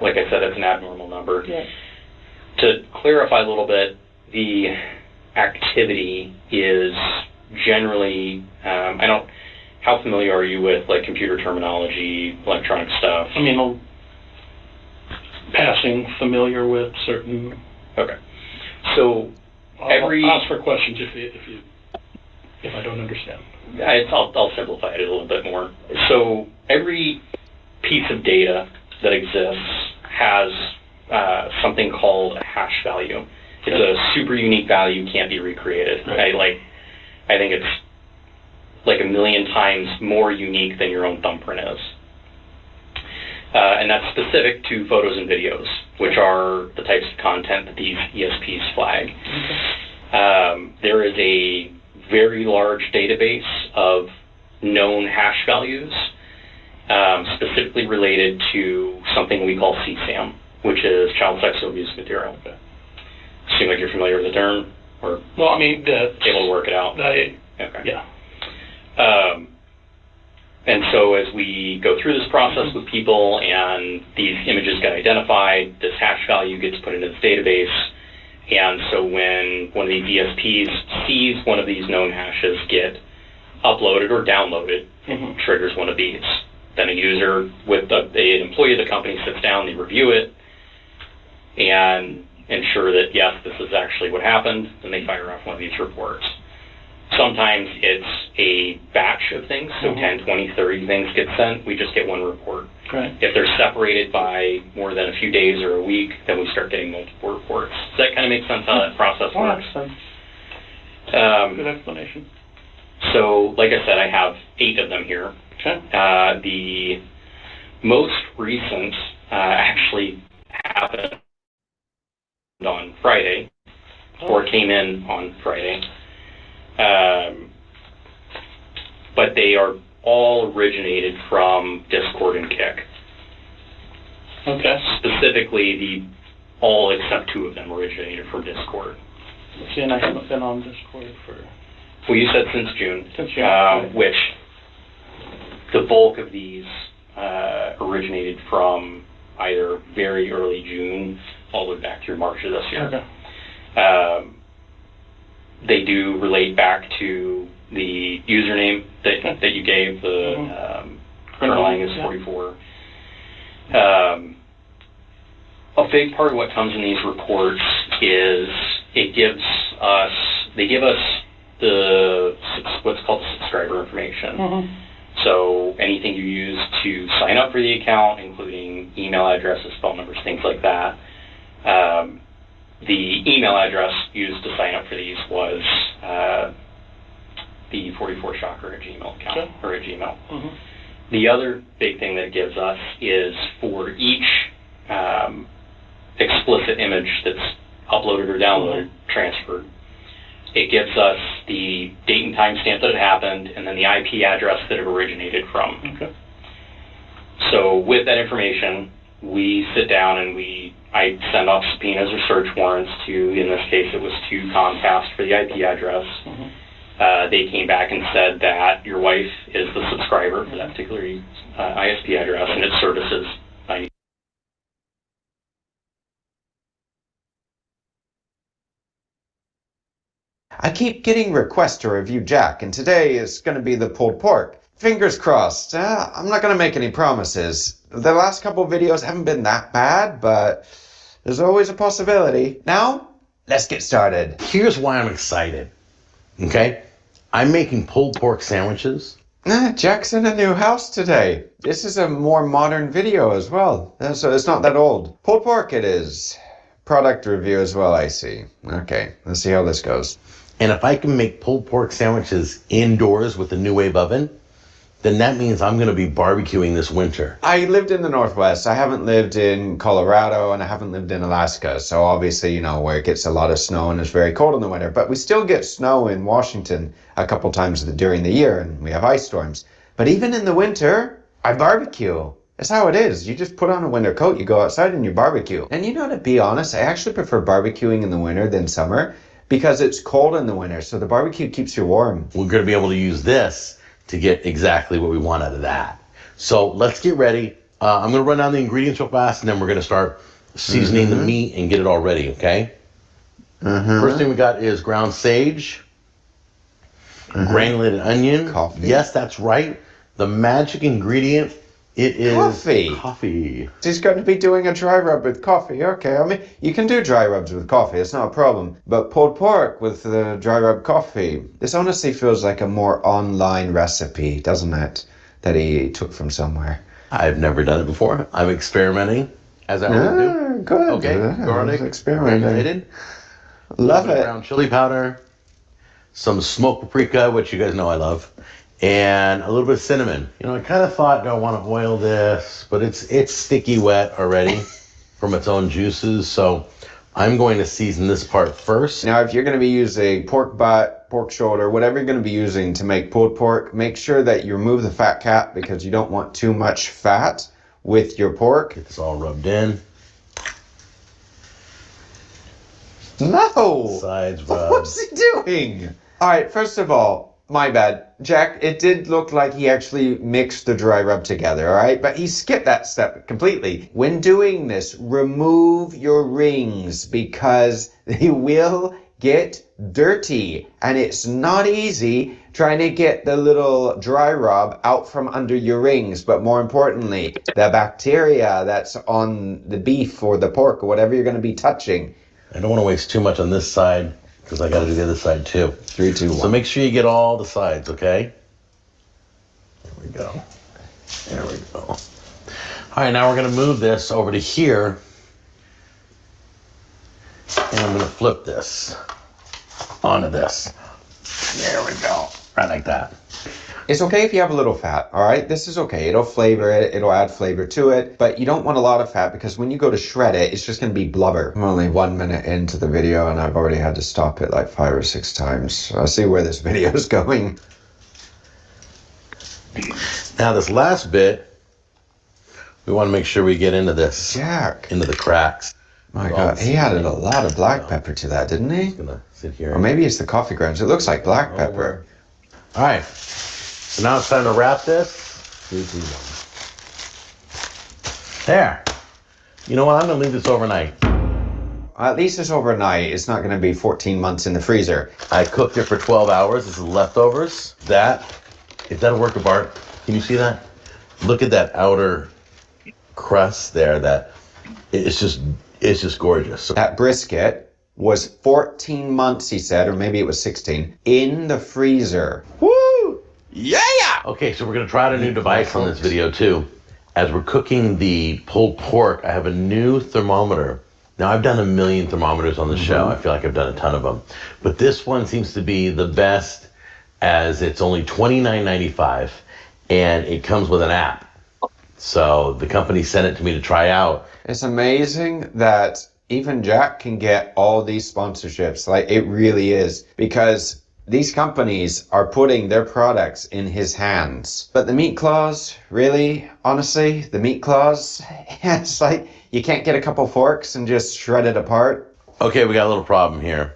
Like I said, it's an abnormal number. Yeah. To clarify a little bit, the activity is generally, how familiar are you with like computer terminology, electronic stuff? I mean, passing familiar with certain. Okay. So I'll ask for questions if I don't understand. I'll simplify it a little bit more. So every piece of data that exists has something called a hash value. It's a super unique value, can't be recreated. Right. I think it's like 1 million times more unique than your own thumbprint is. And that's specific to photos and videos, which are the types of content that these ESPs flag. Okay. There is a very large database of known hash values, specifically related to something we call CSAM, which is child sexual abuse material. Okay. Seem like you're familiar with the term? Or well, I mean, able to work it out? Okay. Yeah. And so as we go through this process with people and these images get identified, this hash value gets put into this database. And so when one of these ESPs sees one of these known hashes get uploaded or downloaded, triggers one of these. Then a user with an employee of the company sits down, they review it, and ensure that, yes, this is actually what happened, and they fire off one of these reports. Sometimes it's a batch of things, so 10, 20, 30 things get sent. We just get one report. Right. If they're separated by more than a few days or a week, then we start getting multiple reports. Does that kind of make sense how that process works? Good explanation. So, like I said, I have 8 of them here. Okay. The most recent actually happened on Friday, or came in on Friday. But they are all originated from Discord and Kik. Okay. Specifically, all except 2 of them originated from Discord. See, and I haven't been on Discord for... Well, you said since June. Since June. Which the bulk of these originated from either very early June all the way back through March of this year. Okay. They do relate back to the username that you gave, the Colonel Angus 44. A big part of what comes in these reports is they give us the what's called subscriber information. So anything you use to sign up for the account, including email addresses, phone numbers, things like that. The email address used to sign up for these was the 44shocker at Gmail account, or at Gmail. The other big thing that it gives us is for each explicit image that's uploaded or downloaded, transferred, It gives us the date and time stamp that it happened, and then the IP address that it originated from. Okay. So with that information, we sit down and I send off subpoenas or search warrants to, in this case, it was to Comcast for the IP address. They came back and said that your wife is the subscriber for that particular ISP address, and its services. I keep getting requests to review Jack, and today is going to be the pulled pork. Fingers crossed. I'm not going to make any promises. The last couple videos haven't been that bad, but there's always a possibility. Now, let's get started. Here's why I'm excited. Okay? I'm making pulled pork sandwiches. Jack's in a new house today. This is a more modern video as well, so it's not that old. Pulled pork it is. Product review as well, I see. Okay, let's see how this goes. And if I can make pulled pork sandwiches indoors with a new wave oven, then that means I'm going to be barbecuing this winter. I lived in the Northwest. I haven't lived in Colorado and I haven't lived in Alaska. So obviously, you know, where it gets a lot of snow and it's very cold in the winter. But we still get snow in Washington a couple times during the year and we have ice storms. But even in the winter, I barbecue. That's how it is. You just put on a winter coat, you go outside and you barbecue. And you know, to be honest, I actually prefer barbecuing in the winter than summer because it's cold in the winter. So the barbecue keeps you warm. We're going to be able to use this to get exactly what we want out of that. So let's get ready. I'm going to run down the ingredients real fast, and then we're going to start seasoning the meat and get it all ready, okay? First thing we got is ground sage, granulated onion. Coffee. Yes, that's right. The magic ingredient, it is coffee. Coffee. He's going to be doing a dry rub with coffee. Okay, I mean, you can do dry rubs with coffee. It's not a problem. But pulled pork with the dry rub coffee. This honestly feels like a more online recipe, doesn't it? That he took from somewhere. I've never done it before. I'm experimenting, as I always do. Good. Okay, garlic, experimenting. granulated. Love it. Brown chili powder, some smoked paprika, which you guys know I love, and a little bit of cinnamon. You know, I kind of thought, do I want to oil this? But it's sticky wet already from its own juices, so I'm going to season this part first. Now, if you're going to be using pork butt, pork shoulder, whatever you're going to be using to make pulled pork, make sure that you remove the fat cap because you don't want too much fat with your pork. Get this all rubbed in. No! Sides What rubbed. was he doing? All right, first of all, my bad. Jack, it did look like he actually mixed the dry rub together, all right? But he skipped that step completely. When doing this, remove your rings because they will get dirty. And it's not easy trying to get the little dry rub out from under your rings. But more importantly, the bacteria that's on the beef or the pork or whatever you're going to be touching. I don't want to waste too much on this side because I got to do the other side too. 3, 2, 1. So make sure you get all the sides, okay? There we go. There we go. All right, now we're going to move this over to here. And I'm going to flip this onto this. There we go. Right like that. It's okay if you have a little fat, all right? This is okay. It'll flavor it. It'll add flavor to it. But you don't want a lot of fat because when you go to shred it, it's just going to be blubber. I'm only 1 minute into the video and I've already had to stop it like 5 or 6 times. So I'll see where this video is going. Now this last bit, we want to make sure we get into this. Jack. Into the cracks. My God, he added a lot of black pepper to that, didn't he? I'm gonna sit here. Or maybe it's the coffee grounds. It looks like black pepper. All right. So now it's time to wrap this. 3, 2, 1. There. You know what? I'm going to leave this overnight. At least it's overnight. It's not going to be 14 months in the freezer. I cooked it for 12 hours. This is leftovers. Is that a work of art? Can you see that? Look at that outer crust there. It's just gorgeous. That brisket was 14 months, he said, or maybe it was 16, in the freezer. Woo! Yeah! Okay, so we're going to try out a new device on this video too. As we're cooking the pulled pork, I have a new thermometer. Now, I've done a million thermometers on the show. I feel like I've done a ton of them. But this one seems to be the best as it's only $29.95 and it comes with an app. So the company sent it to me to try out. It's amazing that even Jack can get all these sponsorships. Like, it really is. Because these companies are putting their products in his hands. But the meat clause, really, honestly, the meat clause, it's like you can't get a couple forks and just shred it apart. Okay, we got a little problem here.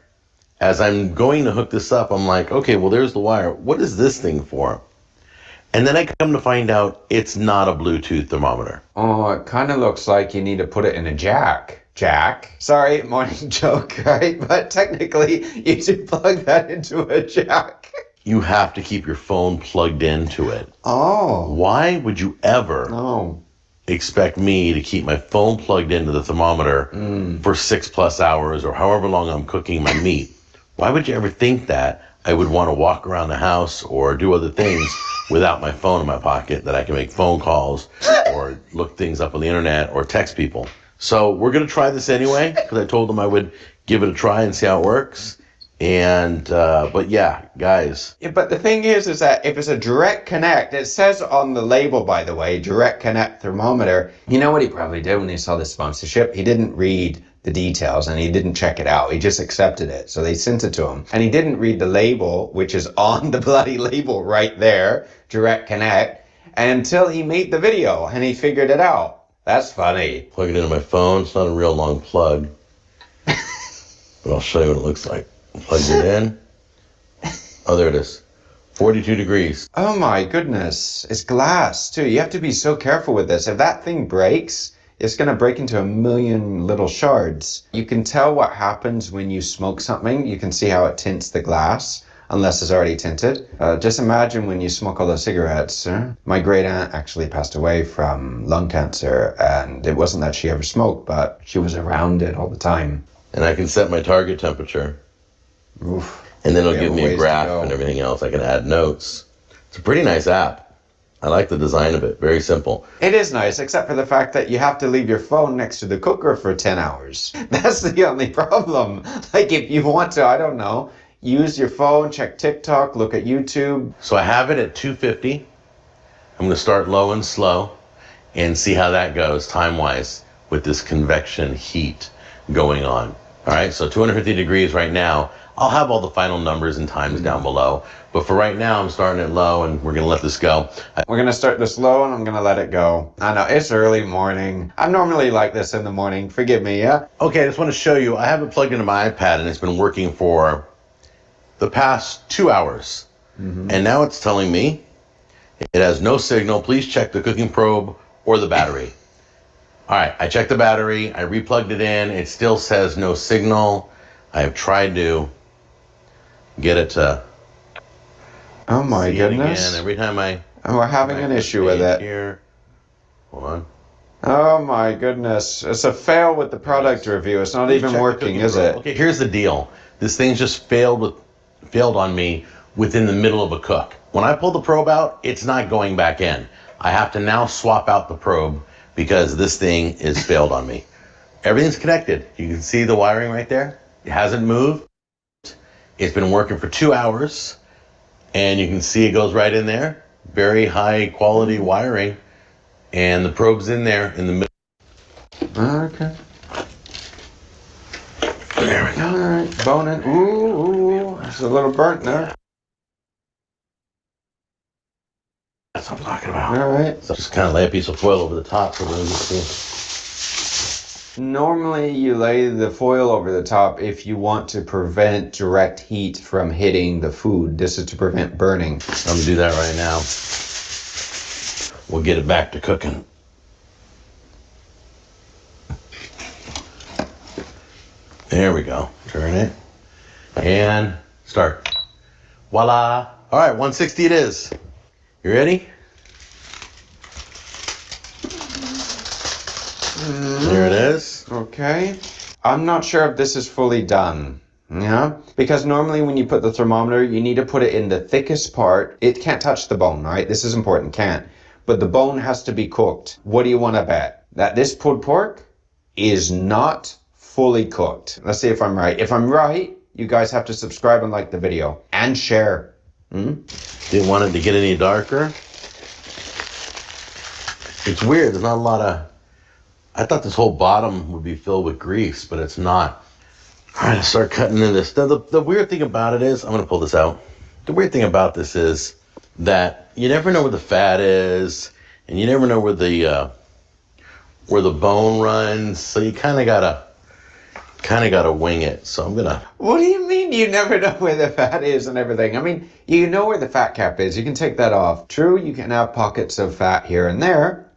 As I'm going to hook this up, I'm like, okay, well, there's the wire. What is this thing for? And then I come to find out it's not a Bluetooth thermometer. Oh, it kind of looks like you need to put it in a jack. Jack. Sorry, morning joke, right? But technically, you should plug that into a jack. You have to keep your phone plugged into it. Oh. Why would you ever expect me to keep my phone plugged into the thermometer for 6+ hours or however long I'm cooking my meat? Why would you ever think that I would want to walk around the house or do other things without my phone in my pocket, that I can make phone calls or look things up on the internet or text people? So we're going to try this anyway, because I told them I would give it a try and see how it works. And, but yeah, guys. Yeah, but the thing is that if it's a direct connect, it says on the label, by the way, direct connect thermometer. You know what he probably did when he saw the sponsorship? He didn't read the details and he didn't check it out. He just accepted it. So they sent it to him. And he didn't read the label, which is on the bloody label right there, direct connect, until he made the video and he figured it out. That's funny. Plug it into my phone. It's not a real long plug. But I'll show you what it looks like. Plug it in. Oh, there it is. 42 degrees. Oh my goodness. It's glass too. You have to be so careful with this. If that thing breaks, it's going to break into a million little shards. You can tell what happens when you smoke something. You can see how it tints the glass, unless it's already tinted. Just imagine when you smoke all those cigarettes. My great aunt actually passed away from lung cancer, and it wasn't that she ever smoked, but she was around it all the time. And I can set my target temperature. Oof. And then it'll give me a graph and everything else. I can add notes. It's a pretty nice app. I like the design of it. Very simple. It is nice, except for the fact that you have to leave your phone next to the cooker for 10 hours. That's the only problem. Like, if you want to, I don't know, use your phone, check TikTok, look at YouTube. So I have it at 250. I'm going to start low and slow and see how that goes time-wise with this convection heat going on. All right, so 250 degrees right now. I'll have all the final numbers and times down below. But for right now, I'm starting it low, and we're going to let this go. We're going to start this low, and I'm going to let it go. I know, it's early morning. I'm normally like this in the morning. Forgive me, yeah? Okay, I just want to show you. I have it plugged into my iPad, and it's been working for the past 2 hours. And now it's telling me it has no signal. Please check the cooking probe or the battery. All right, I checked the battery. I replugged it in. It still says no signal. I have tried to get it to oh my goodness. Again. Every time we're having an issue with it. Here. Hold on. Oh my goodness. It's a fail with the product review. It's not even working, is it? Okay, here's the deal. This thing just failed on me within the middle of a cook. When I pull the probe out, it's not going back in. I have to now swap out the probe because this thing is failed on me. Everything's connected. You can see the wiring right there. It hasn't moved. It's been working for 2 hours, and you can see it goes right in there. Very high quality wiring, and the probe's in there in the middle. Okay. There we go. All right, boning. Ooh, it's a little burnt there. That's what I'm talking about. All right. So just kind of lay a piece of foil over the top so we can see. Normally you lay the foil over the top if you want to prevent direct heat from hitting the food. This is to prevent burning. I'm going to do that right now. We'll get it back to cooking. There we go. Turn it. And start. Voila. All right, 160 it is. You ready? There it is. Okay. I'm not sure if this is fully done. Yeah? Because normally when you put the thermometer, you need to put it in the thickest part. It can't touch the bone, right? This is important, can't. But the bone has to be cooked. What do you want to bet? That this pulled pork is not fully cooked. Let's see if I'm right. If I'm right, you guys have to subscribe and like the video. And share. Didn't want it to get any darker. It's weird. There's not a lot of I thought this whole bottom would be filled with grease, but it's not. All right, I start cutting into this. The weird thing about it is, I'm going to pull this out. The weird thing about this is that you never know where the fat is, and you never know where the bone runs. So you kind of gotta wing it. So I'm gonna. What do you mean you never know where the fat is and everything? I mean, you know where the fat cap is. You can take that off. True, you can have pockets of fat here and there,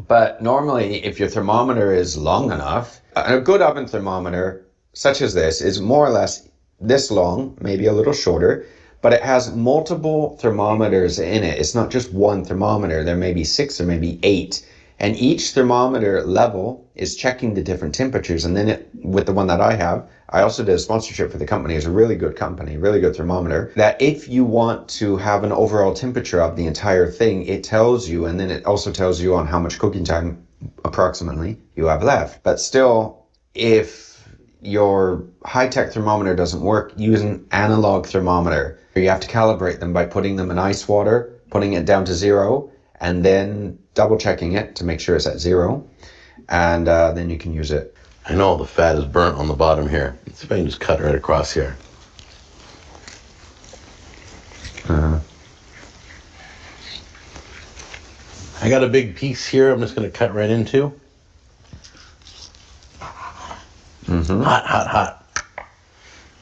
but normally if your thermometer is long enough, a good oven thermometer, such as this, is more or less this long, maybe a little shorter, but it has multiple thermometers in it. It's not just one thermometer. There may be 6 or maybe 8. And each thermometer level is checking the different temperatures. And then with the one that I have, I also did a sponsorship for the company. It's a really good company, really good thermometer, that if you want to have an overall temperature of the entire thing, it tells you, and then it also tells you on how much cooking time approximately you have left. But still, if your high-tech thermometer doesn't work, use an analog thermometer. You have to calibrate them by putting them in ice water, putting it down to 0, and then double checking it to make sure it's at 0, and then you can use it. I know all the fat is burnt on the bottom here. Let's see if I can just cut right across here. I got a big piece here I'm just going to cut right into. Hot, hot, hot.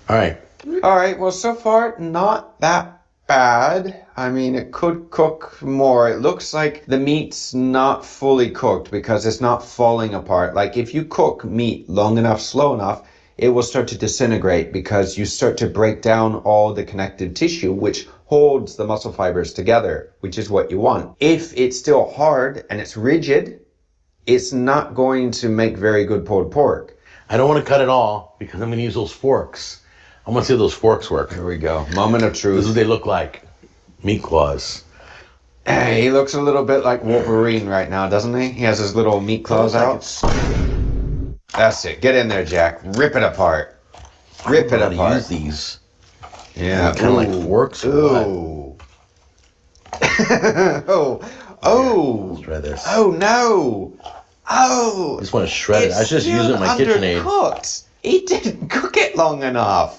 All right, well, so far, not that bad. I mean, it could cook more. It looks like the meat's not fully cooked because it's not falling apart. Like if you cook meat long enough, slow enough, it will start to disintegrate because you start to break down all the connective tissue, which holds the muscle fibers together, which is what you want. If it's still hard and it's rigid, it's not going to make very good pulled pork. I don't want to cut it all because I'm going to use those forks. I want to see how those forks work. Here we go. Moment of truth. This is what they look like. Meat claws. Hey, he looks a little bit like Wolverine right now, doesn't he? He has his little meat claws out. That's it. Get in there, Jack. Rip it apart. Rip it apart. Use these. Yeah. Kind of like forks. Ooh. Oh. Let's try this. Oh, no. Oh. I just want to shred it. I just use it in my KitchenAid. Undercooked. He didn't cook it long enough.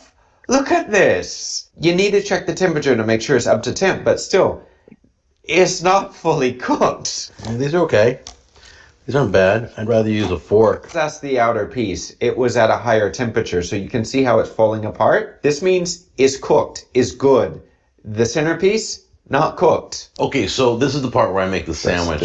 Look at this. You need to check the temperature to make sure it's up to temp, but still, it's not fully cooked. Well, these are okay. These aren't bad. I'd rather use a fork. That's the outer piece. It was at a higher temperature, so you can see how it's falling apart. This means it's cooked, it's good. The centerpiece, not cooked. Okay, so this is the part where I make the sandwich.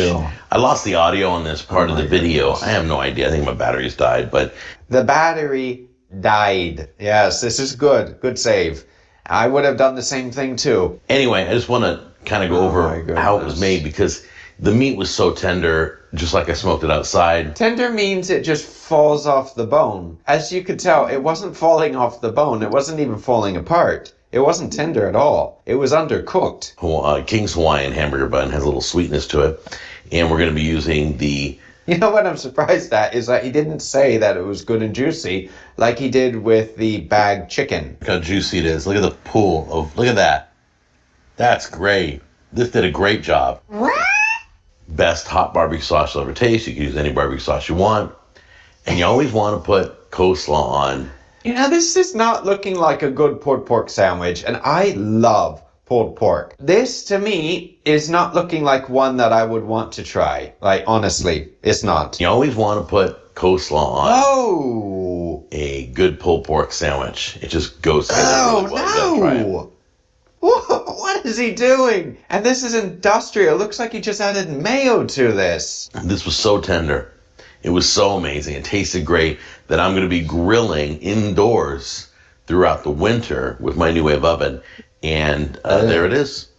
I lost the audio on this part of the video. I have no idea. I think my battery's died, but... The battery died. Yes, this is good. Good save. I would have done the same thing too. Anyway, I just want to kind of go over how it was made because the meat was so tender, just like I smoked it outside. Tender means it just falls off the bone. As you could tell, it wasn't falling off the bone. It wasn't even falling apart. It wasn't tender at all. It was undercooked. King's Hawaiian hamburger bun has a little sweetness to it. And we're going to be using the... You know what I'm surprised at is that he didn't say that it was good and juicy like he did with the bagged chicken. Look how juicy it is. Look at the pool of... Look at that. That's great. This did a great job. Best hot barbecue sauce you'll ever taste. You can use any barbecue sauce you want. And you always want to put coleslaw on. You know, this is not looking like a good pulled pork sandwich, and I love pulled pork. This, to me, is not looking like one that I would want to try. Like, honestly, it's not. You always want to put coleslaw on. Oh! A good pulled pork sandwich. It just goes together really well. No! What is he doing? And this is industrial. It looks like he just added mayo to this. This was so tender. It was so amazing. It tasted great that I'm going to be grilling indoors throughout the winter with my new wave oven. And there it is.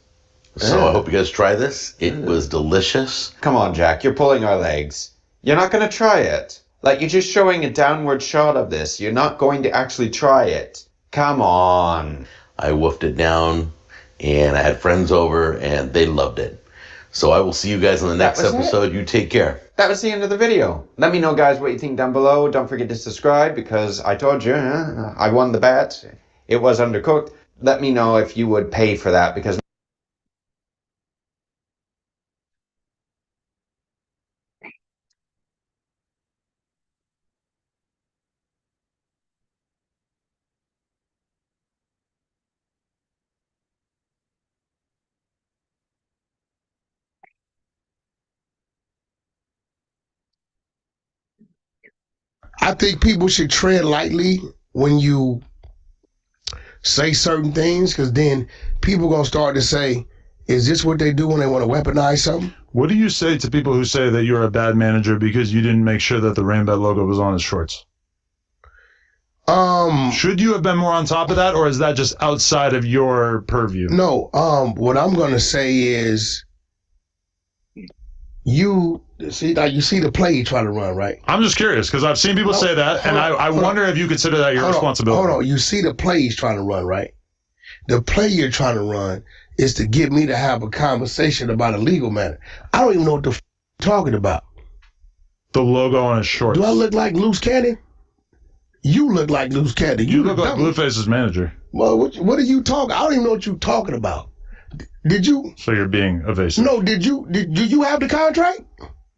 So I hope you guys try this. It was delicious. Come on, Jack. You're pulling our legs. You're not going to try it. Like, you're just showing a downward shot of this. You're not going to actually try it. Come on. I woofed it down, and I had friends over, and they loved it. So I will see you guys on the next episode. You take care. That was the end of the video. Let me know, guys, what you think down below. Don't forget to subscribe because I told you, I won the bet. It was undercooked. Let me know if you would pay for that because I think people should tread lightly when you say certain things, because then people going to start to say, is this what they do when they want to weaponize something? What do you say to people who say that you're a bad manager because you didn't make sure that the Rainbow logo was on his shorts? Should you have been more on top of that, or is that just outside of your purview? No, what I'm going to say is, you see the play you try to run, right? I'm just curious, because I've seen people say that, and I wonder if you consider that your responsibility. Hold on, you see the play he's trying to run, right? The play you're trying to run is to get me to have a conversation about a legal matter. I don't even know what the you're talking about. The logo on his shorts. Do I look like Loose Cannon? You look like Loose Cannon. You look like Blueface's manager. Well, what are you talking? I don't even know what you're talking about. Did you? So you're being evasive. No, do you have the contract?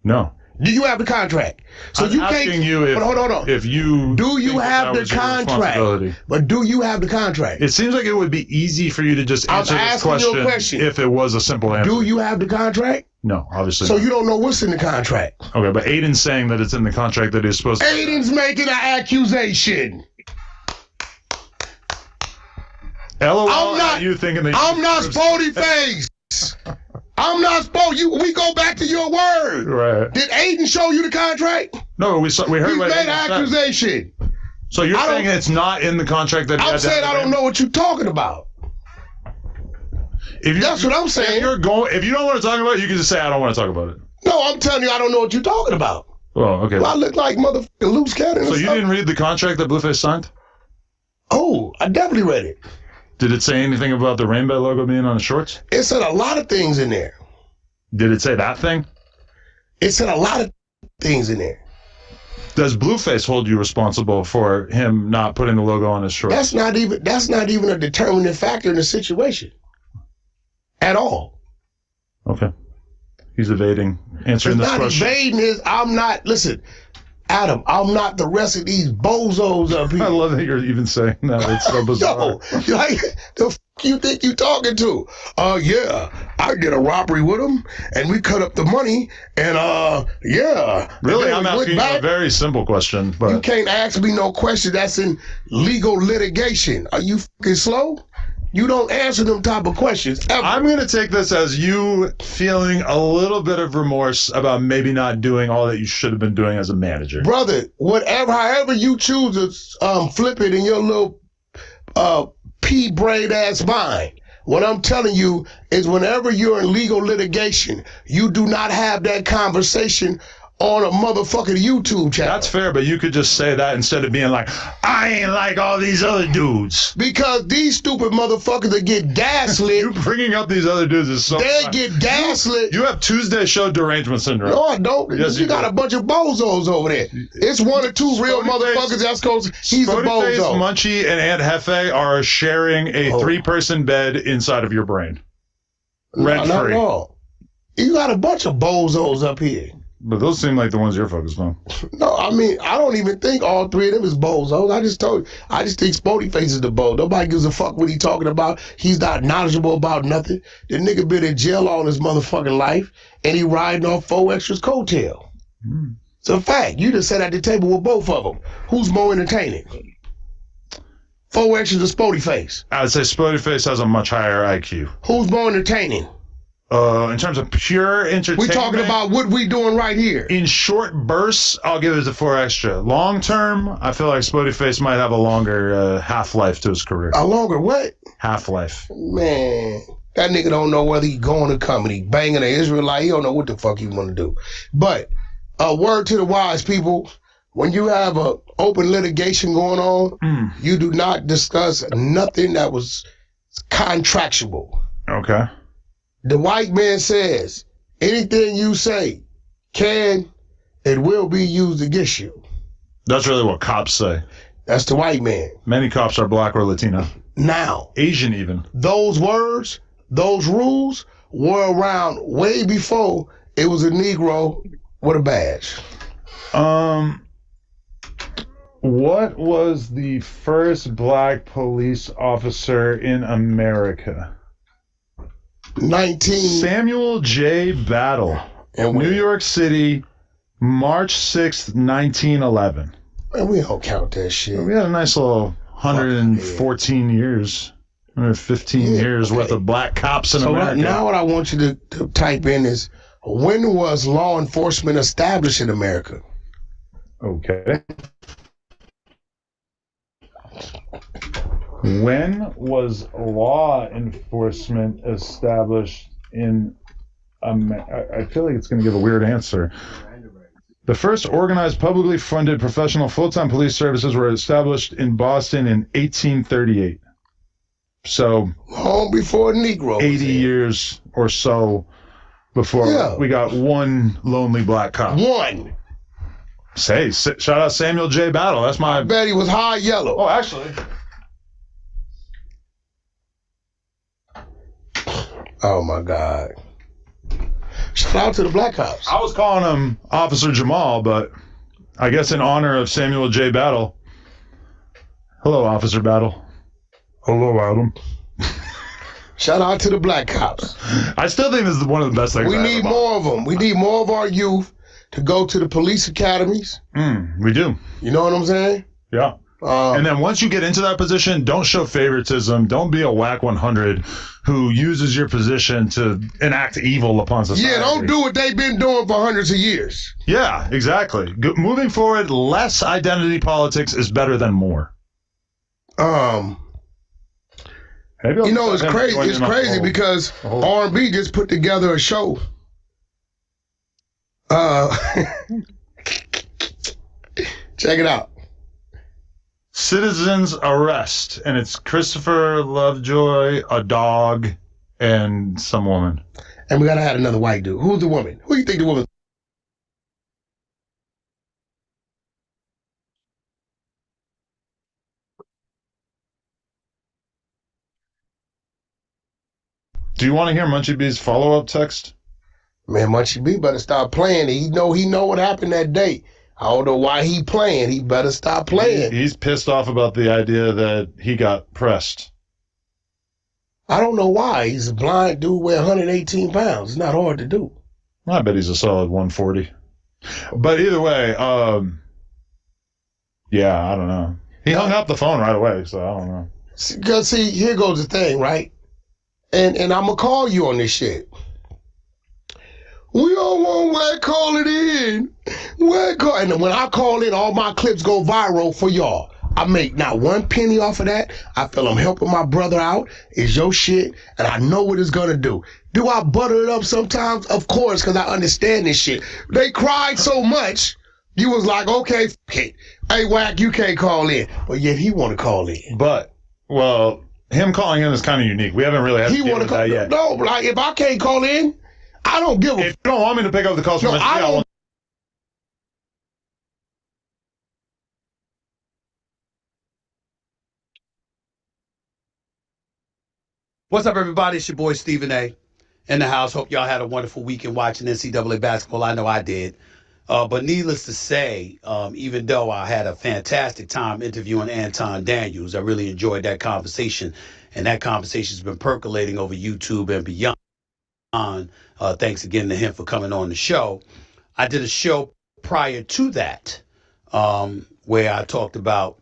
No. Do you have the contract? So I'm you asking can't. you if, hold on. If you do you have the that was your contract? responsibility. But do you have the contract? It seems like it would be easy for you to just answer this question if it was a simple answer. Do you have the contract? No, obviously So not. you don't know what's in the contract. Okay, but Aiden's saying that it's in the contract that he's supposed to. Aiden's making an accusation. LOL, you thinking that I'm not Spody Face. I'm not Spody. We go back to your word. Right. Did Aiden show you the contract? No, we heard He what made an Aiden said. accusation. So you're saying it's not in the contract that he I'm had to saying have I don't know what you're talking about. That's what I'm saying. If you don't want to talk about it, you can just say I don't want to talk about it. No, I'm telling you I don't know what you're talking about. Well, okay. Well, I look like motherfucking Loose Cannon. So you didn't read the contract that Blueface signed? Oh, I definitely read it. Did it say anything about the Rainbow logo being on the shorts? It said a lot of things in there. Did it say that thing? It said a lot of things in there. Does Blueface hold you responsible for him not putting the logo on his shorts? That's not even a determining factor in the situation. At all. Okay. He's evading answering this question. I'm not, listen, Adam, I'm not the rest of these bozos up here. I love that you're even saying that. It's so bizarre. Yo, like, the f you think you talking to? Yeah, I did a robbery with him, and we cut up the money, and yeah. Really, I'm asking you a very simple question. But you can't ask me no question that's in legal litigation. Are you fucking slow? You don't answer them type of questions ever. I'm going to take this as you feeling a little bit of remorse about maybe not doing all that you should have been doing as a manager. Brother, however you choose to flip it in your little pea braid ass mind. What I'm telling you is whenever you're in legal litigation, you do not have that conversation on a motherfucking YouTube channel. That's fair, but you could just say that instead of being like, I ain't like all these other dudes. Because these stupid motherfuckers that get gaslit. You bringing up these other dudes is so They funny. get gaslit. You have Tuesday show derangement syndrome. No, I don't. Yes, you got a bunch of bozos over there. It's one or two real motherfuckers that's close. He's a bozo. Munchie and Aunt Hefe are sharing a 3-person bed inside of your brain. Rent Not free. at all. You got a bunch of bozos up here. But those seem like the ones you're focused on. No, I mean, I don't even think all three of them is bozos. I just think Spody Face is the bozo. Nobody gives a fuck what he talking about. He's not knowledgeable about nothing. The nigga been in jail all his motherfucking life, and he riding off 4 extras coattail. It's a fact. You just sat at the table with both of them. Who's more entertaining? 4 extras or Spody Face? I'd say Spody Face has a much higher IQ. Who's more entertaining? In terms of pure entertainment, We're talking about what we doing right here. In short bursts, I'll give it a 4 extra. Long term, I feel like Spody Face might have a longer half-life to his career. A longer what? Half-life. Man, that nigga don't know whether he going to comedy, banging an Israelite. He don't know what the fuck he want to do. But a word to the wise people, when you have a open litigation going on, you do not discuss nothing that was contractual. Okay. The white man says, anything you say can and will be used against you. That's really what cops say. That's the white man. Many cops are black or Latino. Now. Asian even. Those words, those rules were around way before it was a Negro with a badge. What was the first black police officer in America? Samuel J. Battle. New York City, March 6th, 1911. Man, we don't count that shit. We had a nice little 114 years, 115 years worth of black cops in America. Now what I want you to type in is, when was law enforcement established in America? Okay. When was law enforcement established in America? I feel like it's going to give a weird answer. The first organized, publicly funded, professional, full-time police services were established in Boston in 1838. So long before Negro. 80 years or so before we got one lonely black cop. One. Say, shout out Samuel J. Battle. That's my. I bet he was high yellow. Oh, actually. Oh my God. Shout out to the black cops. I was calling him Officer Jamal, but I guess in honor of Samuel J. Battle. Hello, Officer Battle. Hello, Adam. Shout out to the black cops. I still think this is one of the best things. We need more of them. We need more of our youth to go to the police academies. We do. You know what I'm saying? Yeah. And then once you get into that position, don't show favoritism. Don't be a whack 100 who uses your position to enact evil upon society. Yeah, don't do what they've been doing for hundreds of years. Yeah, exactly. Moving forward, less identity politics is better than more. You know, it's crazy. It's crazy because R&B just put together a show. Check it out. Citizens Arrest, and it's Christopher Lovejoy, a dog, and some woman. And we gotta add another white dude. Who's the woman? Who do you think the woman? Do you want to hear Munchie B's follow-up text? Man, Munchie B better stop playing. He know what happened that day. I don't know why he playing. He better stop playing. He's pissed off about the idea that he got pressed. I don't know why. He's a blind dude, weigh 118 pounds. It's not hard to do. I bet he's a solid 140. But either way, yeah, I don't know. He hung up the phone right away, so I don't know. Because, see, here goes the thing, right? And I'm going to call you on this shit. We don't want Whack call it in. Whack call. And when I call in, all my clips go viral for y'all. I make not one penny off of that. I feel I'm helping my brother out. It's your shit, and I know what it's gonna do. Do I butter it up sometimes? Of course, because I understand this shit. They cried so much, you was like, okay, f it. Hey, Whack, you can't call in. But yet he want to call in. But, well, him calling in is kind of unique. We haven't really had to deal with that yet. No, like, if I can't call in, I don't give a... If you don't want me to pick up the calls from I don't... What's up, everybody? It's your boy, Stephen A. in the house. Hope y'all had a wonderful weekend watching NCAA basketball. I know I did. But needless to say, even though I had a fantastic time interviewing Anton Daniels, I really enjoyed that conversation. And that conversation's been percolating over YouTube and beyond. Thanks again to him for coming on the show. I did a show prior to that where I talked about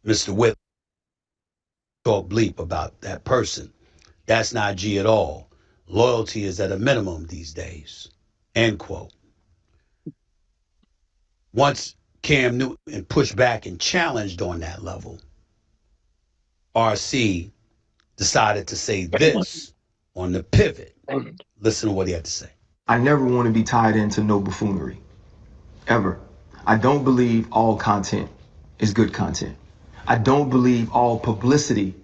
Mr. Whip, talk bleep about that person. That's not G at all. Loyalty is at a minimum these days. End quote. Once Cam Newton pushed back and challenged on that level, RC decided to say this on the pivot. Listen to what he had to say. I never want to be tied into no buffoonery, ever. I don't believe all content is good content. I don't believe all publicity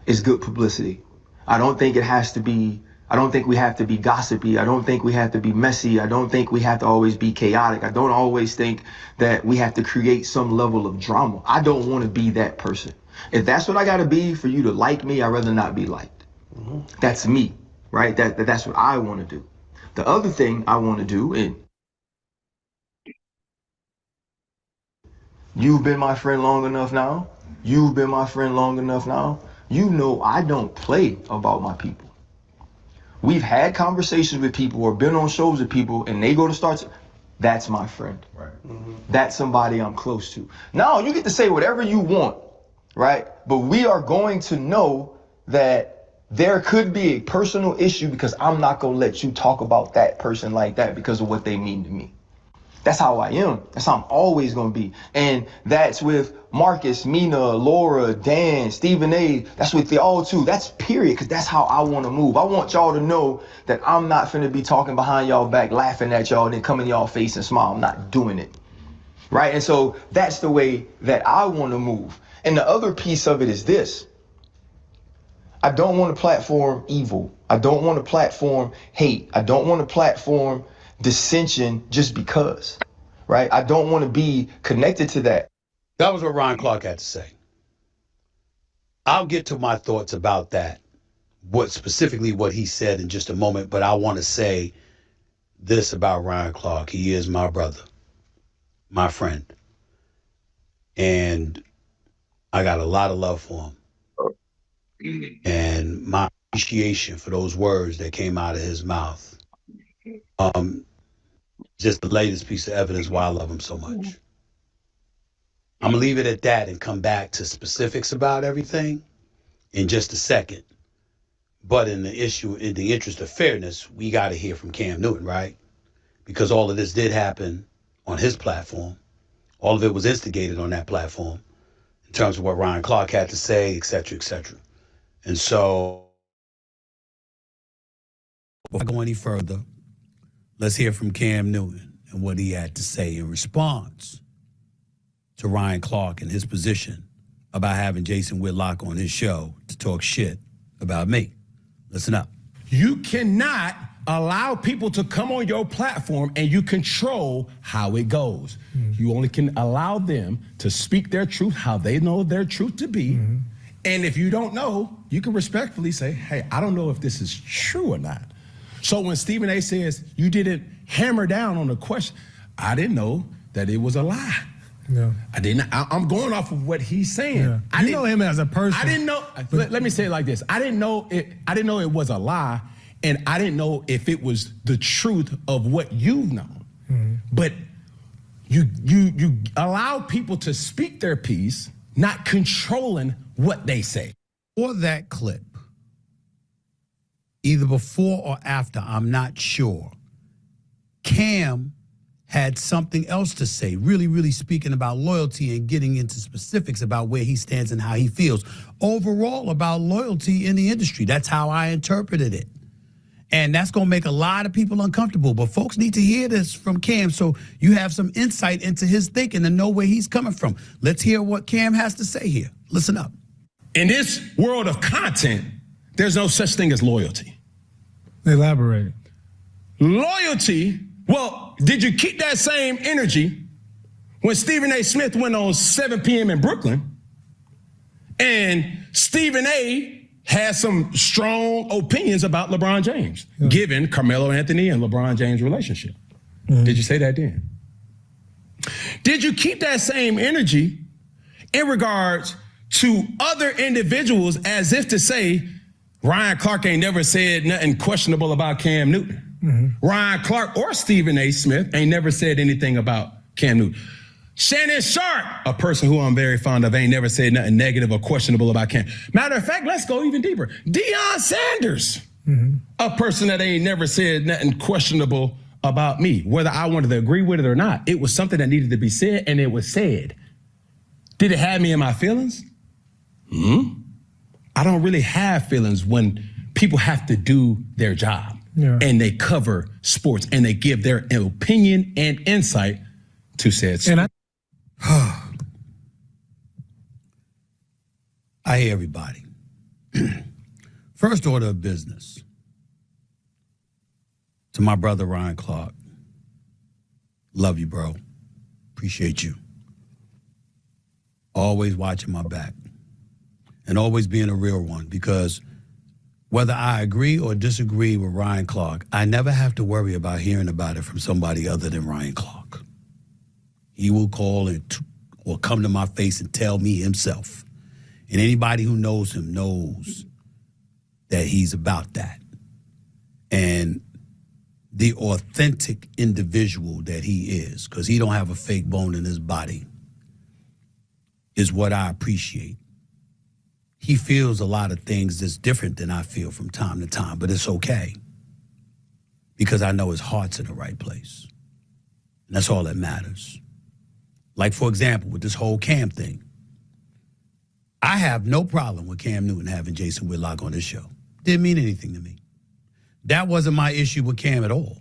is good publicity. I don't think it has to be, I don't think we have to be gossipy. I don't think we have to be messy. I don't think we have to always be chaotic. I don't always think that we have to create some level of drama. I don't want to be that person. If that's what I got to be for you to like me, I'd rather not be liked. That's me, right? That's what I want to do. The other thing I want to do, and you've been my friend long enough now. You've been my friend long enough now. You know I don't play about my people. We've had conversations with people or been on shows with people and they go to start. That's my friend. Right. That's somebody I'm close to. Now, you get to say whatever you want, right? But we are going to know that there could be a personal issue because I'm not going to let you talk about that person like that because of what they mean to me. That's how I am. That's how I'm always going to be. And that's with Marcus, Mina, Laura, Dan, Stephen A. That's with y'all too. That's period, because that's how I want to move. I want y'all to know that I'm not finna be talking behind y'all back, laughing at y'all, and then come in y'all face and smile. I'm not doing it. Right? And so that's the way that I want to move. And the other piece of it is this. I don't want to platform evil. I don't want to platform hate. I don't want to platform dissension just because, right? I don't want to be connected to that. That was what Ryan Clark had to say. I'll get to my thoughts about that, specifically what he said in just a moment, but I want to say this about Ryan Clark. He is my brother, my friend, and I got a lot of love for him. And my appreciation for those words that came out of his mouth. Just the latest piece of evidence why I love him so much. I'm gonna leave it at that and come back to specifics about everything in just a second. But in the interest of fairness, we got to hear from Cam Newton, right? Because all of this did happen on his platform. All of it was instigated on that platform in terms of what Ryan Clark had to say, et cetera, et cetera. And so, before I go any further, let's hear from Cam Newton and what he had to say in response to Ryan Clark and his position about having Jason Whitlock on his show to talk shit about me. Listen up. You cannot allow people to come on your platform and you control how it goes. You only can allow them to speak their truth, how they know their truth to be. And if you don't know, you can respectfully say, hey, I don't know if this is true or not. So when Stephen A says you didn't hammer down on the question, I didn't know that it was a lie. Yeah. I didn't. I'm going off of what he's saying. Yeah. You know him as a person. I didn't know. Let me say it like this. I didn't know it was a lie, and I didn't know if it was the truth of what you've known. But you allow people to speak their piece, not controlling what they say. For that clip, either before or after, I'm not sure, Cam had something else to say, really speaking about loyalty and getting into specifics about where he stands and how he feels. Overall about loyalty in the industry. That's how I interpreted it. And that's going to make a lot of people uncomfortable. But folks need to hear this from Cam so you have some insight into his thinking and know where he's coming from. Let's hear what Cam has to say here. Listen up. In this world of content, there's no such thing as loyalty. Elaborate. Loyalty, well, did you keep that same energy when Stephen A. Smith went on 7 p.m. in Brooklyn and Stephen A. had some strong opinions about LeBron James, given Carmelo Anthony and LeBron James' relationship? Did you say that then? Did you keep that same energy in regards to other individuals as if to say, Ryan Clark ain't never said nothing questionable about Cam Newton? Ryan Clark or Stephen A. Smith ain't never said anything about Cam Newton. Shannon Sharp, a person who I'm very fond of, ain't never said nothing negative or questionable about Cam. Matter of fact, let's go even deeper. Deion Sanders, a person that ain't never said nothing questionable about me, whether I wanted to agree with it or not. It was something that needed to be said, and it was said. Did it have me in my feelings? I don't really have feelings when people have to do their job. And they cover sports and they give their opinion and insight to said sport. I hear everybody. First order of business. To my brother, Ryan Clark. Love you, bro. Appreciate you. Always watching my back. And always being a real one, because whether I agree or disagree with Ryan Clark, I never have to worry about hearing about it from somebody other than Ryan Clark. He will call or come to my face and tell me himself. And anybody who knows him knows that he's about that. And the authentic individual that he is, because he don't have a fake bone in his body, is what I appreciate. He feels a lot of things that's different than I feel from time to time, but it's okay, because I know his heart's in the right place. And that's all that matters. Like, for example, with this whole Cam thing, I have no problem with Cam Newton having Jason Whitlock on his show. Didn't mean anything to me. That wasn't my issue with Cam at all.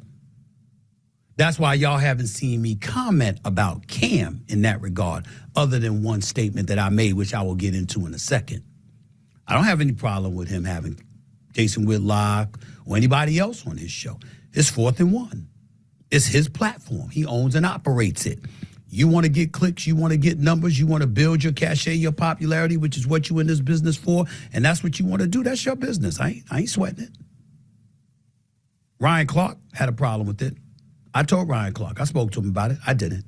That's why y'all haven't seen me comment about Cam in that regard, other than one statement that I made, which I will get into in a second. I don't have any problem with him having Jason Whitlock or anybody else on his show. It's 4th and 1. It's his platform. He owns and operates it. You want to get clicks, you want to get numbers, you want to build your cachet, your popularity, which is what you in this business for, and that's what you want to do. That's your business. I ain't sweating it. Ryan Clark had a problem with it. I told Ryan Clark. I spoke to him about it. I didn't.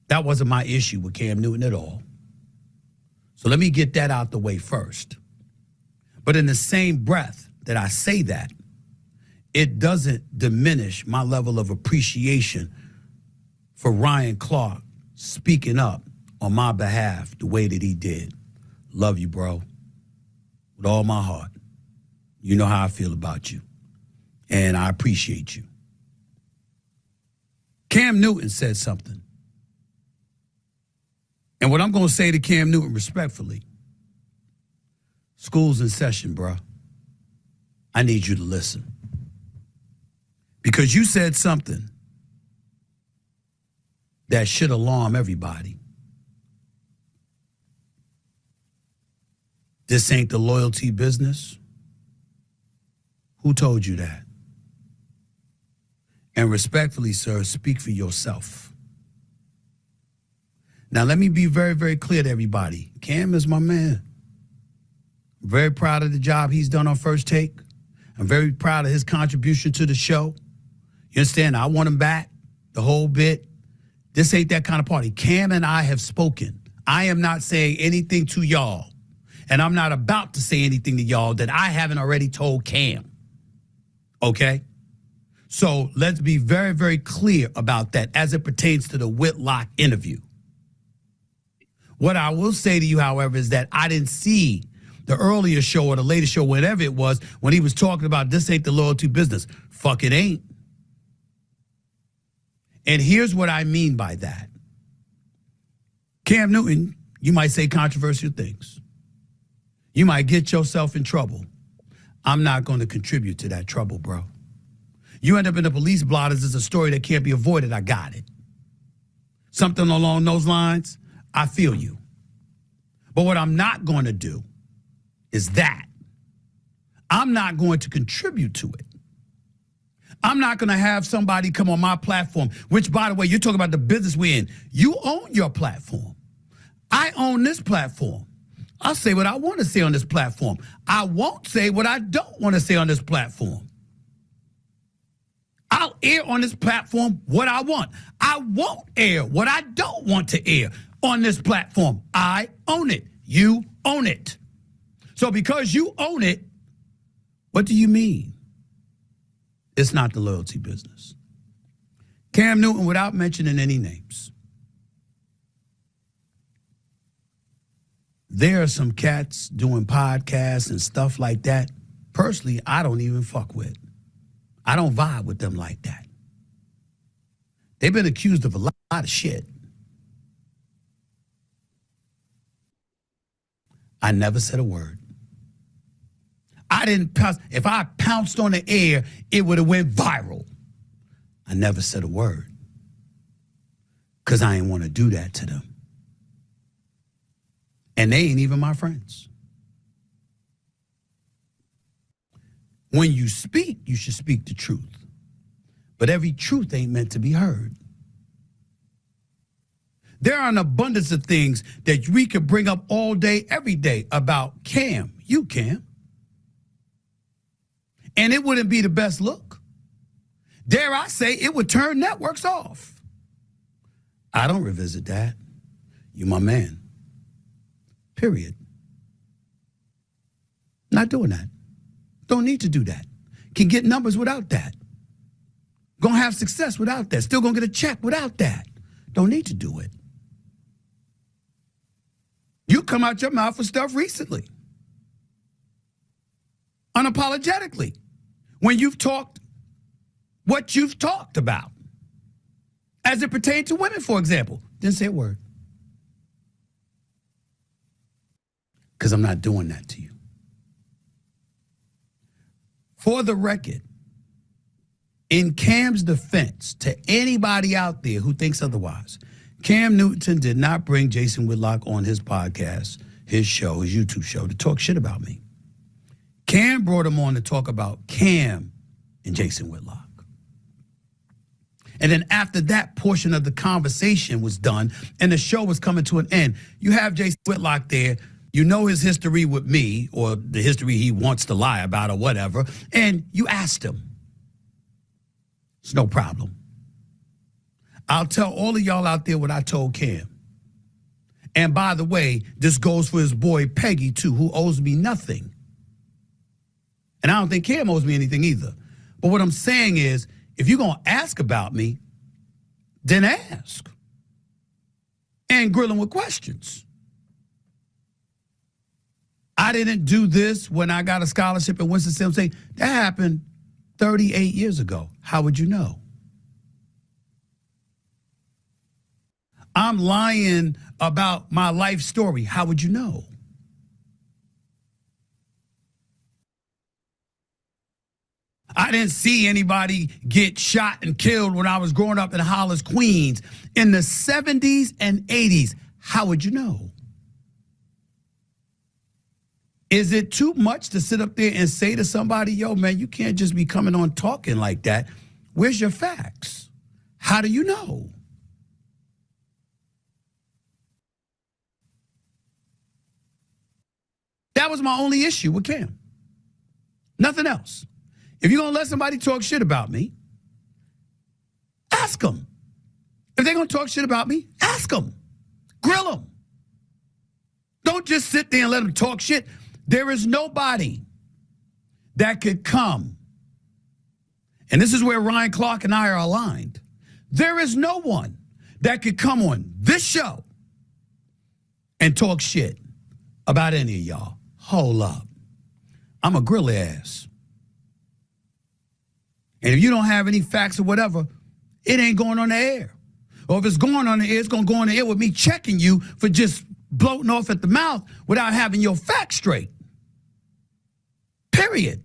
That wasn't my issue with Cam Newton at all. So let me get that out the way first. But in the same breath that I say that, it doesn't diminish my level of appreciation for Ryan Clark speaking up on my behalf the way that he did. Love you, bro. With all my heart. You know how I feel about you. And I appreciate you. Cam Newton said something. And what I'm going to say to Cam Newton respectfully, school's in session, bro. I need you to listen. Because you said something that should alarm everybody. This ain't the loyalty business. Who told you that? And respectfully, sir, speak for yourself. Now, let me be very, very clear to everybody. Cam is my man. I'm very proud of the job he's done on First Take. I'm very proud of his contribution to the show. You understand? I want him back, the whole bit. This ain't that kind of party. Cam and I have spoken. I am not saying anything to y'all, and I'm not about to say anything to y'all that I haven't already told Cam. Okay? So let's be very, very clear about that as it pertains to the Whitlock interview. What I will say to you, however, is that I didn't see the earlier show or the latest show, whatever it was, when he was talking about this ain't the loyalty business. Fuck, it ain't. And here's what I mean by that. Cam Newton, you might say controversial things. You might get yourself in trouble. I'm not going to contribute to that trouble, bro. You end up in the police blotters is a story that can't be avoided. I got it. Something along those lines, I feel you. But what I'm not going to do is that. I'm not going to contribute to it. I'm not going to have somebody come on my platform, which, by the way, you're talking about the business we're in. You own your platform. I own this platform. I'll say what I want to say on this platform. I won't say what I don't want to say on this platform. I'll air on this platform what I want. I won't air what I don't want to air on this platform. I own it. You own it. So because you own it, what do you mean? It's not the loyalty business. Cam Newton, without mentioning any names, there are some cats doing podcasts and stuff like that. Personally, I don't even fuck with. I don't vibe with them like that. They've been accused of a lot of shit. I never said a word. I didn't pounce. If I pounced on the air, it would have went viral. I never said a word. Because I didn't want to do that to them. And they ain't even my friends. When you speak, you should speak the truth. But every truth ain't meant to be heard. There are an abundance of things that we could bring up all day, every day about Cam. You, Cam. And it wouldn't be the best look. Dare I say, it would turn networks off. I don't revisit that. You my man. Period. Not doing that. Don't need to do that. Can get numbers without that. Gonna have success without that. Still gonna get a check without that. Don't need to do it. You come out your mouth with stuff recently. Unapologetically. When you've talked what you've talked about. As it pertains to women, for example. Didn't say a word. Because I'm not doing that to you. For the record, in Cam's defense, to anybody out there who thinks otherwise, Cam Newton did not bring Jason Whitlock on his podcast, his show, his YouTube show, to talk shit about me. Cam brought him on to talk about Cam and Jason Whitlock. And then after that portion of the conversation was done and the show was coming to an end, you have Jason Whitlock there. You know his history with me, or the history he wants to lie about or whatever, and you asked him. It's no problem. I'll tell all of y'all out there what I told Cam. And by the way, this goes for his boy Peggy too, who owes me nothing. And I don't think Cam owes me anything either. But what I'm saying is, if you're going to ask about me, then ask. And grill him with questions. I didn't do this when I got a scholarship at Winston-Salem State. That happened 38 years ago. How would you know? I'm lying about my life story. How would you know? I didn't see anybody get shot and killed when I was growing up in Hollis, Queens in the 70s and 80s. How would you know? Is it too much to sit up there and say to somebody, yo, man, you can't just be coming on talking like that. Where's your facts? How do you know? That was my only issue with Cam. Nothing else. If you're going to let somebody talk shit about me, ask them. If they're going to talk shit about me, ask them. Grill them. Don't just sit there and let them talk shit. There is nobody that could come, and this is where Ryan Clark and I are aligned. There is no one that could come on this show and talk shit about any of y'all. Hold up. I'm a grill ass. And if you don't have any facts or whatever, it ain't going on the air. Or if it's going on the air, it's going to go on the air with me checking you for just bloating off at the mouth without having your facts straight. Period.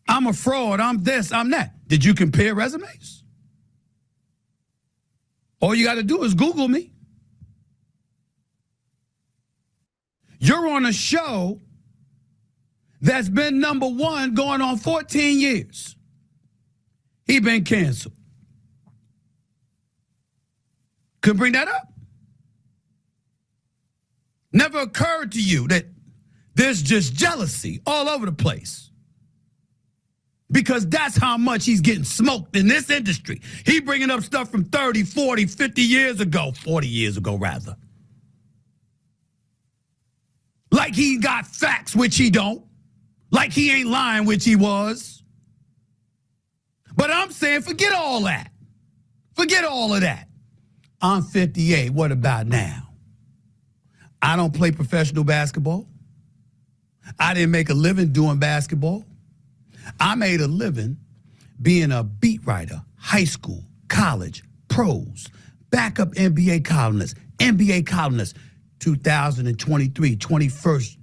I'm a fraud. I'm this. I'm that. Did you compare resumes? All you got to do is Google me. You're on a show that's been #1 going on 14 years. He been canceled. Couldn't bring that up. Never occurred to you that there's just jealousy all over the place. Because that's how much he's getting smoked in this industry. He bringing up stuff from 30, 40, 50 years ago, 40 years ago rather. Like he got facts, which he don't. Like he ain't lying, which he was. But I'm saying, forget all that. Forget all of that. I'm 58. What about now? I don't play professional basketball. I didn't make a living doing basketball. I made a living being a beat writer, high school, college, pros, backup NBA columnist, 2023, 21st